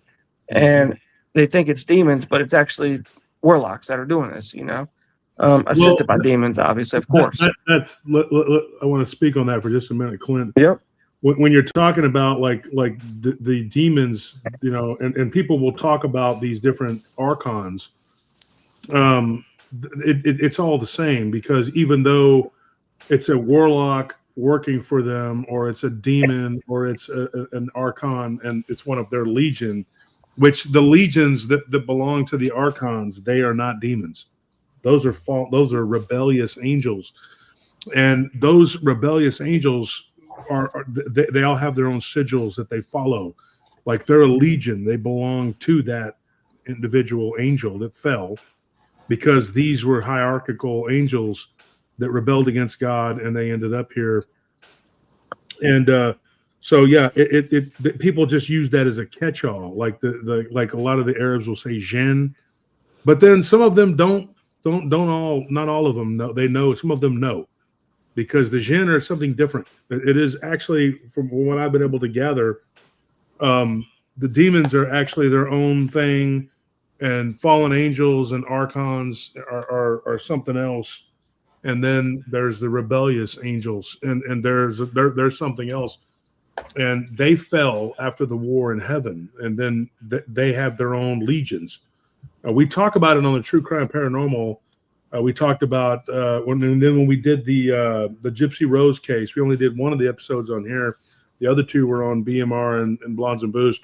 And they think it's demons, but it's actually warlocks that are doing this, assisted by demons, obviously, of course. I want to speak on that for just a minute, Clint. Yep. When you're talking about like the demons, and people will talk about these different archons, it's all the same, because even though it's a warlock working for them, or it's a demon, or it's an archon, and it's one of their legion, which the legions that belong to the archons, they are not demons. Those are rebellious angels, and those rebellious angels they all have their own sigils that they follow. Like they're a legion, they belong to that individual angel that fell, because these were hierarchical angels that rebelled against God, and they ended up here. And so yeah, people just use that as a catch-all, like like a lot of the Arabs will say jinn, but then some of them don't all, not all of them know. They know, some of them know, because the jinn are something different. It is actually, from what I've been able to gather, the demons are actually their own thing, and fallen angels and archons are something else. And then there's the rebellious angels, and there's something else, and they fell after the war in heaven, and then they have their own legions. We talk about it on the True Crime Paranormal. We talked about when we did the Gypsy Rose case. We only did one of the episodes on here. The other two were on BMR and Blondes and Booze.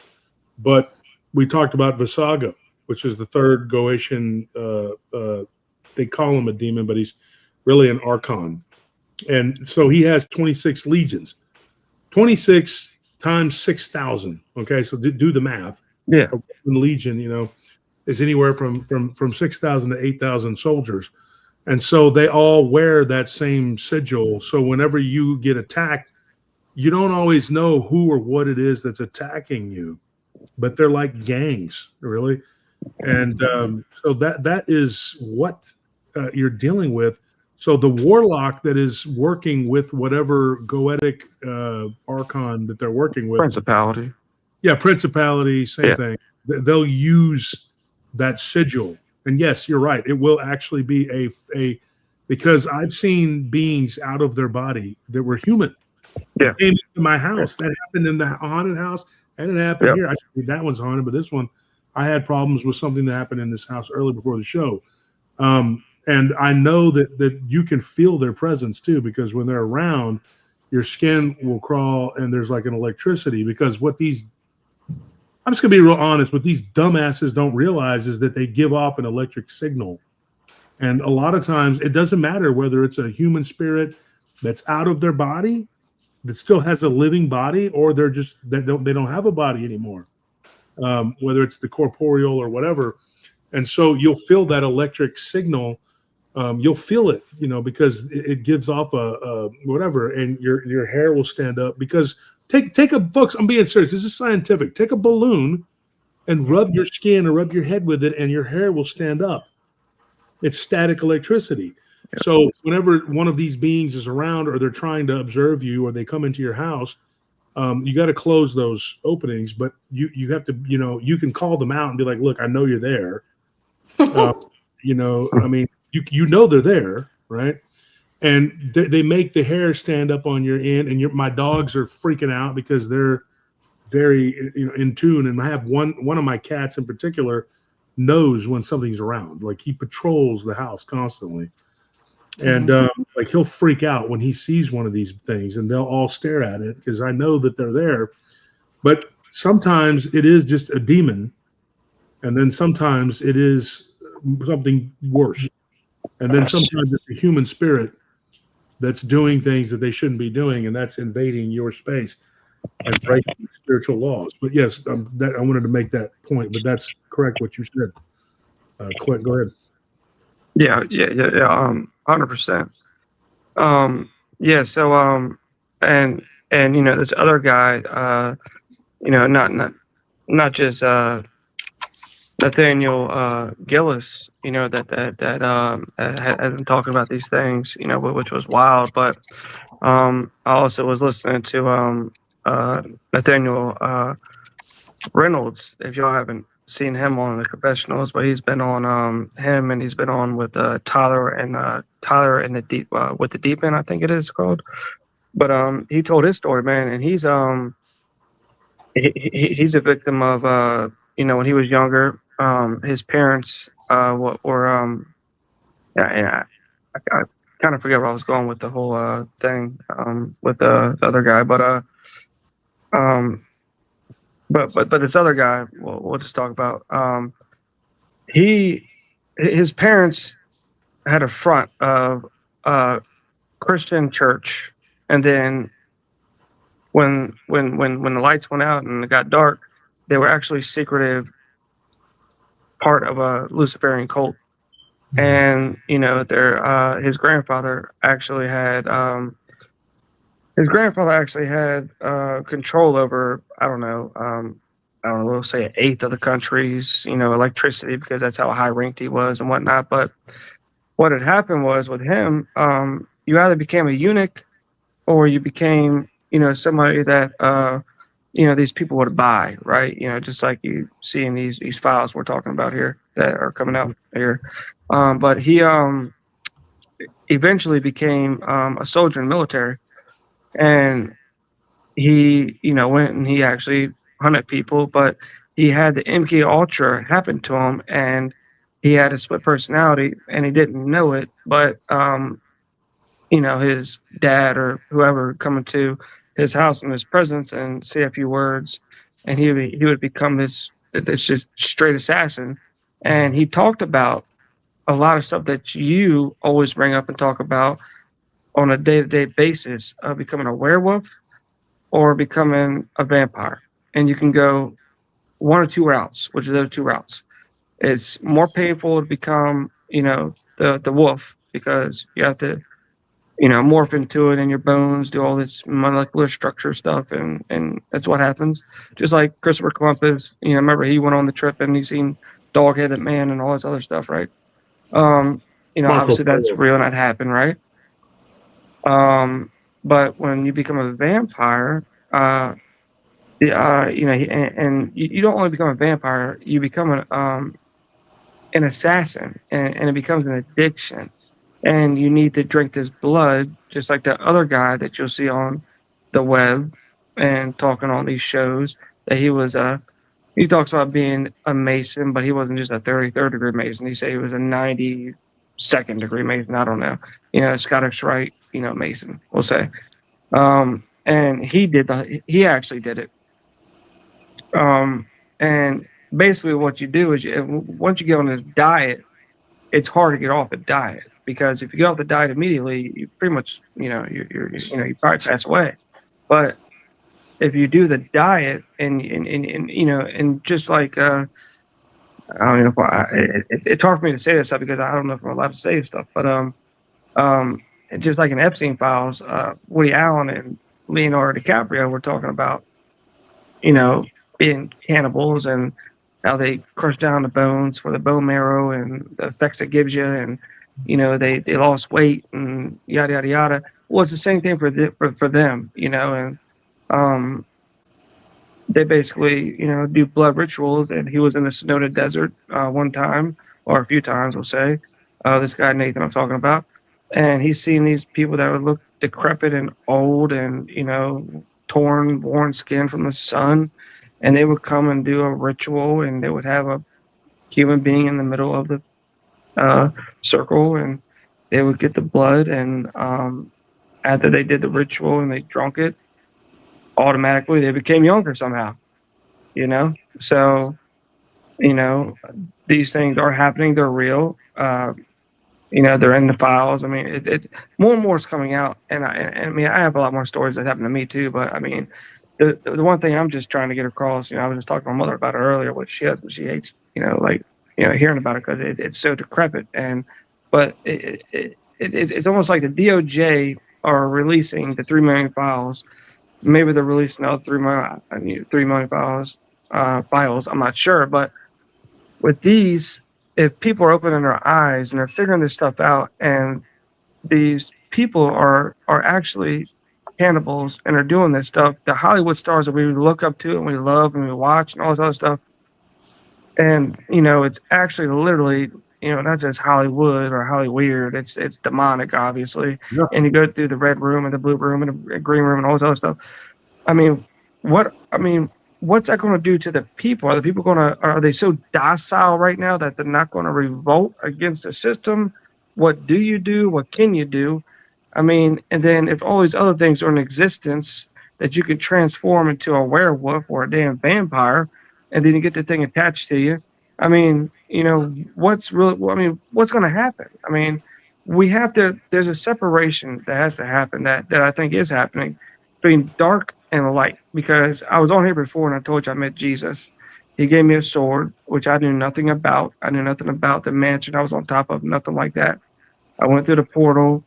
But we talked about Visaga, which is the third Goetian. They call him a demon, but he's really an archon. And so he has 26 legions. 26 times 6,000. Okay, so do the math. Yeah. A legion, is anywhere from 6,000 to 8,000 soldiers. And so they all wear that same sigil. So whenever you get attacked, you don't always know who or what it is that's attacking you, but they're like gangs, really. And so that is what you're dealing with. So the warlock that is working with whatever goetic archon that they're working with. Principality. Yeah, principality, same thing. They'll use that sigil. And yes, you're right. It will actually be a because I've seen beings out of their body that were human. Yeah. Came into my house. That happened in the haunted house, and it happened here. I think that one's haunted, but this one, I had problems with something that happened in this house early before the show. And I know that you can feel their presence too, because when they're around, your skin will crawl, and there's like an electricity. Because I'm just gonna be real honest, what these dumbasses don't realize is that they give off an electric signal. And a lot of times it doesn't matter whether it's a human spirit that's out of their body, that still has a living body, or they don't have a body anymore. Whether it's the corporeal or whatever. And so you'll feel that electric signal. You'll feel it, because it gives off a whatever, and your hair will stand up. Because take a folks, I'm being serious. This is scientific. Take a balloon and rub your skin or rub your head with it, and your hair will stand up. It's static electricity. Yeah. So whenever one of these beings is around, or they're trying to observe you, or they come into your house, you got to close those openings. But you have to, you can call them out and be like, "Look, I know you're there." I mean, they're there, right? And they make the hair stand up on your end, and my dogs are freaking out because they're very in tune. And I have one of my cats in particular knows when something's around. Like, he patrols the house constantly, and like, he'll freak out when he sees one of these things, and they'll all stare at it because I know that they're there. But sometimes it is just a demon, and then sometimes it is something worse, and then sometimes it's a human spirit that's doing things that they shouldn't be doing, and that's invading your space and breaking spiritual laws. But yes, I wanted to make that point, but that's correct what you said. Clint, go ahead. Yeah, 100%. Yeah, so and this other guy, not just Nathaniel Gillis, that has been talking about these things, which was wild. But I also was listening to Nathaniel Reynolds. If y'all haven't seen him on the confessionals, but he's been on him, and he's been on with Tyler and the Deep with the Deep End, I think it is called. But he told his story, man, and he's a victim of when he was younger, his parents were I kind of forget where I was going with the whole thing with the other guy, but this other guy, we'll just talk about. His parents had a front of Christian church, and then when the lights went out and it got dark, they were actually secretive part of a Luciferian cult. And his grandfather actually had control over, we'll say 1/8 of the country's electricity, because that's how high ranked he was and whatnot. But what had happened was, with him, you either became a eunuch, or you became somebody that these people would buy, right? Just like you see in these files we're talking about here that are coming out here. But he eventually became a soldier in the military, and he went and he actually hunted people, but he had the MK Ultra happen to him, and he had a split personality, and he didn't know it. But his dad or whoever coming to his house in his presence and say a few words, and he would become this just straight assassin. And he talked about a lot of stuff that you always bring up and talk about on a day-to-day basis, of becoming a werewolf or becoming a vampire. And you can go one or two routes, which are those two routes. It's more painful to become, the wolf, because you have to morph into it, and your bones do all this molecular structure stuff, and that's what happens. Just like Christopher Columbus, remember he went on the trip and he's seen dog-headed man and all this other stuff, right? Obviously that's real and that happened, right? But when you become a vampire, and you don't only become a vampire, you become an assassin, and it becomes an addiction. And you need to drink this blood, just like the other guy that you'll see on the web and talking on these shows. That he talks about being a Mason, but he wasn't just a 33rd degree Mason. He said he was a 92nd degree Mason. I don't know, Scottish Rite, Mason, we'll say. And he actually did it. And basically what you do is once you get on this diet, it's hard to get off the diet, because if you get off the diet immediately, you pretty much, you probably pass away. But if you do the diet and just like, I don't know if it's hard for me to say this stuff because I don't know if I'm allowed to say this stuff, but just like in Epstein files, Woody Allen and Leonardo DiCaprio were talking about, being cannibals and how they crush down the bones for the bone marrow and the effects it gives you, and they lost weight and yada yada yada. Well, it's the same thing for them, and they basically do blood rituals. And he was in the Sonora Desert one time, or a few times, we'll say. This guy Nathan I'm talking about, and he's seen these people that would look decrepit and old and worn skin from the sun, and they would come and do a ritual, and they would have a human being in the middle of the circle, and they would get the blood, and after they did the ritual and they drunk it, automatically they became younger somehow. So these things are happening, they're real. They're in the files. I mean, it's more and more is coming out, and I mean, I have a lot more stories that happen to me too. But I mean, the one thing I'm just trying to get across, I was just talking to my mother about it earlier, what she hates, hearing about it, because it's so decrepit. But it's almost like the DOJ are releasing the 3 million files. Maybe they're releasing another 3 million files. I'm not sure, but with these, if people are opening their eyes and they're figuring this stuff out, and these people are actually cannibals and are doing this stuff, the Hollywood stars that we look up to and we love and we watch and all this other stuff, and it's actually literally not just Hollywood or Hollyweird, it's demonic, obviously. Yeah. And you go through the red room and the blue room and the green room and all this other stuff. What's that going to do to the people? Are the people are they so docile right now that they're not going to revolt against the system? What do you do? What can you do? And then if all these other things are in existence that you can transform into a werewolf or a damn vampire, and then you get the thing attached to you, what's going to happen? There's a separation that has to happen that I think is happening between dark and light, because I was on here before and I told you I met Jesus. He gave me a sword, which I knew nothing about. I knew nothing about the mansion I was on top of, nothing like that. I went through the portal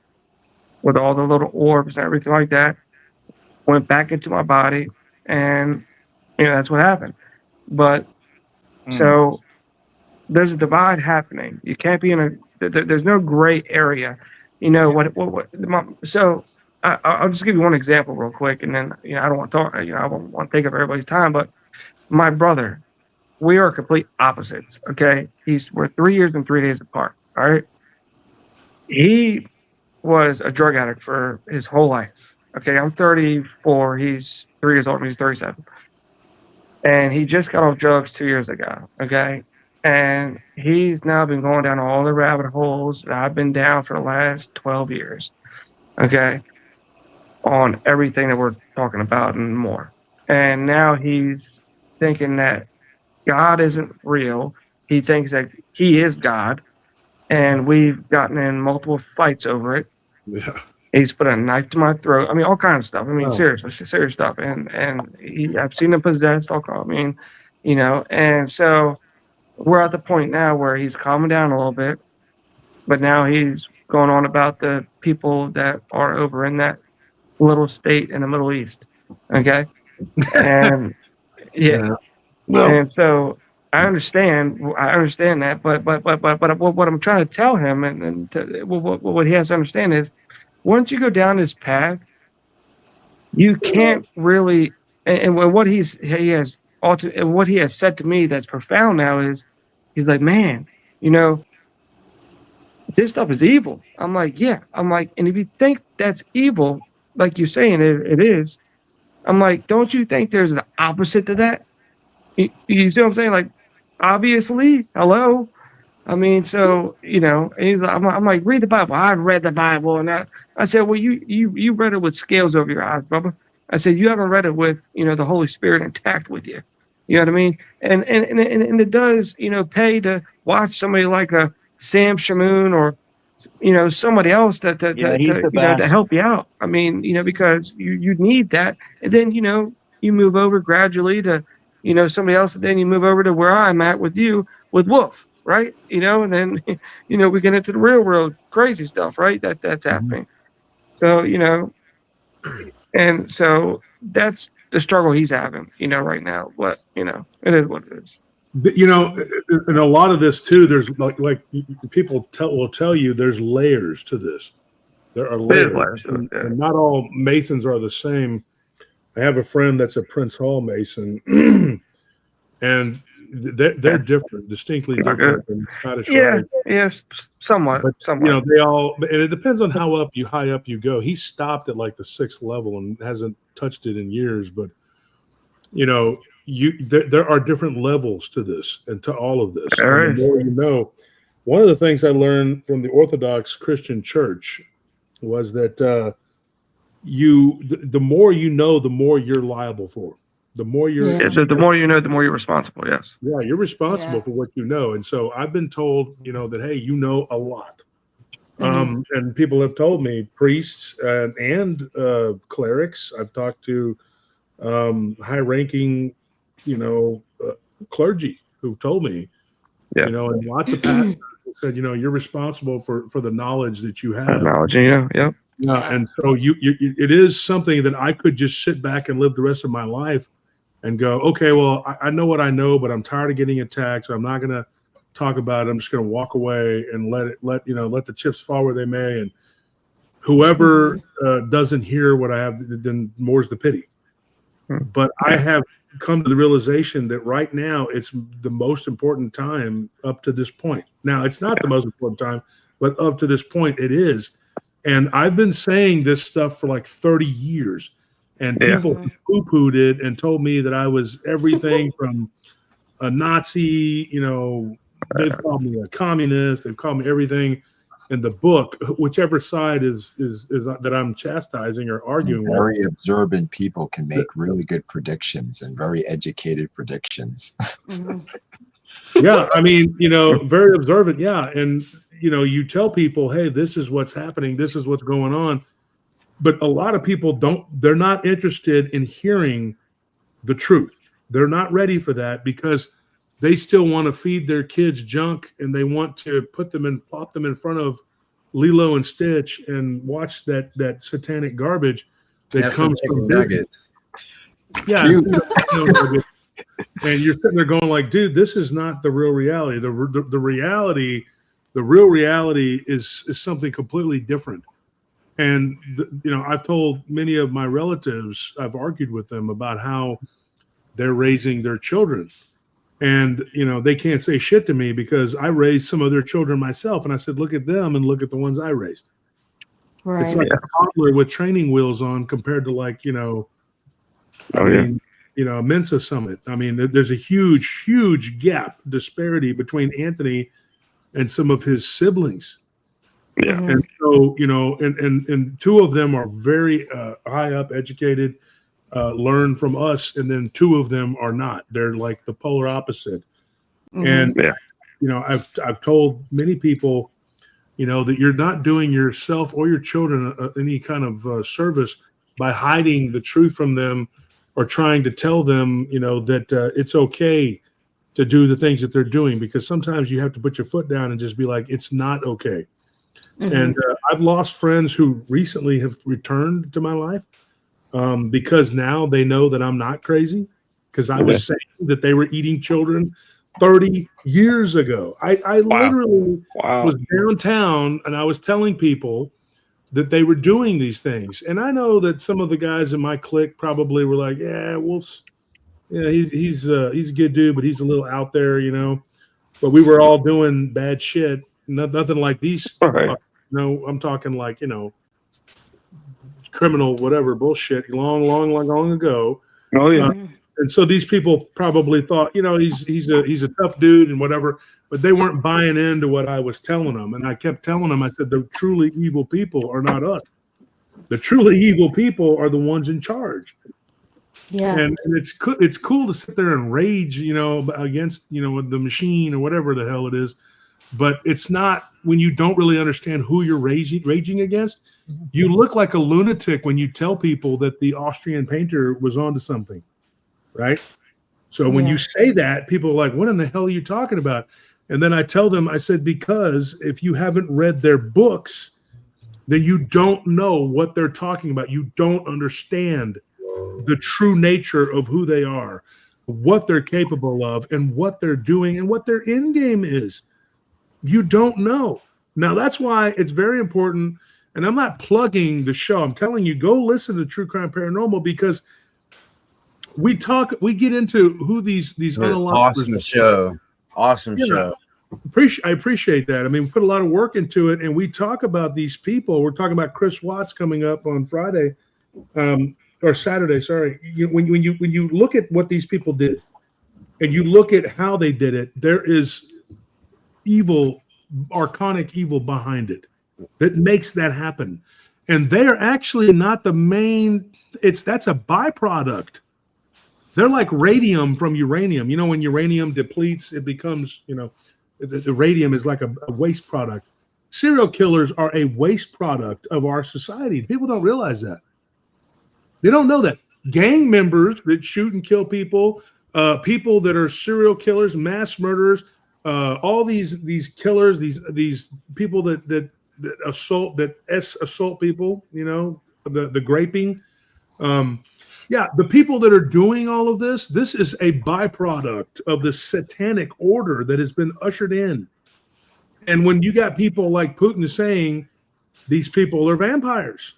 with all the little orbs and everything like that, went back into my body, and that's what happened. But so there's a divide happening. You can't be there's no gray area. So I'll just give you one example real quick, and then I don't want to talk. I don't want to take up everybody's time. But my brother, we are complete opposites. Okay, we're 3 years and 3 days apart. All right, he was a drug addict for his whole life. Okay, I'm 34. He's 3 years older. He's 37, and he just got off drugs 2 years ago. Okay, and he's now been going down all the rabbit holes that I've been down for the last 12 years. Okay, on everything that we're talking about and more. And now he's thinking that God isn't real. He thinks that he is God, and we've gotten in multiple fights over it. Yeah. He's put a knife to my throat. All kinds of stuff. Seriously, serious stuff. And I've seen him possessed. And so we're at the point now where he's calming down a little bit, but now he's going on about the people that are over in that little state in the Middle East. Okay. And yeah. Well, and so I understand that, but what I'm trying to tell him and what he has to understand is, once you go down this path, you can't really, and what he has said to me that's profound now is, he's like, man, you know, this stuff is evil. I'm like, yeah. I'm like, and if you think that's evil, like you're saying it is, I'm like, don't you think there's an opposite to that? You see what I'm saying? Like, obviously, hello. I mean, so and he's like, I'm like, read the Bible. I've read the Bible, and I said, well, you read it with scales over your eyes, brother. I said, you haven't read it with the Holy Spirit intact with you. You know what I mean? And it does pay to watch somebody like a Sam Shamoon or somebody else to He's the to best. help you out. I mean, because you need that, and then you move over gradually to somebody else, and then you move over to where I'm at with you with Wolf, right? And then we get into the real world crazy stuff, right? That's happening. So and so that's the struggle he's having, right now. But it is what it is. And a lot of this too, there's like people will tell you there's layers to this. There are layers, and not all Masons are the same. I have a friend that's a Prince Hall Mason, and they're different, distinctly different than Scottish Rite. Yes, somewhat. But, somewhat. they all, and it depends on how high up you go. He stopped at like the 6th level and hasn't touched it in years. But there are different levels to this and to all of this. And the more you know, one of the things I learned from the Orthodox Christian Church was that the more you know, the more you're liable for. The more you're so the more you know, the more you're responsible. Yes. Yeah, you're responsible for what you know. And so I've been told, that, hey, a lot. And people have told me, priests and clerics. I've talked to high-ranking, clergy who told me, and lots of pastors said, you're responsible for the knowledge that you have. Knowledge, yeah. And so it is something that I could just sit back and live the rest of my life and go, okay, well, I know what I know, but I'm tired of getting attacked, so I'm not going to talk about it. I'm just going to walk away and let the chips fall where they may. And whoever doesn't hear what I have, then more's the pity. But I have come to the realization that right now it's the most important time up to this point. Now, it's not the most important time, but up to this point, it is. And I've been saying this stuff for like 30 years. And people poo-pooed it and told me that I was everything from a Nazi, they've called me a communist, they've called me everything in the book, whichever side is that I'm chastising or arguing with. Very observant people can make really good predictions and very educated predictions. Yeah, I mean, very observant, yeah. And you tell people, hey, this is what's happening, this is what's going on. But a lot of people they're not interested in hearing the truth. They're not ready for that because they still want to feed their kids junk and they want to plop them in front of Lilo and Stitch and watch that satanic garbage that comes from nuggets. Yeah. And you're sitting there going like, dude, this is not the real reality. The real reality is something completely different. And, I've told many of my relatives, I've argued with them about how they're raising their children. And, they can't say shit to me because I raised some of their children myself. And I said, look at them and look at the ones I raised. Right. It's like a toddler with training wheels on compared to like, a Mensa Summit. I mean, there's a huge, huge disparity between Anthony and some of his siblings. Yeah. And so, and two of them are very high up, educated, learn from us, and then two of them are not. They're like the polar opposite. And I've told many people, that you're not doing yourself or your children any kind of service by hiding the truth from them or trying to tell them, that it's okay to do the things that they're doing, because sometimes you have to put your foot down and just be like, it's not okay. And I've lost friends who recently have returned to my life because now they know that I'm not crazy, because I was saying that they were eating children 30 years ago. I literally was downtown and I was telling people that they were doing these things. And I know that some of the guys in my clique probably were like, yeah, he's a good dude, but he's a little out there, but we were all doing bad shit. Nothing like these. Right. No, I'm talking like, criminal, whatever bullshit, long ago. Oh yeah. And so these people probably thought, he's a tough dude and whatever, but they weren't buying into what I was telling them. And I kept telling them, I said, the truly evil people are not us. The truly evil people are the ones in charge. Yeah. And it's cool to sit there and rage, against, the machine or whatever the hell it is. But it's not when you don't really understand who you're raging against. You look like a lunatic when you tell people that the Austrian painter was onto something, right? So when you say that, people are like, what in the hell are you talking about? And then I tell them, I said, because if you haven't read their books, then you don't know what they're talking about. You don't understand the true nature of who they are, what they're capable of, and what they're doing, and what their end game is. You don't know. Now, that's why it's very important. And I'm not plugging the show. I'm telling you, go listen to True Crime Paranormal, because we get into who these awesome show. Awesome show. I appreciate that. I mean, we put a lot of work into it, and we talk about these people. We're talking about Chris Watts coming up on Friday, or Saturday. Sorry. When you look at what these people did, and you look at how they did it, there is evil, archonic evil behind it that makes that happen. And they are actually not the main. That's a byproduct. They're like radium from uranium. When uranium depletes, it becomes, the radium is like a waste product. Serial killers are a waste product of our society. People don't realize that. They don't know that. Gang members that shoot and kill people, people that are serial killers, mass murderers, all these killers, these people that assault people, the graping. The people that are doing all of this is a byproduct of the satanic order that has been ushered in. And when you got people like Putin saying these people are vampires,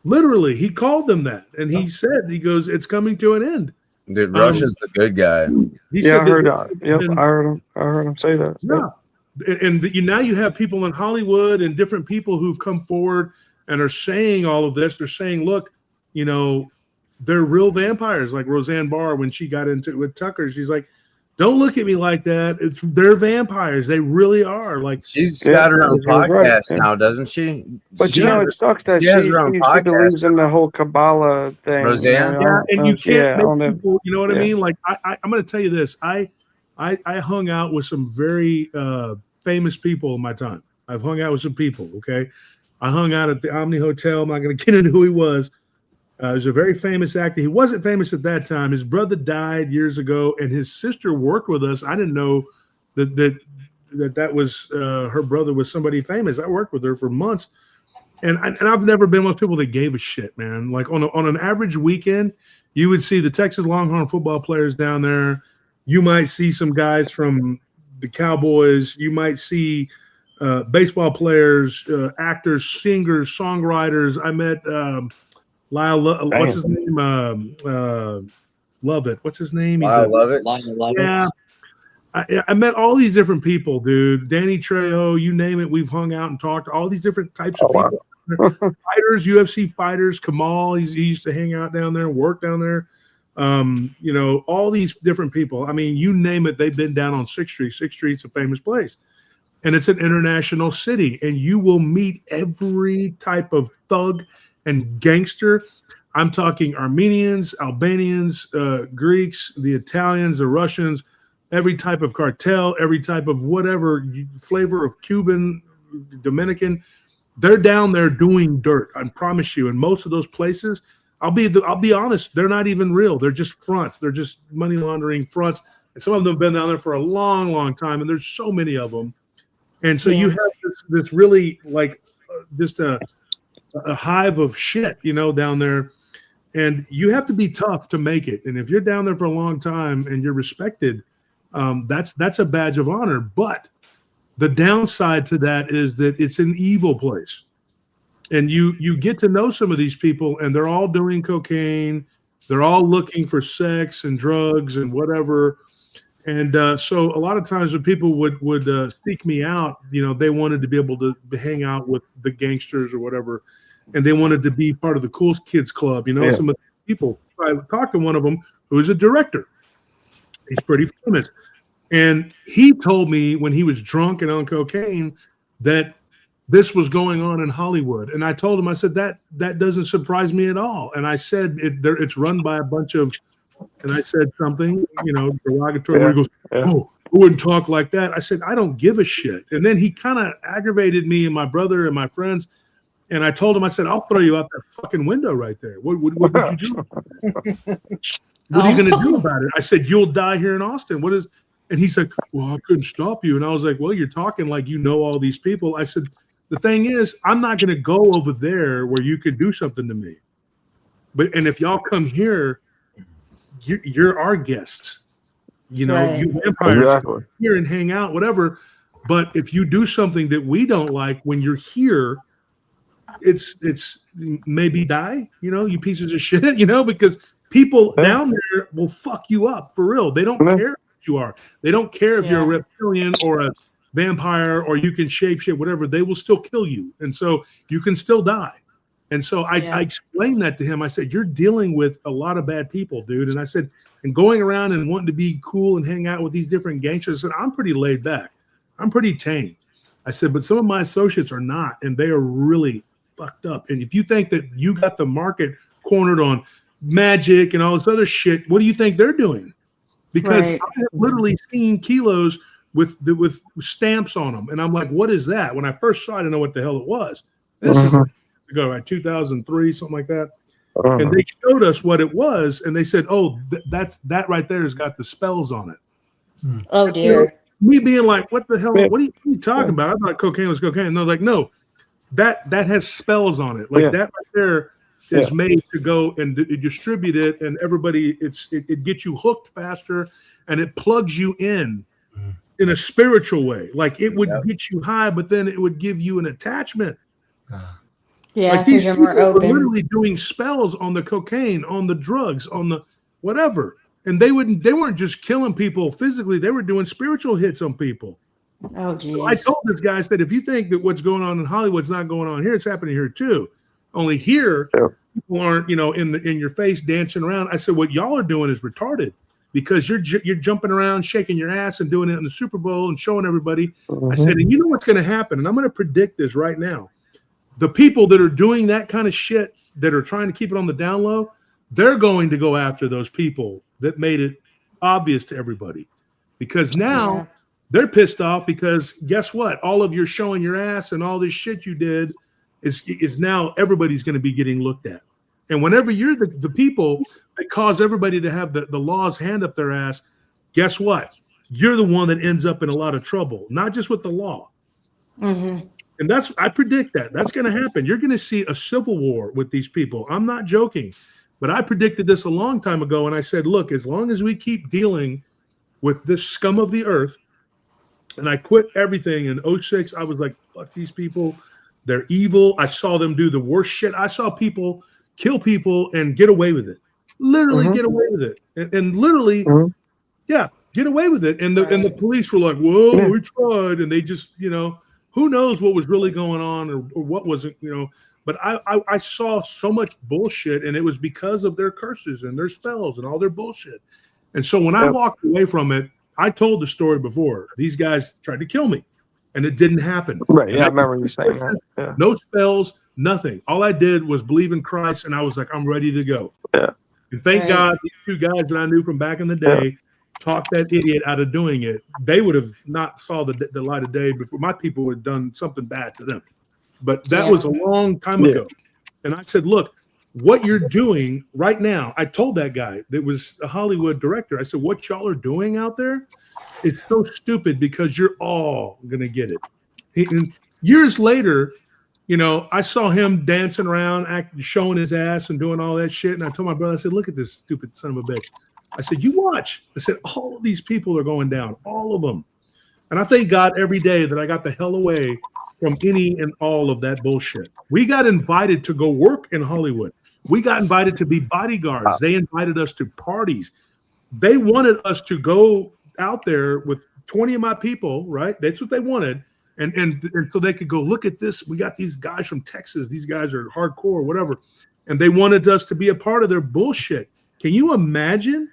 literally, he called them that. And he said, he goes, it's coming to an end. Dude, Russia's the good guy. I heard that. Yep, I heard him say that. Yeah. And now you have people in Hollywood and different people who've come forward and are saying all of this. They're saying, look, they're real vampires. Like Roseanne Barr, when she got into it with Tucker, she's like, don't look at me like that. They're vampires. They really are. Like, she's got her own podcast now, doesn't she? But it sucks that she believes in the whole Kabbalah thing. Roseanne, and you can't make people. You know what I mean? Like, I'm going to tell you this. I hung out with some very famous people in my time. I've hung out with some people. Okay, I hung out at the Omni Hotel. I'm not going to get into who he was. He was a very famous actor. He wasn't famous at that time. His brother died years ago, and his sister worked with us. I didn't know that was her brother was somebody famous. I worked with her for months, and I've never been with people that gave a shit, man. Like on an average weekend, you would see the Texas Longhorn football players down there. You might see some guys from the Cowboys. You might see baseball players, actors, singers, songwriters. I met Lyle, what's his name? Lovett. What's his name? Lyle Lovett. Yeah. I met all these different people, dude. Danny Trejo, you name it. We've hung out and talked to all these different types of people. Fighters, UFC fighters. Kamal, he used to hang out down there and work down there. All these different people. I mean, you name it, they've been down on 6th Street. 6th Street's a famous place. And it's an international city. And you will meet every type of thug and gangster. I'm talking Armenians, Albanians, Greeks, the Italians, the Russians, every type of cartel, every type of whatever flavor of Cuban, Dominican. They're down there doing dirt. I promise you. And most of those places, I'll be honest, they're not even real. They're just fronts. They're just money laundering fronts. And some of them have been down there for a long, long time. And there's so many of them. And so you have this really like just a hive of shit, down there. And you have to be tough to make it. And if you're down there for a long time and you're respected, that's a badge of honor. But the downside to that is that it's an evil place. And you get to know some of these people, and they're all doing cocaine. They're all looking for sex and drugs and whatever. And so a lot of times when people would seek me out, they wanted to be able to hang out with the gangsters or whatever, and they wanted to be part of the cool kids club. Some of the people. I talked to one of them who is a director. He's pretty famous, and he told me when he was drunk and on cocaine that this was going on in Hollywood. And I told him, I said that doesn't surprise me at all. And I said it's run by a bunch of. And I said something, derogatory. Where he goes, "Oh, I wouldn't talk like that." I said, "I don't give a shit." And then he kind of aggravated me and my brother and my friends. And I told him, I said, "I'll throw you out that fucking window right there. What would you do? What are you going to do about it?" I said, "You'll die here in Austin. What is?" And he said, "Well, I couldn't stop you." And I was like, "Well, you're talking like you know all these people." I said, "The thing is, I'm not going to go over there where you could do something to me. And if y'all come here, you're our guests, you vampires here and hang out, whatever. But if you do something that we don't like when you're here, it's maybe die, you pieces of shit, because people down there will fuck you up for real. They don't care what you are. They don't care if you're a reptilian or a vampire or you can shape whatever. They will still kill you, and so you can still die. And so I explained that to him. I said, "You're dealing with a lot of bad people, dude." And I said, and going around and wanting to be cool and hang out with these different gangsters, I said, "I'm pretty laid back. I'm pretty tame." I said, "But some of my associates are not, and they are really fucked up. And if you think that you got the market cornered on magic and all this other shit, what do you think they're doing?" Because I have literally seen kilos with stamps on them. And I'm like, "What is that?" When I first saw it, I didn't know what the hell it was. This is ago, right? 2003, something like that. And they showed us what it was, and they said, "Oh, that right there has got the spells on it." Oh dear. Me being like, "What the hell? What are you talking about?" I thought cocaine was cocaine. And they're like, "No, that has spells on it. Like that right there is made to go and distribute it, and everybody, it gets you hooked faster, and it plugs you in a spiritual way. Like it would get you high, but then it would give you an attachment." Yeah, like these you're people more were open. literally doing spells on the cocaine, on the drugs, on the whatever, and they weren't just killing people physically; they were doing spiritual hits on people. Oh, geez. So I told this guy, I said, "If you think that what's going on in Hollywood's not going on here, it's happening here too. Only here, people aren't, in your face dancing around." I said, "What y'all are doing is retarded because you're jumping around, shaking your ass, and doing it in the Super Bowl and showing everybody." I said, "And you know what's going to happen? And I'm going to predict this right now." The people that are doing that kind of shit, that are trying to keep it on the down low, they're going to go after those people that made it obvious to everybody, because now they're pissed off because guess what? All of your showing your ass and all this shit you did is now everybody's going to be getting looked at. And whenever you're the people that cause everybody to have the law's hand up their ass, guess what? You're the one that ends up in a lot of trouble, not just with the law. And I predict that's going to happen. You're going to see a civil war with these people. I'm not joking, but I predicted this a long time ago. And I said, look, as long as we keep dealing with this scum of the earth, and I quit everything in 2006. I was like, fuck these people. They're evil. I saw them do the worst shit. I saw people kill people and get away with it. Literally get away with it. And literally, get away with it. And the police were like, whoa, we tried. And they just, who knows what was really going on or what wasn't, but I saw so much bullshit, and it was because of their curses and their spells and all their bullshit. And so when I walked away from it, I told the story before. These guys tried to kill me, and it didn't happen. Right. And I remember you saying that. Yeah. No spells, nothing. All I did was believe in Christ, and I was like, I'm ready to go. Yeah. And thank God these two guys that I knew from back in the day talked that idiot out of doing it. They would have not saw the light of day before. My people would have done something bad to them. But that was a long time ago. And I said, look, what you're doing right now, I told that guy that was a Hollywood director, I said, what y'all are doing out there is so stupid because you're all going to get it. And years later, I saw him dancing around, showing his ass and doing all that shit. And I told my brother, I said, look at this stupid son of a bitch. I said, you watch. I said, all of these people are going down, all of them. And I thank God every day that I got the hell away from any and all of that bullshit. We got invited to go work in Hollywood. We got invited to be bodyguards. They invited us to parties. They wanted us to go out there with 20 of my people, right? That's what they wanted. And so they could go, look at this. We got these guys from Texas. These guys are hardcore, whatever. And they wanted us to be a part of their bullshit. Can you imagine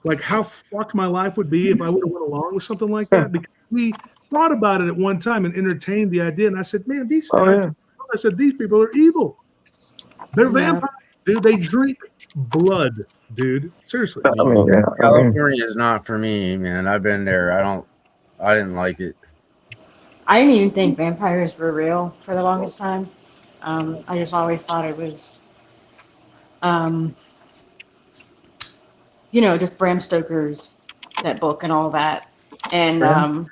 like how fucked my life would be if I would have went along with something like that? Because we thought about it at one time and entertained the idea. And I said, man, these people are evil. They're vampires, dude. They drink blood, dude. Seriously. California is not for me, man. I've been there. I didn't like it. I didn't even think vampires were real for the longest time. I just always thought it was, just Bram Stoker's that book and all that. And I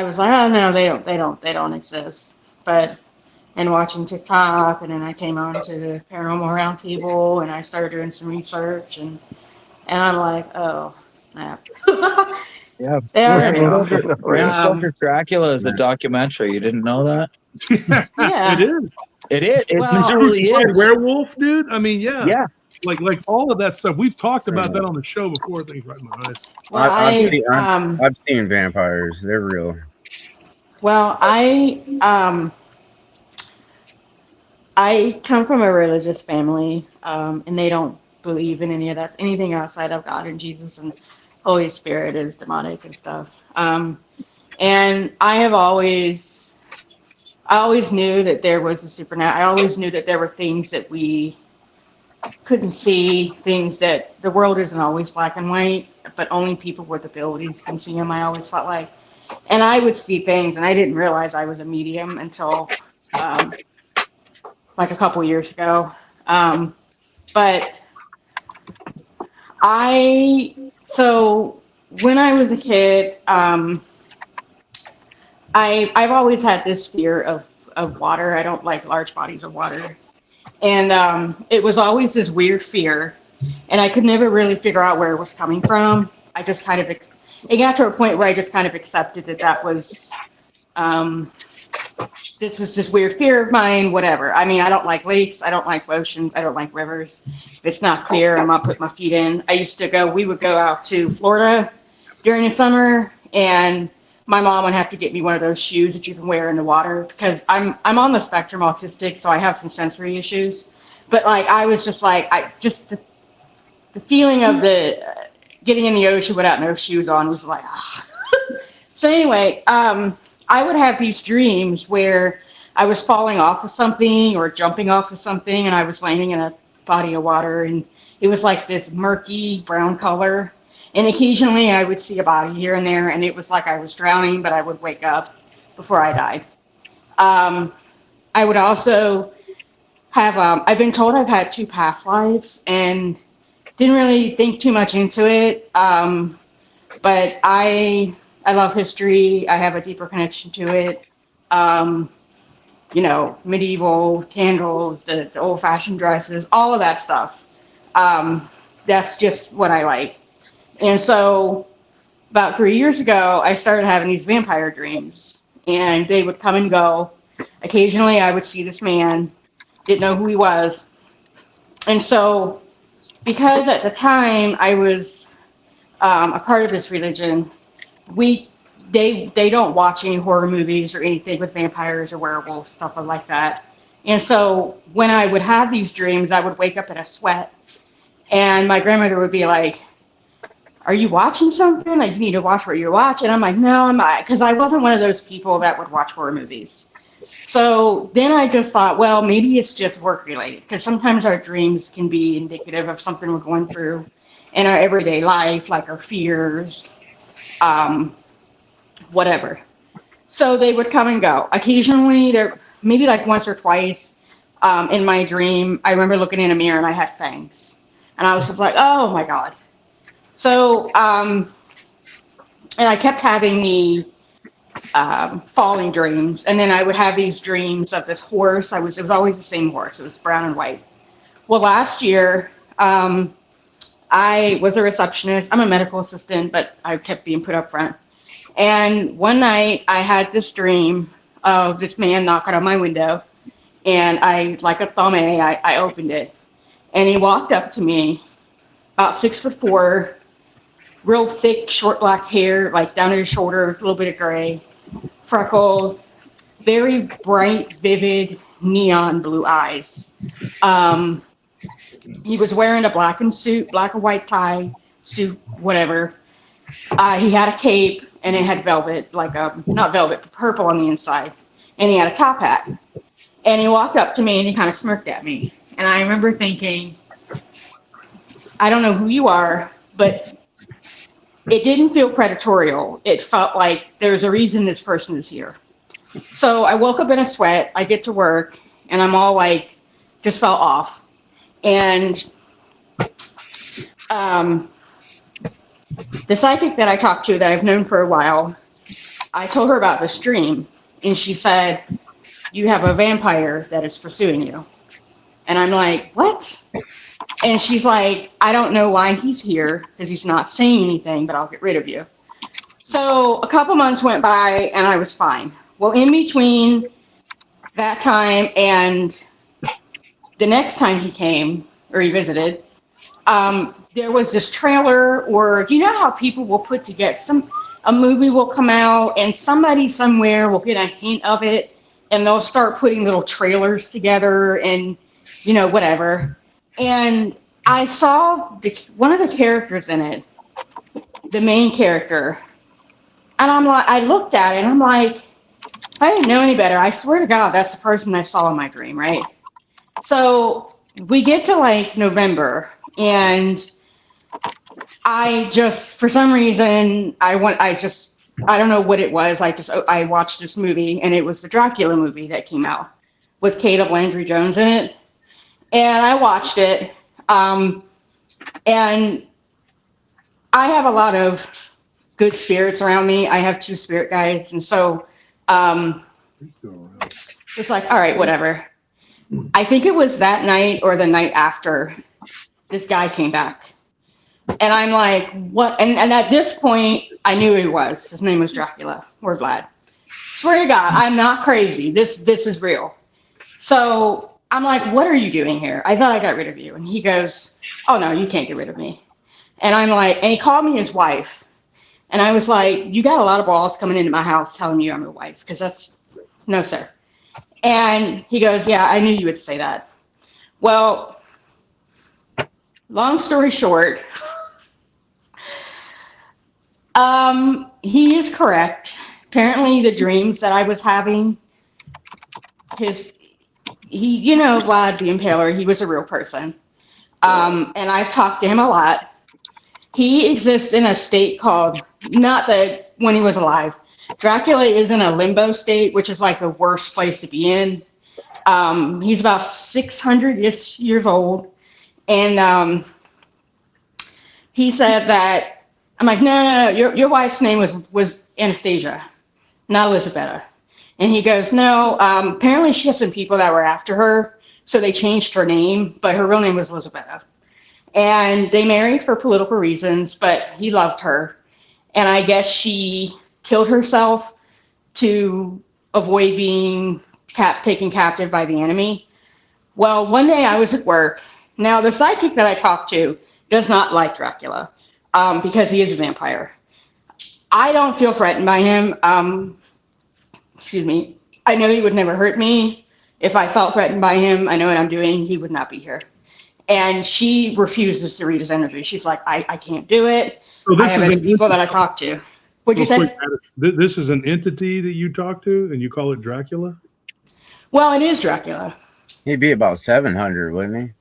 was like, oh no, they don't exist. But and watching TikTok, and then I came on to the Paranormal Roundtable, and I started doing some research, and I'm like, oh snap. Yeah, Bram Stoker Dracula is a documentary. You didn't know that? Yeah, it is. It is. It Well, really is. Werewolf, dude. I mean, Yeah. Like all of that stuff. We've talked about that on the show before. Things right in my eyes. Well, I've seen vampires. They're real. Well, I come from a religious family, and they don't believe in any of that. Anything outside of God and Jesus and Holy Spirit is demonic and stuff. And I always knew that there was a supernatural. I always knew that there were things that we couldn't see, things that the world isn't always black and white, but only people with abilities can see them. I always felt like, and I would see things, and I didn't realize I was a medium until like a couple years ago. But so when I was a kid, I've always had this fear of water. I don't like large bodies of water. And it was always this weird fear, and I could never really figure out where it was coming from. I just kind of, it got to a point where I just kind of accepted that was, this was this weird fear of mine, whatever. I mean, I don't like lakes, I don't like oceans, I don't like rivers. If it's not clear, I'm not putting my feet in. We would go out to Florida during the summer, and my mom would have to get me one of those shoes that you can wear in the water, because I'm on the spectrum autistic, so I have some sensory issues. But like, I was just like, the feeling of the getting in the ocean without no shoes on was like, So anyway, I would have these dreams where I was falling off of something or jumping off of something, and I was landing in a body of water, and it was like this murky brown color. And occasionally I would see a body here and there, and it was like I was drowning, but I would wake up before I died. I would also have, I've been told I've had 2 past lives, and didn't really think too much into it. But I love history. I have a deeper connection to it. Medieval candles, the old-fashioned dresses, all of that stuff. That's just what I like. And so about 3 years ago, I started having these vampire dreams, and they would come and go. Occasionally I would see this man, didn't know who he was. And so because at the time I was a part of this religion, they don't watch any horror movies or anything with vampires or werewolves, stuff like that. And so when I would have these dreams, I would wake up in a sweat, and my grandmother would be like, are you watching something? Like, you need to watch what you're watching. I'm like, no, I'm not, because I wasn't one of those people that would watch horror movies. So then I just thought, well, maybe it's just work related, because sometimes our dreams can be indicative of something we're going through in our everyday life, like our fears, whatever. So they would come and go. Occasionally, maybe like once or twice in my dream, I remember looking in a mirror and I had fangs. And I was just like, oh my God. So, and I kept having the falling dreams, and then I would have these dreams of this horse. It was always the same horse. It was brown and white. Well, last year, I was a receptionist. I'm a medical assistant, but I kept being put up front. And one night I had this dream of this man knocking on my window, and I, like a thumb I opened it, and he walked up to me, about 6'4", real thick, short black hair, like down to his shoulder, a little bit of gray, freckles, very bright, vivid, neon blue eyes. He was wearing a black and white tie suit, whatever. He had a cape, and it had velvet, not velvet, but purple on the inside. And he had a top hat. And he walked up to me, and he kind of smirked at me. And I remember thinking, I don't know who you are, but it didn't feel predatorial. It felt like there's a reason this person is here. So I woke up in a sweat. I get to work, and I'm all like, just fell off. And the psychic that I talked to that I've known for a while, I told her about this dream, and she said, you have a vampire that is pursuing you. And I'm like, what? And she's like, I don't know why he's here because he's not saying anything, but I'll get rid of you. So a couple months went by and I was fine. Well, in between that time and the next time he came or he visited, there was this trailer, or you know how people will put together a movie will come out and somebody somewhere will get a hint of it and they'll start putting little trailers together and whatever. And I saw one of the characters in it, the main character, and I looked at it and I'm like, I didn't know any better. I swear to God, that's the person I saw in my dream, right? So we get to like November, and I just, for some reason, I don't know what it was. I watched this movie, and it was the Dracula movie that came out with Caleb Landry Jones in it. And I watched it, and I have a lot of good spirits around me. I have 2 spirit guides, and so it's like, all right, whatever. I think it was that night or the night after this guy came back. And I'm like, what? And at this point, I knew who he was. His name was Dracula or Vlad. Swear to God, I'm not crazy. This is real. So I'm like, what are you doing here? I thought I got rid of you. And he goes, oh, no, you can't get rid of me. And I'm like, and he called me his wife. And I was like, you got a lot of balls coming into my house telling me I'm your wife, because that's, no, sir. And he goes, yeah, I knew you would say that. Well, long story short, he is correct. Apparently the dreams that I was having, Vlad the Impaler, he was a real person. And I've talked to him a lot. He exists in a state called, not that when he was alive, Dracula is in a limbo state, which is like the worst place to be in. He's about 600-ish years old. And he said that, I'm like, no, your wife's name was Anastasia, not Elisabetta. And he goes, no, apparently she has some people that were after her, so they changed her name, but her real name was Elisabetta. And they married for political reasons, but he loved her. And I guess she killed herself to avoid being taken captive by the enemy. Well, one day I was at work. Now, the psychic that I talked to does not like Dracula because he is a vampire. I don't feel threatened by him. Excuse me. I know he would never hurt me. If I felt threatened by him, I know what I'm doing. He would not be here. And she refuses to read his energy. She's like, I can't do it. So I have other people that I talk to. What'd you say? This is an entity that you talk to, and you call it Dracula? Well, it is Dracula. He'd be about 700, wouldn't he?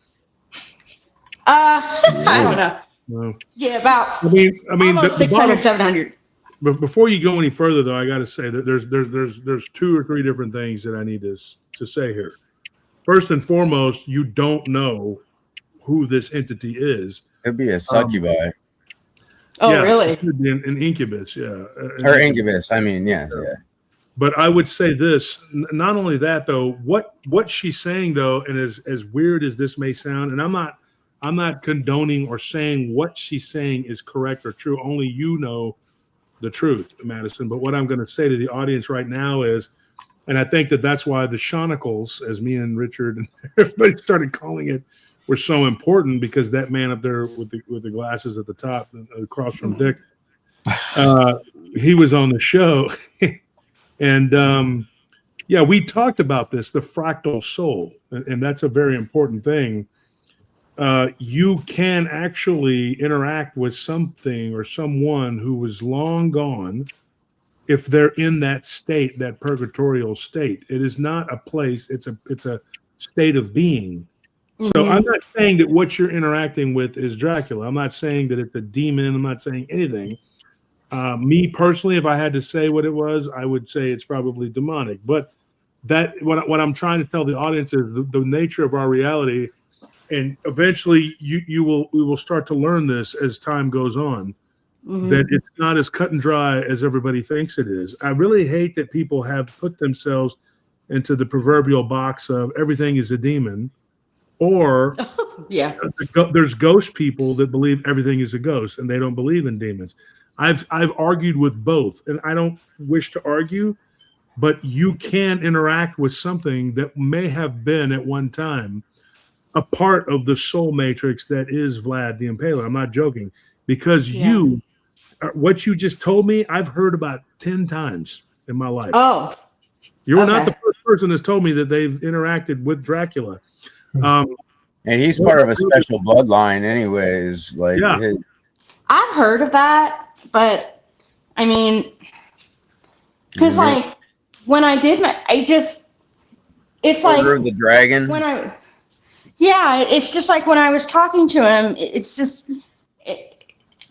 I don't know. No. Yeah, about. I mean, almost 600, 700. But before you go any further, though, I got to say that there's 2 or 3 different things that I need to say here. First and foremost, you don't know who this entity is. Could be a succubi. Oh, really? It could be an incubus, yeah. Or incubus, I mean, yeah. But I would say this, not only that, though, what she's saying, though, and as weird as this may sound, and I'm not condoning or saying what she's saying is correct or true. Only you know the truth, Madison. But what I'm going to say to the audience right now is, and I think that's why the Shonacles, as me and Richard and everybody started calling it, were so important because that man up there with the glasses at the top across from Dick, he was on the show. And yeah, we talked about this, the fractal soul, and that's a very important thing. You can actually interact with something or someone who was long gone if they're in that state, that purgatorial state. It is not a place, it's a state of being. So I'm not saying that what you're interacting with is Dracula. I'm not saying that it's a demon. I'm not saying anything. Me personally, if I had to say what it was, I would say it's probably demonic. But that what I'm trying to tell the audience is the nature of our reality, and eventually we will start to learn this as time goes on, that it's not as cut and dry as everybody thinks it is. I really hate that people have put themselves into the proverbial box of everything is a demon, or there's ghost people that believe everything is a ghost and they don't believe in demons. I've argued with both, and I don't wish to argue, but you can interact with something that may have been at one time a part of the soul matrix that is Vlad the Impaler. I'm not joking, because what you just told me, I've heard about 10 times in my life. Oh, you're not the first person that's told me that they've interacted with Dracula. And he's part of a special bloodline, anyways. Like, I've heard of that. But I mean, because like when I did it's like Order of the Dragon. It's just like when I was talking to him, it's just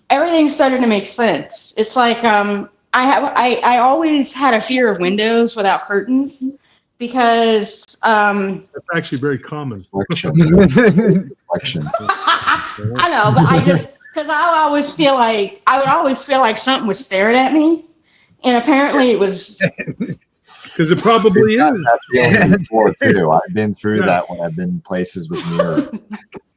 everything started to make sense. It's like I always had a fear of windows without curtains because that's actually very common. Reflection. I know, but because I would always feel like something was staring at me, and apparently it was. Because it probably is. Before too. I've been through that when I've been places with mirrors.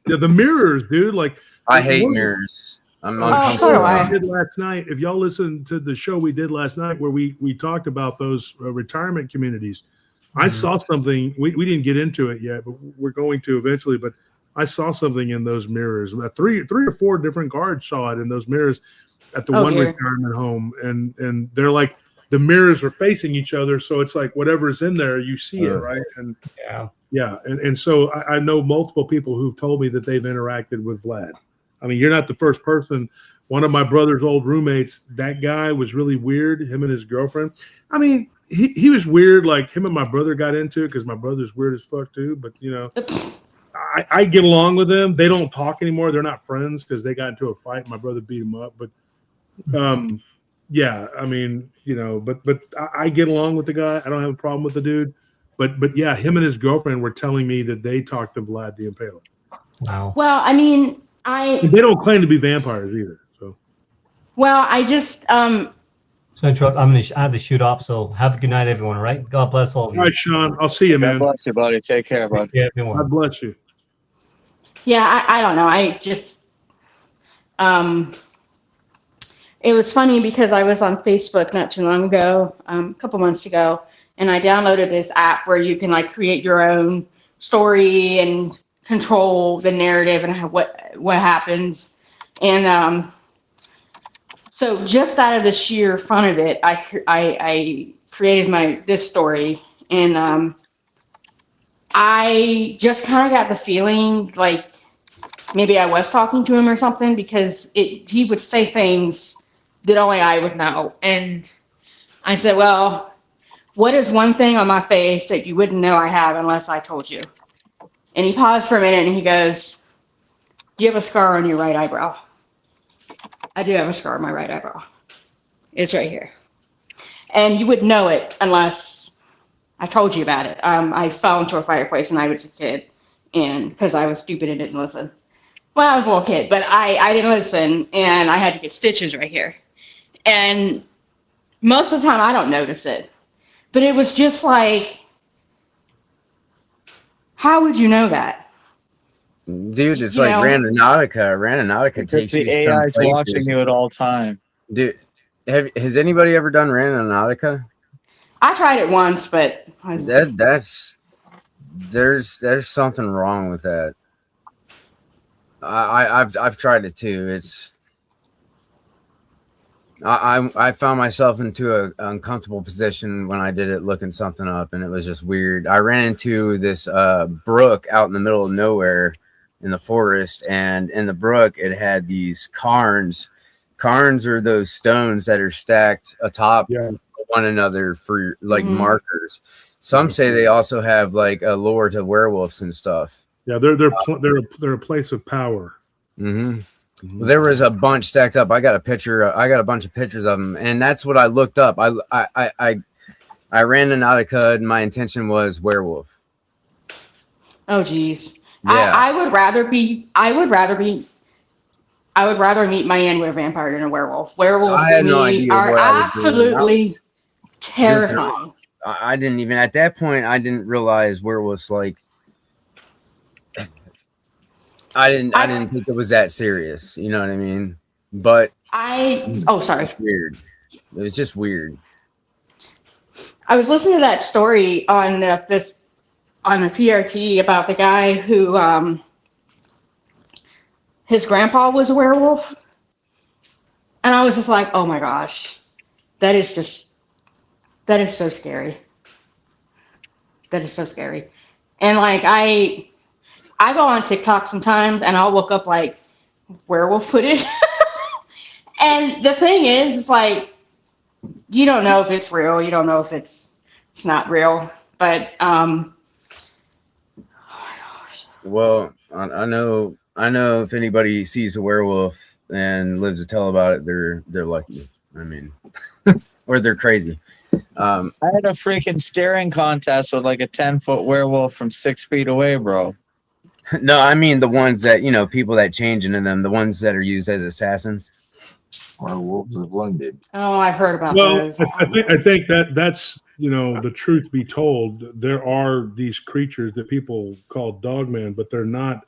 Yeah, the mirrors, dude. Like I hate mirrors. I'm uncomfortable. We did last night. If y'all listened to the show we did last night, where we talked about those retirement communities, I saw something. We didn't get into it yet, but we're going to eventually. But I saw something in those mirrors. Three or four different guards saw it in those mirrors at the retirement home, and they're like, the mirrors are facing each other, so it's like whatever's in there, you see it, right? And and so I know multiple people who've told me that they've interacted with Vlad. I mean, you're not the first person. One of my brother's old roommates, that guy was really weird. Him and his girlfriend. I mean, he was weird. Like him and my brother got into it because my brother's weird as fuck too. But you know. I get along with them. They don't talk anymore. They're not friends because they got into a fight. My brother beat him up. But yeah, I mean, you know, but I get along with the guy. I don't have a problem with the dude. But yeah, him and his girlfriend were telling me that they talked to Vlad the Impaler. Wow. Well, I mean, they don't claim to be vampires either. So. Well, I just So interrupt. I have to shoot off. So have a good night, everyone. All right. God bless all of you. All right, Sean. I'll see you, man. God bless you, buddy. Take care, bud. Yeah, everyone. God bless you. Yeah, I don't know. I just it was funny because I was on Facebook not too long ago, a couple months ago, and I downloaded this app where you can like create your own story and control the narrative and what happens. And so just out of the sheer fun of it, I created this story, and I just kind of got the feeling like maybe I was talking to him or something, because he would say things that only I would know. And I said, well, what is one thing on my face that you wouldn't know I have unless I told you? And he paused for a minute and he goes, you have a scar on your right eyebrow. I do have a scar on my right eyebrow. It's right here. And you wouldn't know it unless I told you about it. I fell into a fireplace when I was a kid, and because I was stupid and didn't listen. Well, I was a little kid, but I didn't listen, and I had to get stitches right here. And most of the time, I don't notice it. But it was just like, how would you know that? Dude, it's like Randonautica. Randonautica takes you the AI's watching you at all time. Dude, has anybody ever done Randonautica? I tried it once, but there's something wrong with that. I've tried it too. It's I found myself into an uncomfortable position when I did it, looking something up, and it was just weird. I ran into this brook out in the middle of nowhere in the forest, and in the brook it had these cairns. Cairns are those stones that are stacked atop one another for like markers. Some say they also have like a lore to werewolves and stuff. Yeah, they're a place of power. Mm-hmm. Well, there was a bunch stacked up. I got a picture. I got a bunch of pictures of them, and that's what I looked up. I ran an Nautica, and my intention was werewolf. Oh, geez. Yeah. I would rather meet my end with a vampire than a werewolf. Werewolves I had to no me idea are what I was doing. absolutely terrifying. I didn't even at that point. I didn't realize werewolves like. I didn't think it was that serious. You know what I mean? But sorry. It's weird. It was just weird. I was listening to that story on the PRT about the guy who his grandpa was a werewolf, and I was just like, oh my gosh, that is so scary. That is so scary. And like I go on TikTok sometimes and I'll look up like werewolf footage. And the thing is, it's like, you don't know if it's real. You don't know if it's not real. But, oh my gosh. Well, I know if anybody sees a werewolf and lives to tell about it, they're lucky. I mean, or they're crazy. I had a freaking staring contest with like a 10-foot werewolf from 6 feet away, bro. No, I mean the ones that, you know, people that change into them, the ones that are used as assassins. Werewolves of London. Oh, I've heard about those. I think that's, you know, the truth be told, there are these creatures that people call dogman, but they're not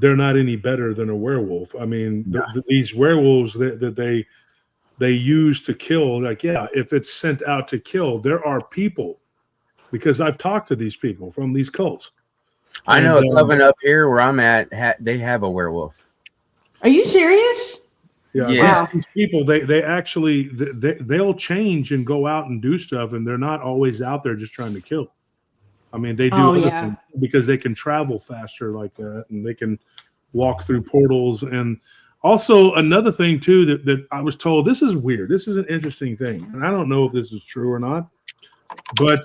any better than a werewolf. I mean, these werewolves that they use to kill, like, yeah, if it's sent out to kill, there are people, because I've talked to these people from these cults. I know a coven up here where I'm at, they have a werewolf. Are you serious? Yeah. These people, they actually they'll change and go out and do stuff, and they're not always out there just trying to kill. I mean, they do other things because they can travel faster like that, and they can walk through portals. And also another thing too that I was told, this is weird. This is an interesting thing, and I don't know if this is true or not, but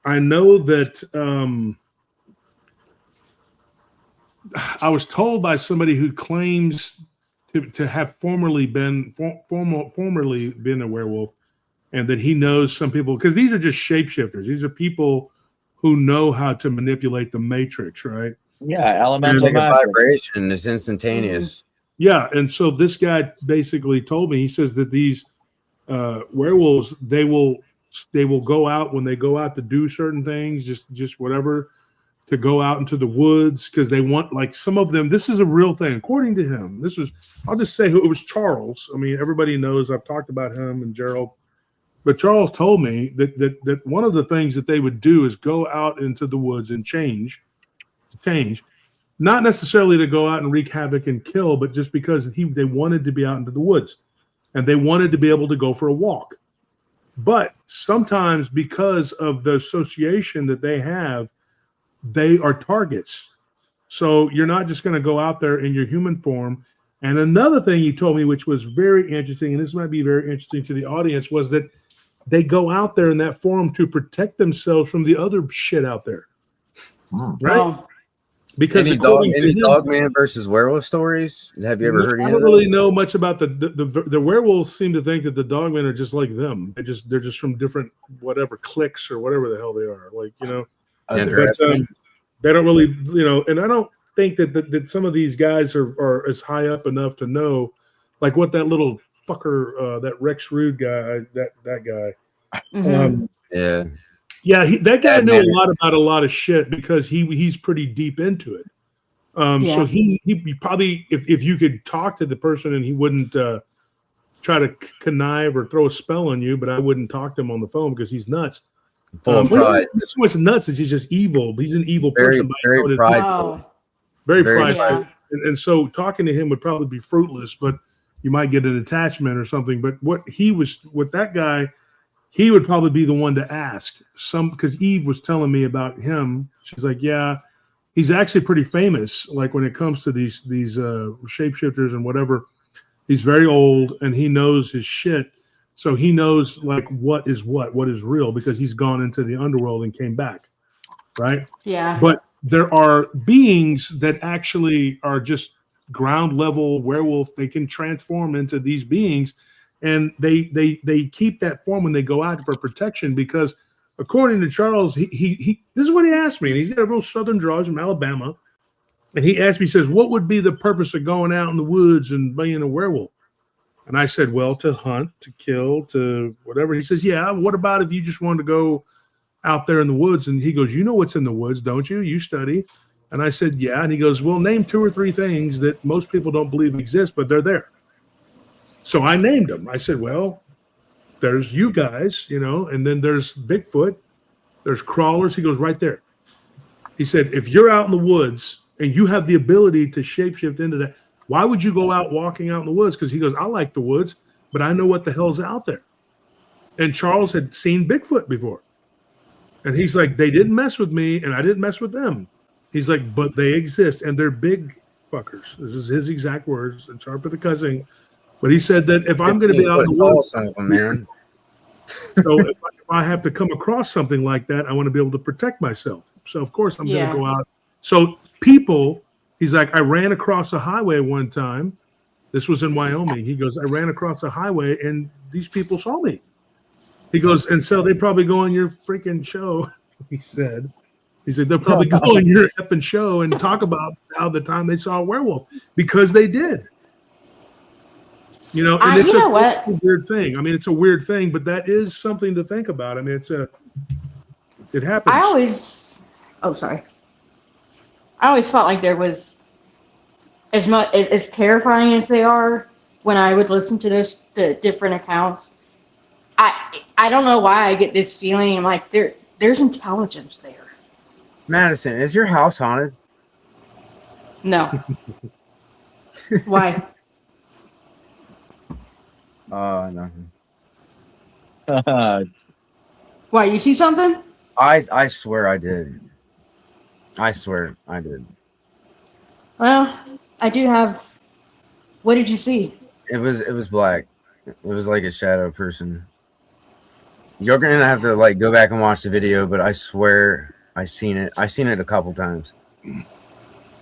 I know that I was told by somebody who claims to have formerly been a werewolf, and that he knows some people, because these are just shapeshifters. These are people who know how to manipulate the matrix, right? Yeah, elemental vibration is instantaneous. Yeah, and so this guy basically told me, he says that these werewolves, they will go out when they go out to do certain things, just whatever, to go out into the woods, because they want, like, some of them, this is a real thing, according to him. I'll just say who it was. Charles. I mean, everybody knows, I've talked about him and Gerald, but Charles told me that one of the things that they would do is go out into the woods and change, not necessarily to go out and wreak havoc and kill, but just because they wanted to be out into the woods, and they wanted to be able to go for a walk. But sometimes, because of the association that they have, they are targets. So you're not just going to go out there in your human form. And another thing he told me, which was very interesting, and this might be very interesting to the audience, was that they go out there in that form to protect themselves from the other shit out there. Right? Oh. Because any dogman versus werewolf stories? Have you ever heard? I don't really know much about the werewolves. Seem to think that the dogmen are just like them. They're just from different whatever cliques or whatever the hell they are. Like, you know, but, they don't really, you know. And I don't think that some of these guys are as high up enough to know, like, what that little fucker, that Rex Rude guy, that guy. Mm-hmm. That guy knew a lot about a lot of shit, because he's pretty deep into it. So he probably, if you could talk to the person and he wouldn't try to connive or throw a spell on you, but I wouldn't talk to him on the phone because he's nuts. Full of pride. Not so much nuts as he's just evil. He's an evil person. Very prideful. Very prideful. Yeah. And so talking to him would probably be fruitless, but you might get an attachment or something. But what that guy, he would probably be the one to ask because Eve was telling me about him. She's like, yeah, he's actually pretty famous. Like when it comes to these shapeshifters and whatever, he's very old and he knows his shit. So he knows like what is real because he's gone into the underworld and came back. Right. Yeah. But there are beings that actually are just ground level werewolf. They can transform into these beings, and they keep that form when they go out for protection. Because according to Charles, he this is what he asked me, and he's got a real southern draw. He's from Alabama, and he asked me, he says, "What would be the purpose of going out in the woods and being a werewolf?" And I said, "Well, to hunt, to kill, to whatever." He says, "Yeah. What about if you just wanted to go out there in the woods?" And he goes, "You know what's in the woods, don't you? You study." And I said, "Yeah." And he goes, "Well, name 2 or 3 things that most people don't believe exist, but they're there." So I named them. I said, "Well, there's you guys, and then there's Bigfoot, there's crawlers." He goes, "Right there." He said, "If you're out in the woods and you have the ability to shapeshift into that, why would you go out walking out in the woods?" Because he goes, "I like the woods, but I know what the hell's out there." And Charles had seen Bigfoot before. And he's like, "They didn't mess with me, and I didn't mess with them." He's like, "But they exist, and they're big fuckers." This is his exact words. It's hard for the cussing, but he said that if I'm going to be out in the woods, man. so if I have to come across something like that, I want to be able to protect myself. So of course I'm going to go out. So he's like, "I ran across a highway one time. This was in Wyoming." He goes, "I ran across a highway, and these people saw me." He goes, "And so they probably go on your freaking show." He said, "They'll probably go on your effing show and talk about how the time they saw a werewolf because they did." And it's a weird thing. I mean, it's a weird thing, but that is something to think about. I mean, it happens. I always felt like there was as terrifying as they are when I would listen to the different accounts. I don't know why I get this feeling. I'm like, there's intelligence there. Madison, is your house haunted? No. Why? Nothing. Why, you see something? I swear I did. I swear I did. Well, I do have. What did you see? It was black. It was like a shadow person. You're gonna have to like go back and watch the video, but I swear I seen it. I seen it a couple times.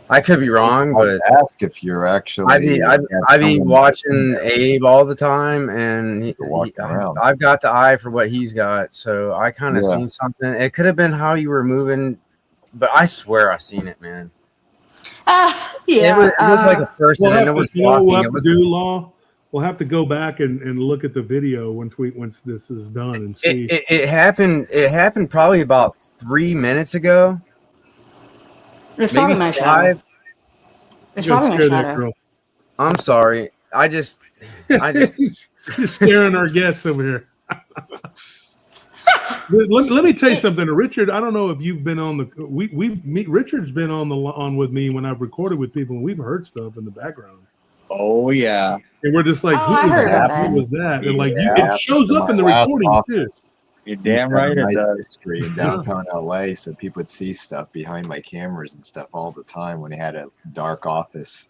I could be wrong, but ask if you're actually. I be watching Abe all the time, and I've got the eye for what he's got, so I kind of seen something. It could have been how you were moving, but I swear I seen it, man. Yeah. It was like a person, and it was walking. We'll have to go back and look at the video once this is done and see. It happened. It happened probably about 3 minutes ago. It's maybe my 5. shadow. It's probably my shadow. Girl. I'm sorry. I just You're scaring our guests over here. let me tell you something, Richard. I don't know if you've been on the. Richard's been on with me when I've recorded with people, and we've heard stuff in the background. Oh yeah, and we're just like, who was that? And like, it shows up in the recording too. You're damn right it does. History in downtown LA, so people would see stuff behind my cameras and stuff all the time when he had a dark office.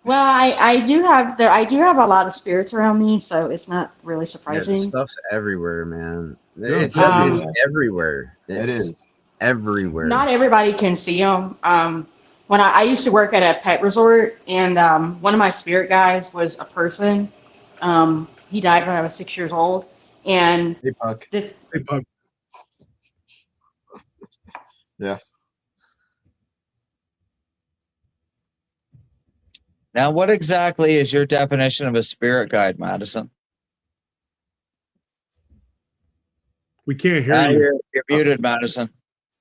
Well, I do have a lot of spirits around me, so it's not really surprising. Yeah, stuff's everywhere, man. It's everywhere. It is everywhere. Not everybody can see them. When I used to work at a pet resort, and one of my spirit guides was a person. He died when I was 6 years old, and hey, Puck. Hey, Puck. Yeah. Now, what exactly is your definition of a spirit guide, Madison? We can't hear you. You're muted, Madison.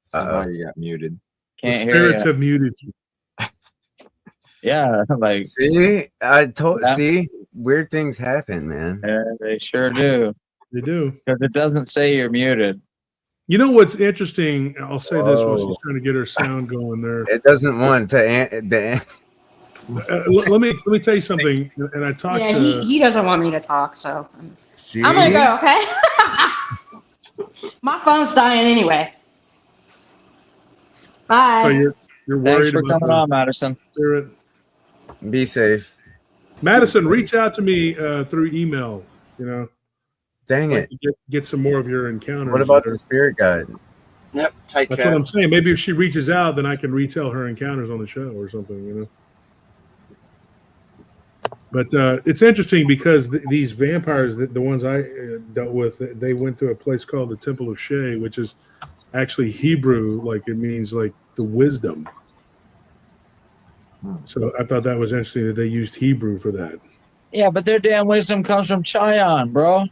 Somehow you got muted. Can't the hear spirits you. have muted you. Yeah, like see, see, weird things happen, man. Yeah, they sure do. They do. Because it doesn't say you're muted. You know what's interesting? I'll say this while she's Whoa. trying to get her sound going there. It doesn't want to. Let me tell you something. And I talked Yeah, to. he doesn't want me to talk, so See? I'm gonna go. Okay. My phone's dying anyway. Bye. So you're Thanks worried for about coming the on, Madison. spirit. Be safe. Madison, reach out to me through email. You know, Dang like it. to get some more of your encounters. What about there. the spirit guide? Yep, take That's care. what I'm saying. Maybe if she reaches out, then I can retell her encounters on the show or something. You know. But it's interesting because these vampires, the ones I dealt with, they went to a place called the Temple of Shea, which is actually Hebrew, like it means like the wisdom. So I thought that was interesting that they used Hebrew for that. Yeah, but their damn wisdom comes from Chion, bro.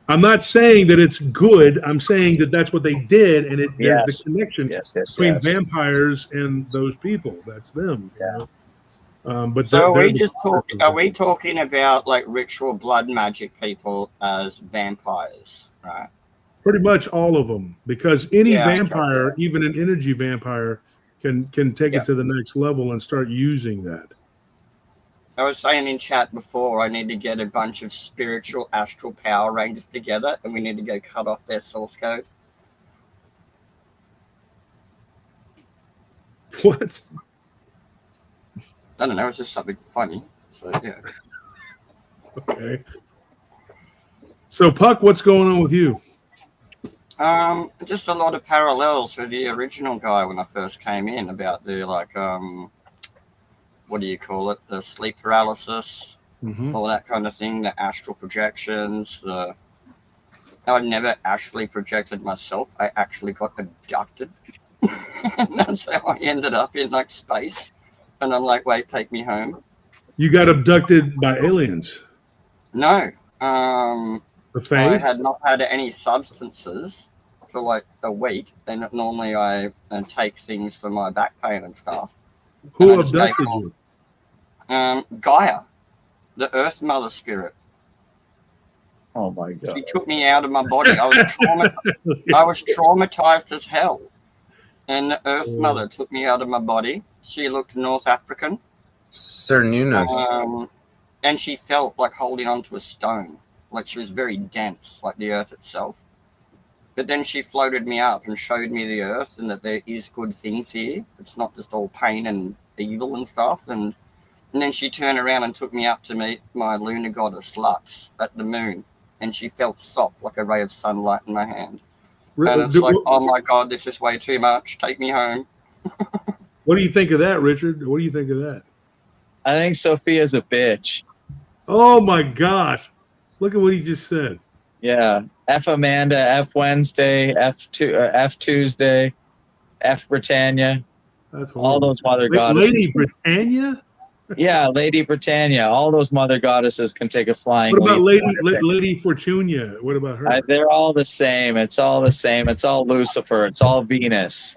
I'm not saying that it's good. I'm saying that that's what they did, and there's Yes. the connection between vampires and those people. That's them. Yeah. You know? But So are they're we just talking? Are we talking about like ritual blood magic people as vampires, right? pretty much all of them, because any Yeah, okay. vampire, even an energy vampire, can take it to the next level and start using that. I was saying in chat before, I need to get a bunch of spiritual astral Power Rangers together, and we need to go cut off their source code. What? I don't know. It's just something funny. So yeah. Okay. So Puck, what's going on with you? Just a lot of parallels with the original guy when I first came in about the what do you call it? The sleep paralysis, all that kind of thing. The astral projections. I never actually projected myself. I actually got abducted. And that's how I ended up in like space. And I'm like, wait, take me home. You got abducted by aliens? No. The Fae? I had not had any substances for like a week. And normally I take things for my back pain and stuff. Who abducted you? Gaia, the Earth Mother spirit. Oh my god! She took me out of my body. I was traumatized as hell, and the Earth Mother took me out of my body. She looked North African. Sir Nunos. And she felt like holding onto a stone, like she was very dense, like the Earth itself. But then she floated me up and showed me the Earth and that there is good things here. It's not just all pain and evil and stuff. And then she turned around and took me up to meet my lunar goddess Lux at the moon. And she felt soft, like a ray of sunlight in my hand. And it's like, oh my God, this is way too much. Take me home. What do you think of that, Richard? What do you think of that? I think Sophia's a bitch. Oh my gosh. Look at what he just said. Yeah. F Amanda, F Wednesday, F Tuesday, F Britannia. That's all those mother goddesses. Lady Britannia? Yeah, Lady Britannia. All those mother goddesses can take a flying What about leap. Lady Fortunia? What about her? They're all the same. It's all the same. It's all Lucifer. It's all Venus.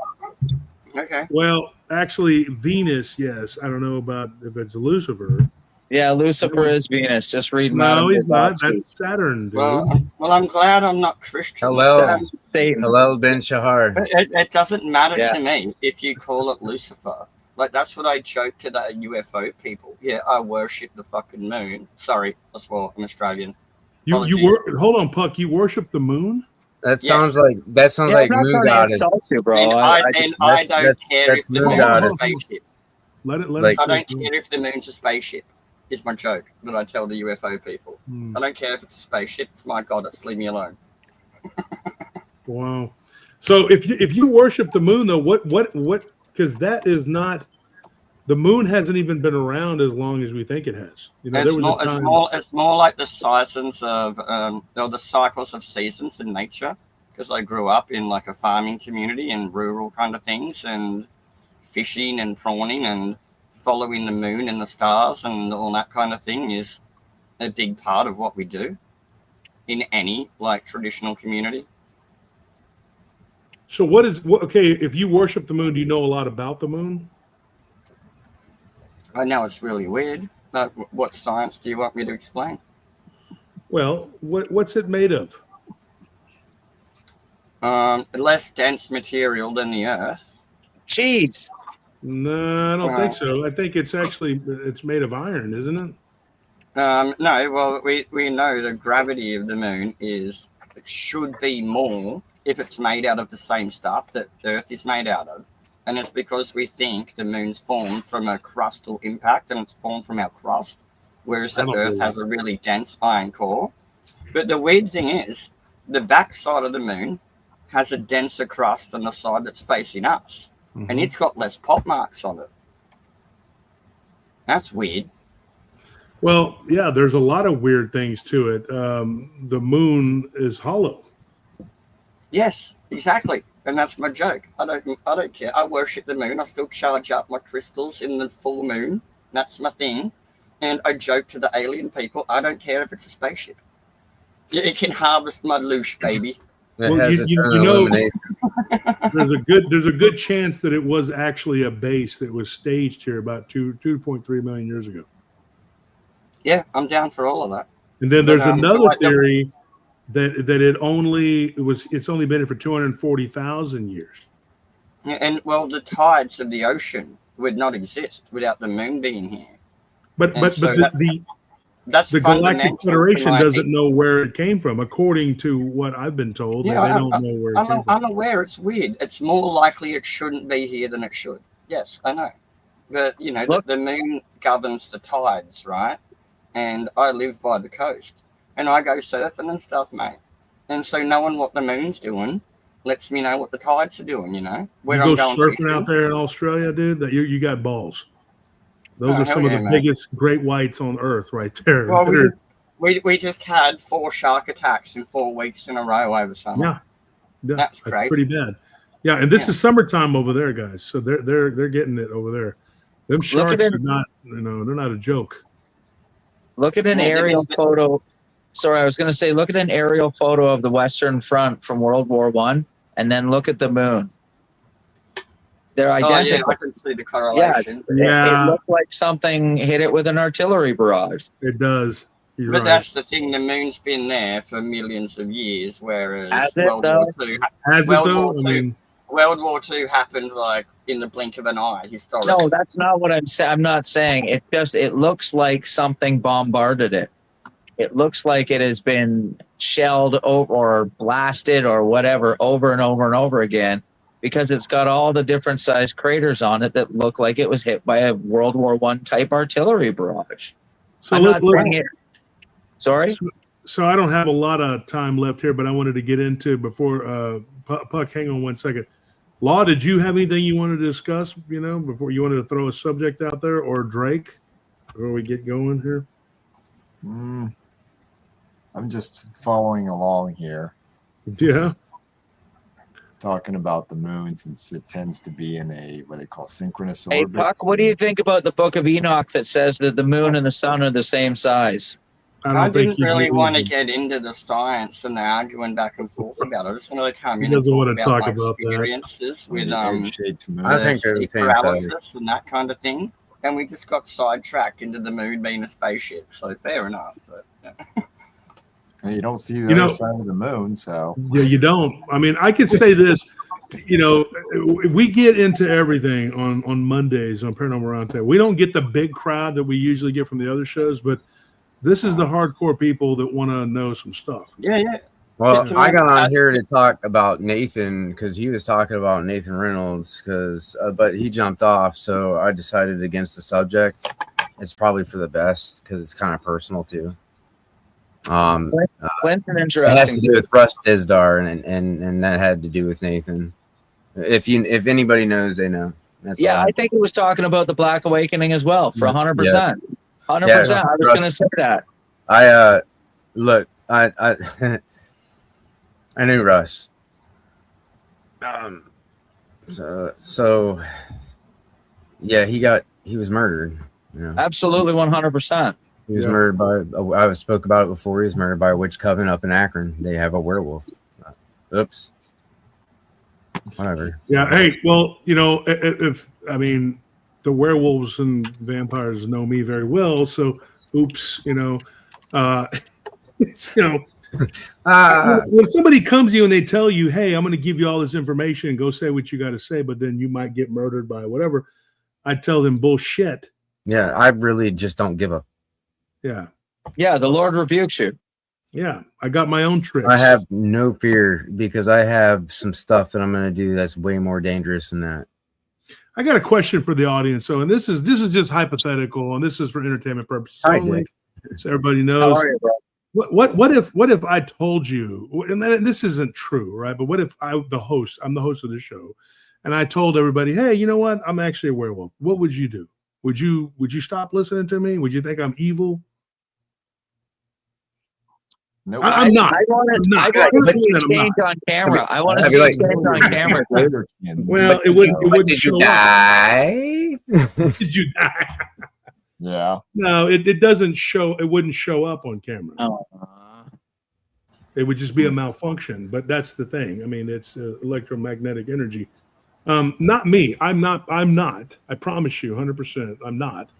Okay. Well, actually, Venus, yes. I don't know about if it's Lucifer. Yeah, Lucifer is Venus. Just read. No, he's not. That's Saturn, dude. Well, I'm glad I'm not Christian. Satan. Hello, Ben Shahar. It doesn't matter to me if you call it Lucifer. Like, that's what I joke to the UFO people. Yeah, I worship the fucking moon. Sorry, I swore. I'm Australian. Hold on, Puck. You worship the moon? That sounds like moon goddess. Bro. And I don't care if the moon's a spaceship. Let it I don't care if the moon's a spaceship. Is my joke that I tell the UFO people. I don't care if it's a spaceship. It's my goddess. Leave me alone. Wow. So if you worship the moon, though, what? Because that is not. The moon hasn't even been around as long as we think it has. You know, it's more like the seasons of the cycles of seasons in nature. Because I grew up in like a farming community and rural kind of things, and fishing and prawning and following the moon and the stars and all that kind of thing is a big part of what we do in any like traditional community. So okay, if you worship the moon, do you know a lot about the moon? I know it's really weird, but what science do you want me to explain? Well, what's it made of? Less dense material than the Earth. Jeez. No, I don't think so. I think it's made of iron, isn't it? No, well, we know the gravity of the moon it should be more if it's made out of the same stuff that Earth is made out of. And it's because we think the moon's formed from a crustal impact and it's formed from our crust, whereas the Earth has a really dense iron core. But the weird thing is, the back side of the moon has a denser crust than the side that's facing us. Mm-hmm. And it's got less pop marks on it. That's weird. Well, yeah, there's a lot of weird things to it. The moon is hollow. Yes, exactly. And that's my joke. I don't care. I worship the moon. I still charge up my crystals in the full moon. That's my thing. And I joke to the alien people. I don't care if it's a spaceship. It can harvest my loosh, baby. Well, you know, there's a good chance that it was actually a base that was staged here about 2.3 million years ago. Yeah, I'm down for all of that. And then there's another theory that it's only been here for 240,000 years. Yeah, and well, the tides of the ocean would not exist without the moon being here. But the Galactic Federation doesn't know where it came from, according to what I've been told. Yeah, they don't know where it came from. I'm aware. It's weird. It's more likely it shouldn't be here than it should. Yes, I know. But, you know, the moon governs the tides, right? And I live by the coast. And I go surfing and stuff, mate. And so knowing what the moon's doing lets me know what the tides are doing, you know? Where I'm going surfing out there in Australia, dude, that you got balls. Those are some of the biggest great whites on Earth right there. Well, we just had 4 shark attacks in 4 weeks in a row over summer. Yeah, that's crazy. Pretty bad. Yeah, and this is summertime over there, guys. So they're getting it over there. Them sharks are not, they're not a joke. Look at an aerial photo. Sorry, I was going to say, look at an aerial photo of the Western Front from World War I, and then look at the moon. They're identical. Yeah, I can see the correlation. It looked like something hit it with an artillery barrage. It does. But that's the thing. The moon's been there for millions of years, whereas World War II happened like in the blink of an eye, historically. No, that's not what I'm saying. I'm not saying. It looks like something bombarded it. It looks like it has been shelled or blasted or whatever over and over and over again, because it's got all the different sized craters on it that look like it was hit by a World War I type artillery barrage. So Sorry? So I don't have a lot of time left here, but I wanted to get into before Puck, hang on 1 second. Law, did you have anything you wanted to discuss, before you wanted to throw a subject out there, or Drake, before we get going here? I'm just following along here. Yeah. Talking about the moon, since it tends to be in a what they call synchronous orbit. Hey, Puck, what do you think about the Book of Enoch that says that the moon and the sun are the same size? I didn't really want to get into the science and the arguing back and forth about it. I just wanted to come in and talk about my experiences with I think they're the same paralysis and that kind of thing. And we just got sidetracked into the moon being a spaceship. So fair enough. But you don't see the other side of the moon, so yeah, you don't. I mean, I could say this. We get into everything on Mondays on Paranormal Roundtable. We don't get the big crowd that we usually get from the other shows, but this is the hardcore people that want to know some stuff. Yeah. Well, I got on here to talk about Nathan because he was talking about Nathan Reynolds, but he jumped off, so I decided against the subject. It's probably for the best because it's kind of personal too. Clinton, interesting. It has to do with Russ Dizdar, and that had to do with Nathan. If anybody knows, they know. That's I think he was talking about the Black Awakening as well for 100%. 100%. I was going to say that. I I knew Russ. So yeah, he was murdered. Absolutely, 100%. He was murdered by. I spoke about it before. He was murdered by a witch coven up in Akron. They have a werewolf. Oops. Whatever. Yeah. Hey. Well, if the werewolves and vampires know me very well, so oops. When somebody comes to you and they tell you, "Hey, I'm going to give you all this information and go say what you got to say," but then you might get murdered by whatever, I tell them bullshit. Yeah, I really just don't give a. Yeah. Yeah, the Lord rebukes you. Yeah, I got my own tricks. I have no fear because I have some stuff that I'm going to do that's way more dangerous than that. I got a question for the audience. So, and this is just hypothetical, and this is for entertainment purposes only, so everybody knows. How are you, bro? What if I told you, and this isn't true, right? But what if I'm the host of the show, and I told everybody, hey, you know what? I'm actually a werewolf. What would you do? Would you stop listening to me? Would you think I'm evil? Nope. I'm not. I want to see you change on camera. I want to see you change on camera. Well, it wouldn't show die? Did you die? Yeah. No, it doesn't show. It wouldn't show up on camera. Oh. It would just be a malfunction. But that's the thing. I mean, it's electromagnetic energy. Not me. I'm not. I promise you, 100%. I'm not.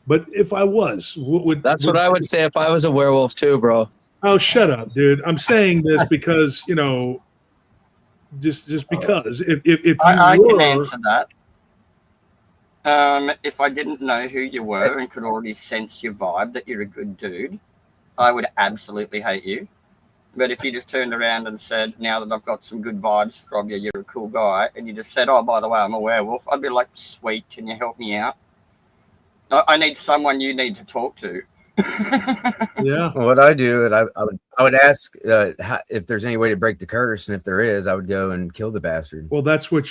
But if I was, That's what I would say if I was a werewolf too, bro. Oh, shut up, dude. I'm saying this because, just because. If I can answer that. If I didn't know who you were and could already sense your vibe that you're a good dude, I would absolutely hate you. But if you just turned around and said, now that I've got some good vibes from you, you're a cool guy, and you just said, oh, by the way, I'm a werewolf, I'd be like, sweet, can you help me out? I need someone you need to talk to. Yeah. What I do, and I would ask if there's any way to break the curse, and if there is, I would go and kill the bastard. Well, that's what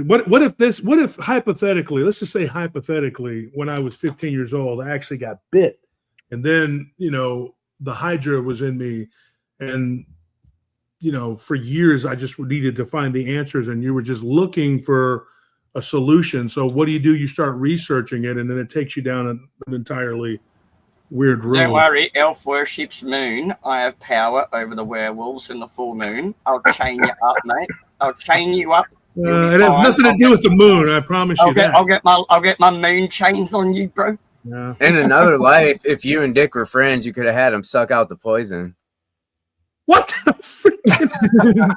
what if hypothetically, let's just say hypothetically, when I was 15 years old, I actually got bit, and then the Hydra was in me, and for years I just needed to find the answers, and you were just looking for a solution. So what do? You start researching it, and then it takes you down an entirely weird road. Don't worry, Elf worships moon. I have power over the werewolves in the full moon. I'll chain you up, mate. I'll chain you up. It has nothing to do with the moon. I promise you that. I'll get my moon chains on you, bro. Yeah. In another life, if you and Dick were friends, you could have had him suck out the poison. What the freaking?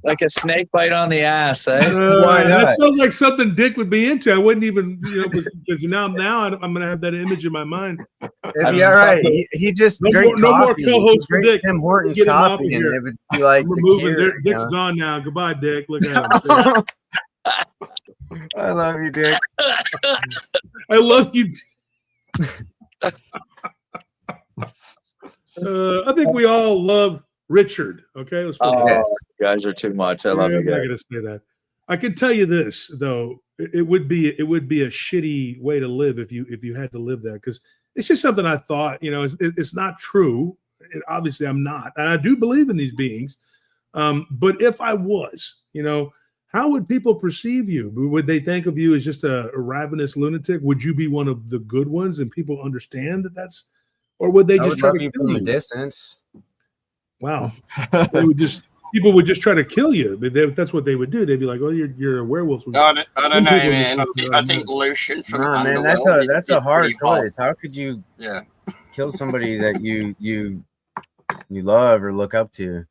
Like a snake bite on the ass, eh? Why not? That sounds like something Dick would be into. I wouldn't even, because now I'm going to have that image in my mind. It'd be all right. He just drank no more coffee. co-hosts for Dick. Tim Hortons Get him off of coffee, and here. it would be like We're the moving. cure, Dick's gone now. Goodbye, Dick. Look at him. I love you, Dick. I love you. I think we all love Richard. Okay, let's put you guys are too much. I love you I'm not guys. going to say that. I can tell you this though, it would be a shitty way to live if you had to live that, because it's just something I thought. It's not true. Obviously, I'm not, and I do believe in these beings. But if I was, how would people perceive you? Would they think of you as just a ravenous lunatic? Would you be one of the good ones, and people understand that that's, or would they just try to you kill from you a distance? Wow, people would just try to kill you. That's what they would do. They'd be like, "Oh, you're a werewolf." I don't know, man. I think Lucian from man, Underworld that's a hard choice. hot. How could you Yeah. kill somebody that you love or look up to?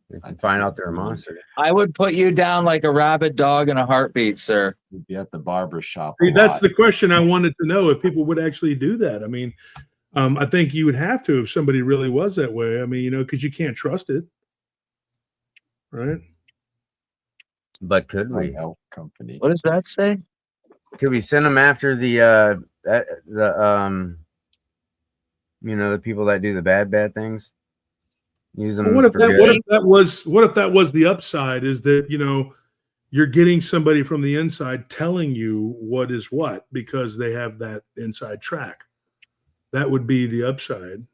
If you find out they're a monster. I would put you down like a rabid dog in a heartbeat, sir. You'd be at the barber shop. See, that's the question I wanted to know, if people would actually do that. I mean, I think you would have to if somebody really was that way. I mean, because you can't trust it, right? But could we? Elf company. What does that say? Could we send them after the people that do the bad things? Use them. Well, what if that was the upside? Is that you're getting somebody from the inside telling you what is what, because they have that inside track. That would be the upside,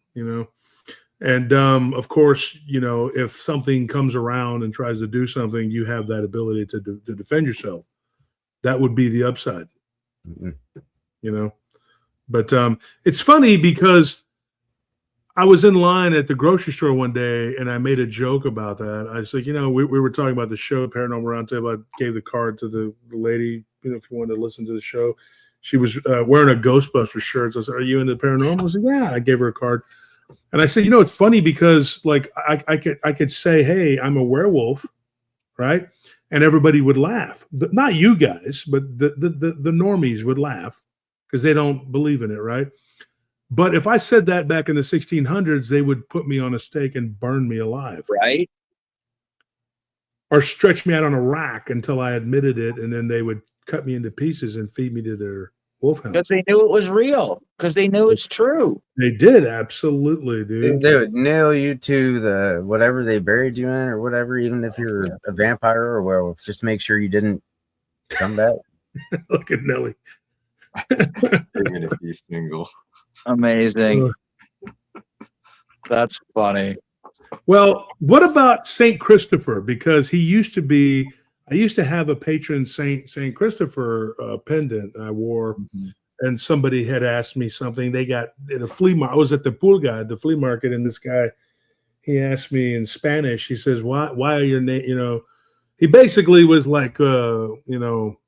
And of course, if something comes around and tries to do something, you have that ability to defend yourself. That would be the upside, But it's funny because I was in line at the grocery store one day and I made a joke about that. I said, we were talking about the show Paranormal Roundtable. I gave the card to the lady, if you wanted to listen to the show. She was wearing a Ghostbuster shirt. So I said, "Are you into paranormal?" I said, "Yeah." I gave her a card. And I said, you know, it's funny because like I could say, hey, I'm a werewolf, right? And everybody would laugh. Not you guys, but the normies would laugh because they don't believe in it, right? But if I said that back in the 1600s, they would put me on a stake and burn me alive. Right. Or stretch me out on a rack until I admitted it, and then they would cut me into pieces and feed me to their wolfhounds. Because they knew it was real. Because they knew it's true. They did, absolutely, dude. They would nail you to the whatever they buried you in or whatever, even if you're a vampire or a werewolf, just to make sure you didn't come back. Look at Nelly. Even if he's single. Amazing. That's funny. Well, what about Saint Christopher? Because he used to be, I used to have a patron Saint Christopher pendant I wore, and somebody had asked me something. They got at a flea market. I was at the Pulga, at the flea market, and this guy, he asked me in Spanish. He says, "Why are your name?" You know, he basically was like, you know,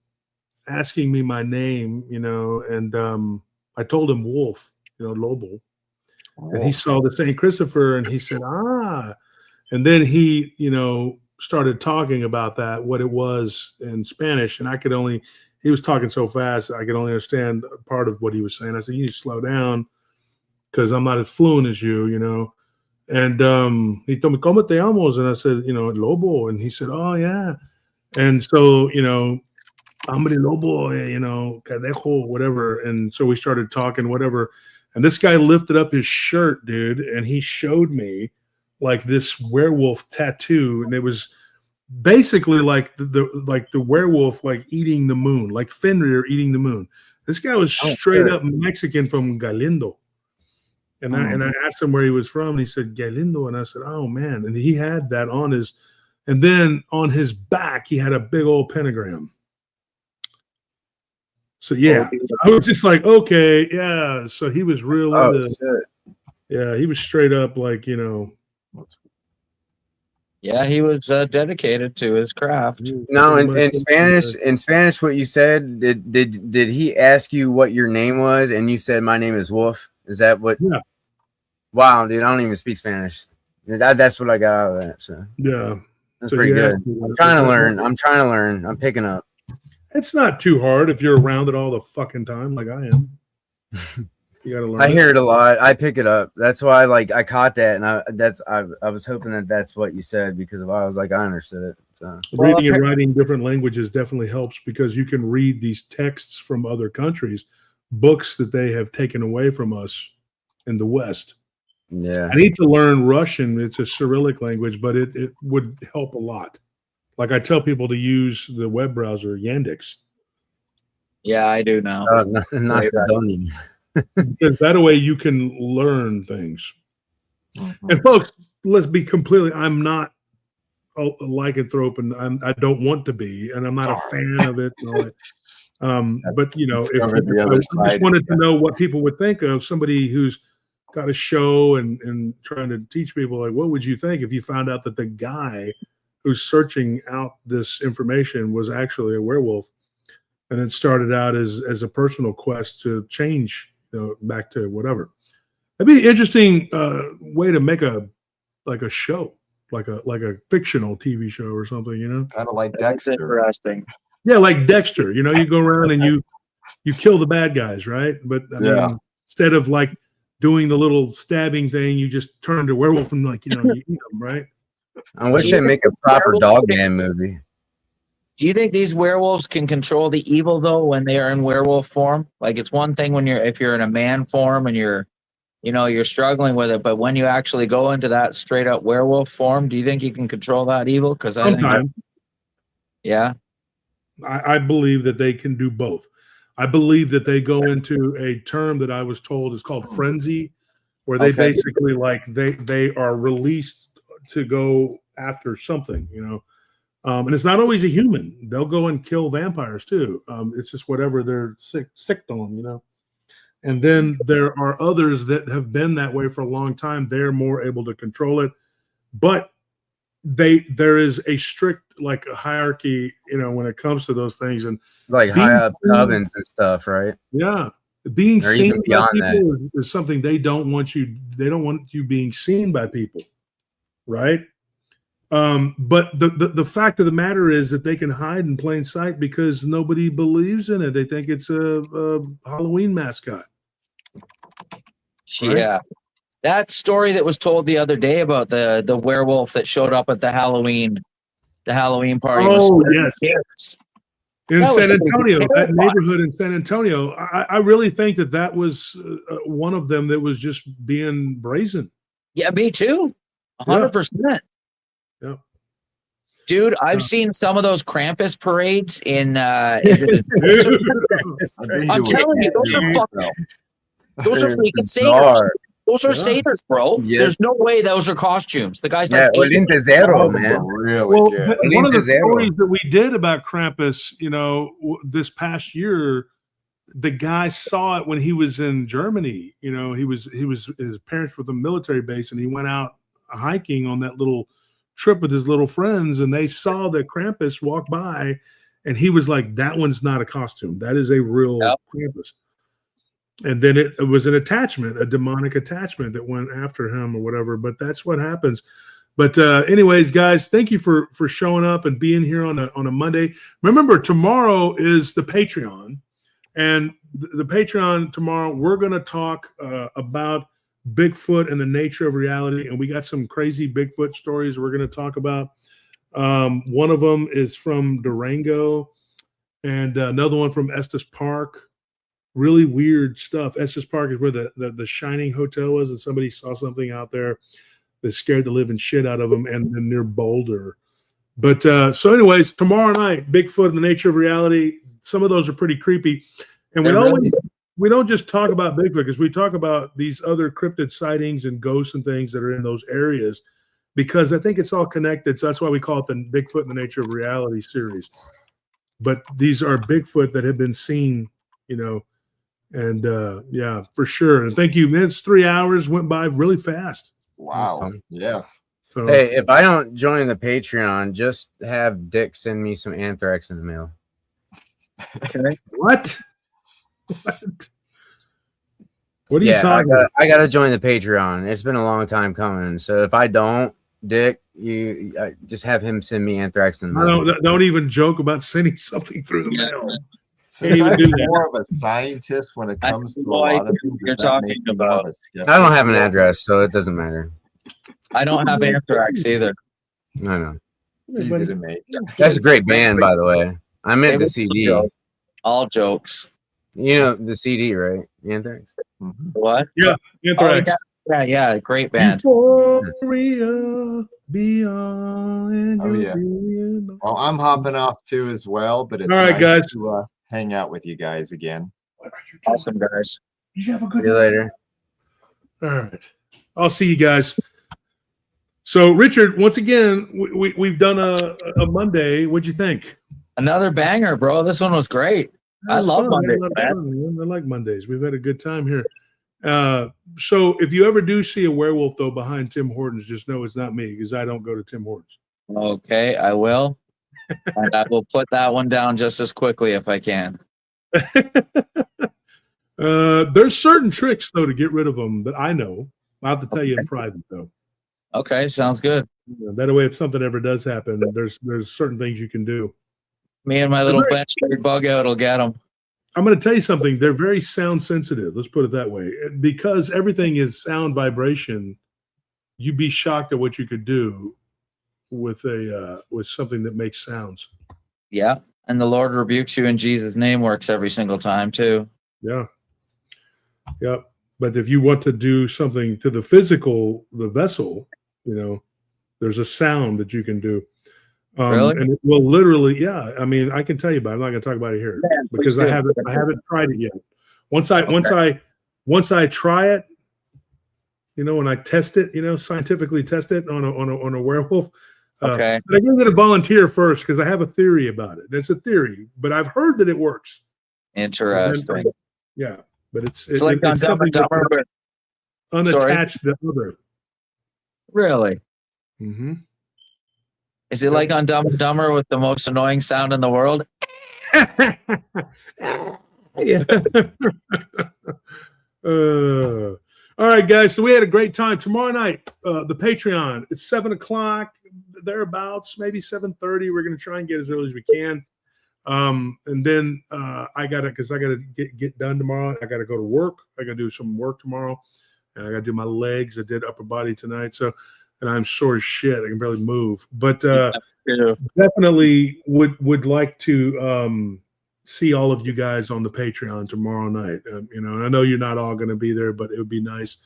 asking me my name. You know, and I told him Wolf. You know, Lobo. And he saw the St. Christopher and he said, ah. And then he, you know, started talking about that, what it was in Spanish. And I could only, he was talking so fast, I could only understand part of what he was saying. I said, you need to slow down because I'm not as fluent as you, you know. And he told me, ¿Cómo te llamas? And I said, you know, Lobo. And he said, oh, yeah. And so, you know, Hombre Lobo, you know, Cadejo, whatever. And so we started talking, whatever. And this guy lifted up his shirt, dude, and he showed me like this werewolf tattoo, and it was basically like the werewolf like eating the moon, like Fenrir eating the moon. This guy was straight up Mexican from Galindo, and I asked him where he was from, and he said Galindo, and I said, oh man, and he had that on his, and then on his back he had a big old pentagram. So yeah, I was just like, okay, yeah. So he was real into, yeah, he was straight up like, you know. Yeah, he was dedicated to his craft. No, in Spanish, what you said, did he ask you what your name was, and you said my name is Wolf? Is that what? Yeah. Wow, dude, I don't even speak Spanish. That's what I got out of that. So yeah, that's pretty good. I'm trying to learn. I'm picking up. It's not too hard if you're around it all the fucking time, like I am. You gotta learn. I hear it a lot. I pick it up. That's why, like, I caught that, and I was hoping that that's what you said because I was like, I understood it. So. Reading and writing different languages definitely helps because you can read these texts from other countries, books that they have taken away from us in the West. Yeah, I need to learn Russian. It's a Cyrillic language, but it would help a lot. Like I tell people to use the web browser Yandex. Yeah, I do now. Because that way you can learn things. And folks, let's be completely, I'm not a lycanthrope, and I don't want to be, and I'm not a fan of it. And all that. But you know, if I just wanted to know what people would think of somebody who's got a show and trying to teach people, like, what would you think if you found out that the guy who's searching out this information was actually a werewolf, and it started out as a personal quest to change, you know, back to whatever. That'd be an interesting way to make a show, like a fictional TV show or something, you know. Kind of like Dexter. That's interesting. Yeah, like Dexter. You know, you go around and you kill the bad guys, right? But I mean, instead of like doing the little stabbing thing, you just turn to werewolf and like, you know, you eat them, right? I wish they'd make a proper dog man movie. Do you think these werewolves can control the evil though when they are in werewolf form? Like it's one thing when if you're in a man form and you're struggling with it, but when you actually go into that straight up werewolf form, do you think you can control that evil? Because I think, yeah, I believe that they can do both. I believe that they go into a term that I was told is called frenzy, where they basically like they are released to go after something, you know. And it's not always a human. They'll go and kill vampires too. It's just whatever they're sick on, you know. And then there are others that have been that way for a long time. They're more able to control it, but there is a strict like a hierarchy, you know, when it comes to those things. And like high up ovens and stuff, right? Yeah, Being Or seen even by beyond that. people is something they don't want you. They don't want you being seen by people, right? But the fact of the matter is that they can hide in plain sight because nobody believes in it. They think it's a Halloween mascot. Right? Yeah. That story that was told the other day about the werewolf that showed up at the Halloween party. Oh, yes. Kids. In That was San Antonio, that terrifying. neighborhood in San Antonio, I really think that was one of them that was just being brazen. Yeah, me too. 100%. Yeah. Dude, I've seen some of those Krampus parades in is it I'm telling you, those are fucking those are freaking satyrs. Those are satyrs, bro. Yes. There's no way those are costumes. The guys Yeah, have Oriente Zero, man. Really Well, good. one of the Oriente Zero. stories that we did about Krampus, this past year, the guy saw it when he was in Germany. His parents were at the military base, and he went out hiking on that little trip with his little friends, and they saw the Krampus walk by, and he was like, "That one's not a costume. That is a real Krampus." And then it was an attachment, a demonic attachment that went after him or whatever. But that's what happens. But anyways, guys, thank you for showing up and being here on a Monday. Remember, tomorrow is the Patreon. And the Patreon tomorrow, we're going to talk about Bigfoot and the nature of reality. And we got some crazy Bigfoot stories we're going to talk about. One of them is from Durango and another one from Estes Park. Really weird stuff. Estes Park is where the Shining Hotel was, and somebody saw something out there that scared the living shit out of them, and near Boulder. But so anyways, tomorrow night, Bigfoot and the nature of reality. Some of those are pretty creepy. And we don't just talk about Bigfoot, because we talk about these other cryptid sightings and ghosts and things that are in those areas, because I think it's all connected. So that's why we call it the Bigfoot and the Nature of Reality series. But these are Bigfoot that have been seen, and yeah, for sure. And thank you, man. It's 3 hours, went by really fast. Wow. Yeah. So, Hey, if I don't join the Patreon, just have Dick send me some anthrax in the mail. Okay. What? What are you talking about? I gotta join the Patreon. It's been a long time coming. So if I don't, Dick, you just have him send me anthrax in the mail. Don't even joke about sending something through the mail. Since I'm do that. more of a scientist when it comes to a lot of things, you're does that talking make me about. more of a skeptic? I don't have an address, so it doesn't matter. I don't have anthrax either. I know. It's easy to make. That's a great band, by the way. I meant the It was CD. all jokes. You know the CD, right? Anthrax. Mhm. What? Yeah, Anthrax. Oh, yeah, great band. Euphoria, beyond Oh, yeah. Well, I'm hopping off too as well, but it's All right, nice guys. to hang out with you guys again. Awesome, guys. You have a See good you night. later. All right. I'll see you guys. So, Richard, once again, we've done a Monday. What'd you think? Another banger, bro. This one was great. It I was love fun. Mondays, I love man. fun, I like Mondays. We've had a good time here. So, if you ever do see a werewolf, though, behind Tim Hortons, just know it's not me, because I don't go to Tim Hortons. Okay, I will. And I will put that one down just as quickly if I can. There's certain tricks, though, to get rid of them that I know. I'll have to tell you in private, though. Okay, sounds good. That way, if something ever does happen, there's certain things you can do. Me and my little bench bug out will get them. I'm going to tell you something. They're very sound sensitive. Let's put it that way. Because everything is sound vibration, you'd be shocked at what you could do with something that makes sounds. Yeah, and the Lord rebukes you in Jesus' name works every single time too. Yeah. Yep. But if you want to do something to the physical, the vessel, there's a sound that you can do. Really? And it will literally, yeah. I mean, I can tell you about it. I'm not going to talk about it here because I haven't tried it yet. Once I try it, when I test it, scientifically test it on a werewolf. Okay. But I can get a volunteer first because I have a theory about it. It's a theory, but I've heard that it works. Interesting. Yeah, but it's like on Dumb and Dumber, but unattached the other. Really? Mm-hmm. Is it like on Dumb and Dumber with the most annoying sound in the world? Yeah. All right, guys. So we had a great time tomorrow night. The Patreon. It's 7:00 thereabouts, maybe 7:30. We're going to try and get as early as we can. And then I gotta get done tomorrow. I gotta go to work. I gotta do some work tomorrow, and I gotta do my legs. I did upper body tonight, so and I'm sore as shit. I can barely move, but definitely would like to see all of you guys on the Patreon tomorrow night. You know, and I know you're not all going to be there, but it would be nice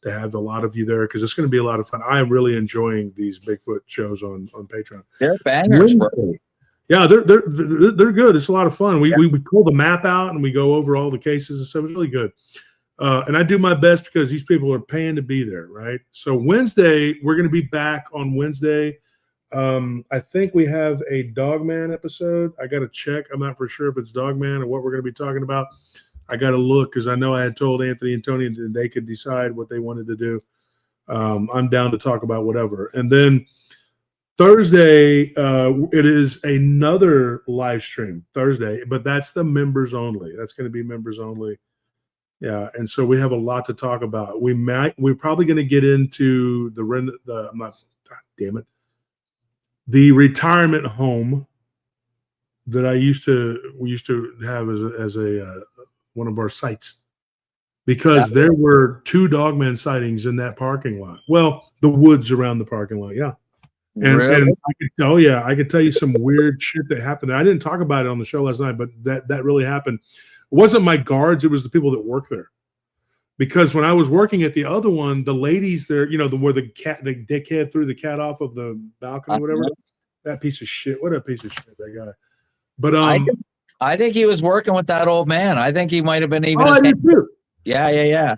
to have a lot of you there because it's going to be a lot of fun. I am really enjoying these Bigfoot shows on Patreon. They're bangers. Yeah, they're good. It's a lot of fun. We pull the map out and we go over all the cases and stuff. It's really good. And I do my best because these people are paying to be there, right? So Wednesday, we're going to be back on Wednesday. I think we have a Dogman episode. I got to check. I'm not for sure if it's Dogman or what we're going to be talking about. I got to look because I know I had told Anthony and Tony that they could decide what they wanted to do. I'm down to talk about whatever. And then Thursday, it is another live stream Thursday, but that's the members only. That's going to be members only. Yeah, and so we have a lot to talk about. We're probably going to get into the retirement home that we used to have as a one of our sites because there were 2 Dogman sightings in that parking lot. Well, the woods around the parking lot, yeah. And I could tell you some weird shit that happened. I didn't talk about it on the show last night, but that really happened. It wasn't my guards; it was the people that work there. Because when I was working at the other one, the ladies there, you know, where the dickhead threw the cat off of the balcony, whatever. That piece of shit. What a piece of shit that guy. But I think he was working with that old man. I think he might have been even. Yeah.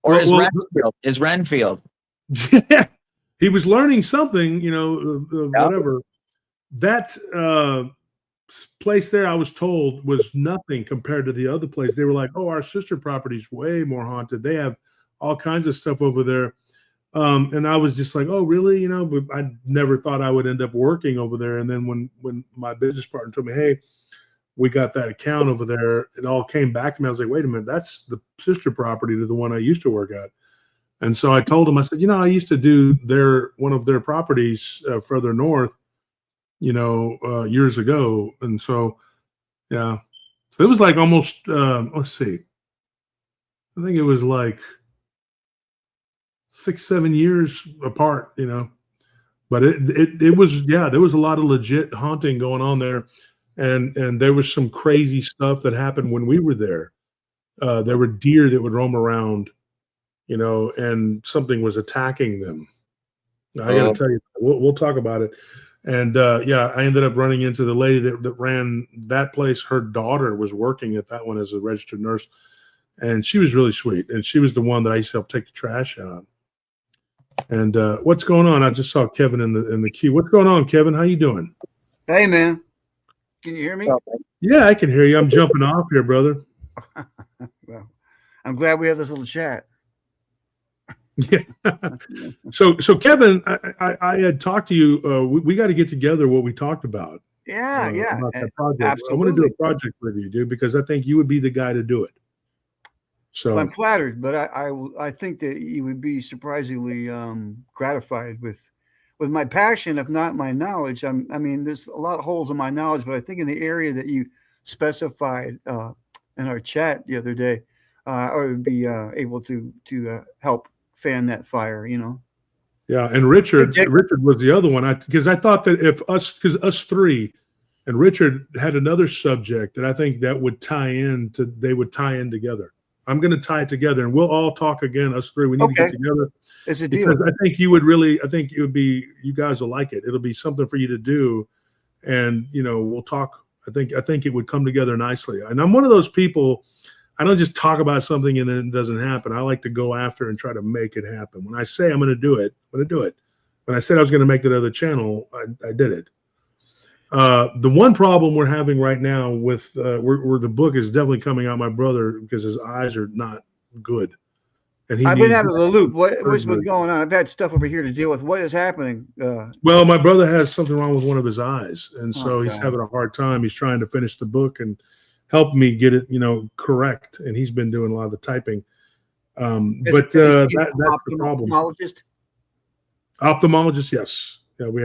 Or his Renfield. Yeah. He was learning something, you know, whatever. That place there, I was told, was nothing compared to the other place. They were like, oh, our sister property's way more haunted. They have all kinds of stuff over there. And I was just like, oh, really? You know, but I never thought I would end up working over there. And then when my business partner told me, hey, we got that account over there, it all came back to me. I was like, wait a minute, that's the sister property to the one I used to work at. And so I told him, I said, you know, I used to do one of their properties further north, you know, years ago. And so, yeah, so it was like almost, let's see, I think it was like 6-7 years apart, you know, but it was, yeah, there was a lot of legit haunting going on there. And there was some crazy stuff that happened when we were there. There were deer that would roam around, you know, and something was attacking them. I got to tell you, we'll talk about it. And yeah, I ended up running into the lady that ran that place. Her daughter was working at that one as a registered nurse, and she was really sweet. And she was the one that I used to help take the trash out. And what's going on? I just saw Kevin in the queue. What's going on, Kevin? How you doing? Hey, man. Can you hear me? Yeah, I can hear you. I'm jumping off here, brother. Well, I'm glad we have this little chat. Yeah. So Kevin, I had talked to you. We got to get together what we talked about. Yeah, about that project. Absolutely. I want to do a project with you, dude, because I think you would be the guy to do it. So well, I'm flattered, but I think that you would be surprisingly gratified with my passion, if not my knowledge. I mean, there's a lot of holes in my knowledge, but I think in the area that you specified in our chat the other day, I would be able to help fan that fire, you know. Yeah, and Richard was the other one. Because I thought that because us three, and Richard had another subject that I think that would they would tie in together. I'm going to tie it together, and we'll all talk again. Us three, we need to get together. It's a deal. Because I think it would be, you guys will like it. It'll be something for you to do, and you know, we'll talk. I think it would come together nicely. And I'm one of those people. I don't just talk about something and then it doesn't happen. I like to go after and try to make it happen. When I say I'm going to do it, I'm going to do it. When I said I was going to make that other channel, I did it. The one problem we're having right now with where the book is definitely coming out, my brother, because his eyes are not good. And I've been out of the loop. What's been going on? I've had stuff over here to deal with. What is happening? Well, my brother has something wrong with one of his eyes, and so he's having a hard time. He's trying to finish the book and help me get it, correct. And he's been doing a lot of the typing. But Is that's he the problem. Ophthalmologist, yes. Yeah, we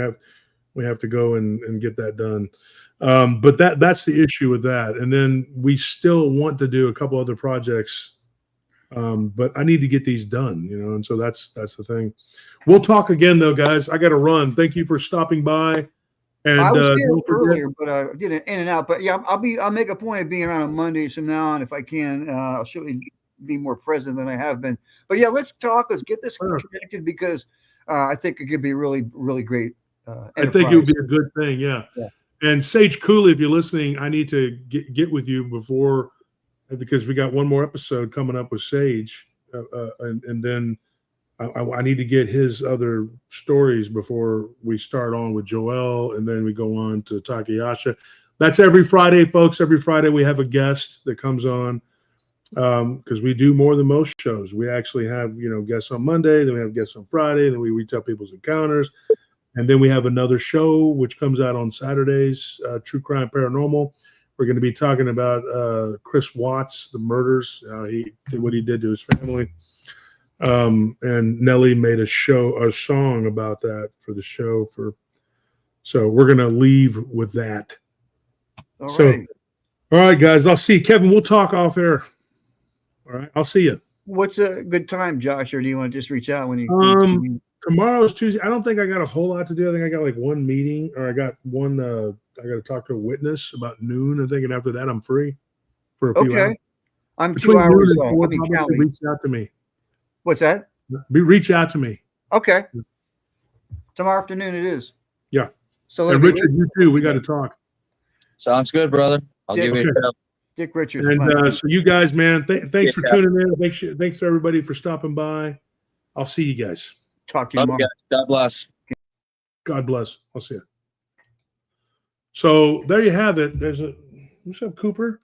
have to go and get that done. But that's the issue with that. And then we still want to do a couple other projects. But I need to get these done, and so that's the thing. We'll talk again though, guys. I got to run. Thank you for stopping by. And I was here earlier, but I did it in and out. But yeah, I'll make a point of being around on Mondays from now on if I can. I'll certainly be more present than I have been. But yeah, let's talk. Let's get this connected because I think it could be really, really great. I think it would be a good thing. Yeah. And Sage Cooley, if you're listening, I need to get with you before, because we got one more episode coming up with Sage, and then I need to get his other stories before we start on with Joel, and then we go on to Takayasha. That's every Friday, folks. Every Friday we have a guest that comes on, because we do more than most shows. We actually have guests on Monday, then we have guests on Friday, then we retell people's encounters, and then we have another show which comes out on Saturdays, True Crime Paranormal. We're going to be talking about Chris Watts, the murders, what he did to his family. And Nelly made a song about that for the show. So we're going to leave with that. All right, guys, I'll see you. Kevin, we'll talk off air. All right, I'll see you. What's a good time, Josh, or do you want to just reach out when you? Tomorrow's Tuesday. I don't think I got a whole lot to do. I think I got like one meeting, or I got one. I got to talk to a witness about noon. I think, and after that, I'm free for a few hours. I'm between 2 hours. Reach out to me. What's that? Reach out to me. Okay. Tomorrow afternoon it is. Yeah. So and Richard, you too. We got to talk. Sounds good, brother. I'll give you a shout. Dick Richard. And so you guys, man, thanks for tuning in. Thanks to everybody for stopping by. I'll see you guys. Talk to you tomorrow. God bless. God bless. I'll see you. So there you have it. What's up, Cooper?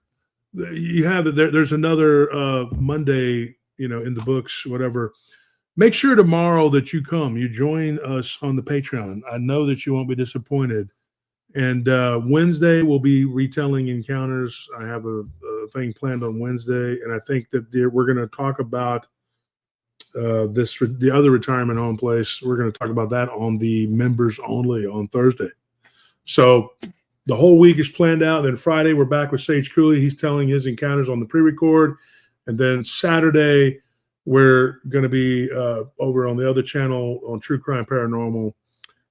You have it. There's another Monday, in the books, whatever. Make sure tomorrow that you come. You join us on the Patreon. I know that you won't be disappointed. And Wednesday we'll be retelling encounters. I have a thing planned on Wednesday, and I think that we're going to talk about the other retirement home place. We're going to talk about that on the members only on Thursday. So the whole week is planned out. Then Friday we're back with Sage Cooley. He's telling his encounters on the pre-record, and then Saturday we're going to be over on the other channel on True Crime Paranormal.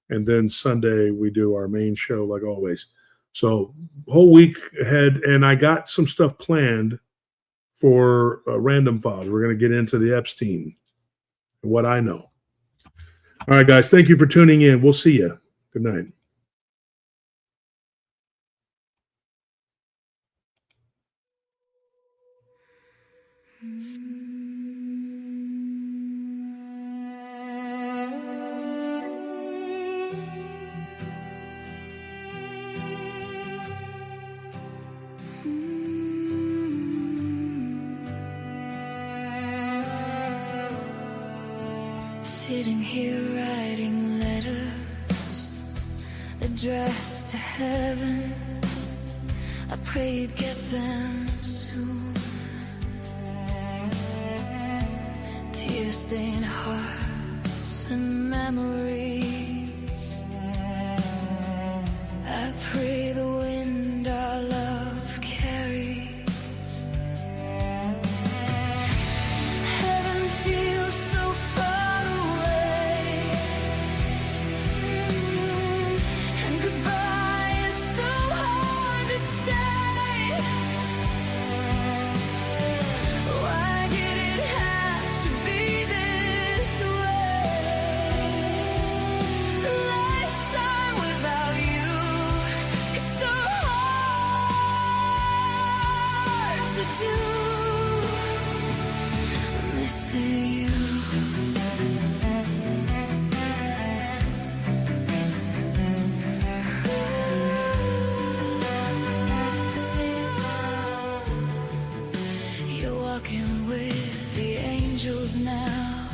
And then Sunday, we do our main show like always. So whole week ahead. And I got some stuff planned for Random Files. We're going to get into the Epstein and what I know. All right, guys. Thank you for tuning in. We'll see you. Good night. Sitting here writing letters addressed to heaven. I pray you get them soon. Tear-stained hearts and memories. I pray the wind our love carries. Heaven feels so far away, and goodbye is so hard to say. Why did it have to be this way? A lifetime without you is so hard to do. Missing you. You're walking with the angels now,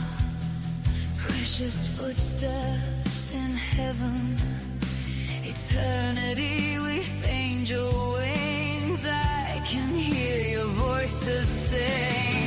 precious footsteps in heaven, eternity with angel wings. I can hear your voices sing.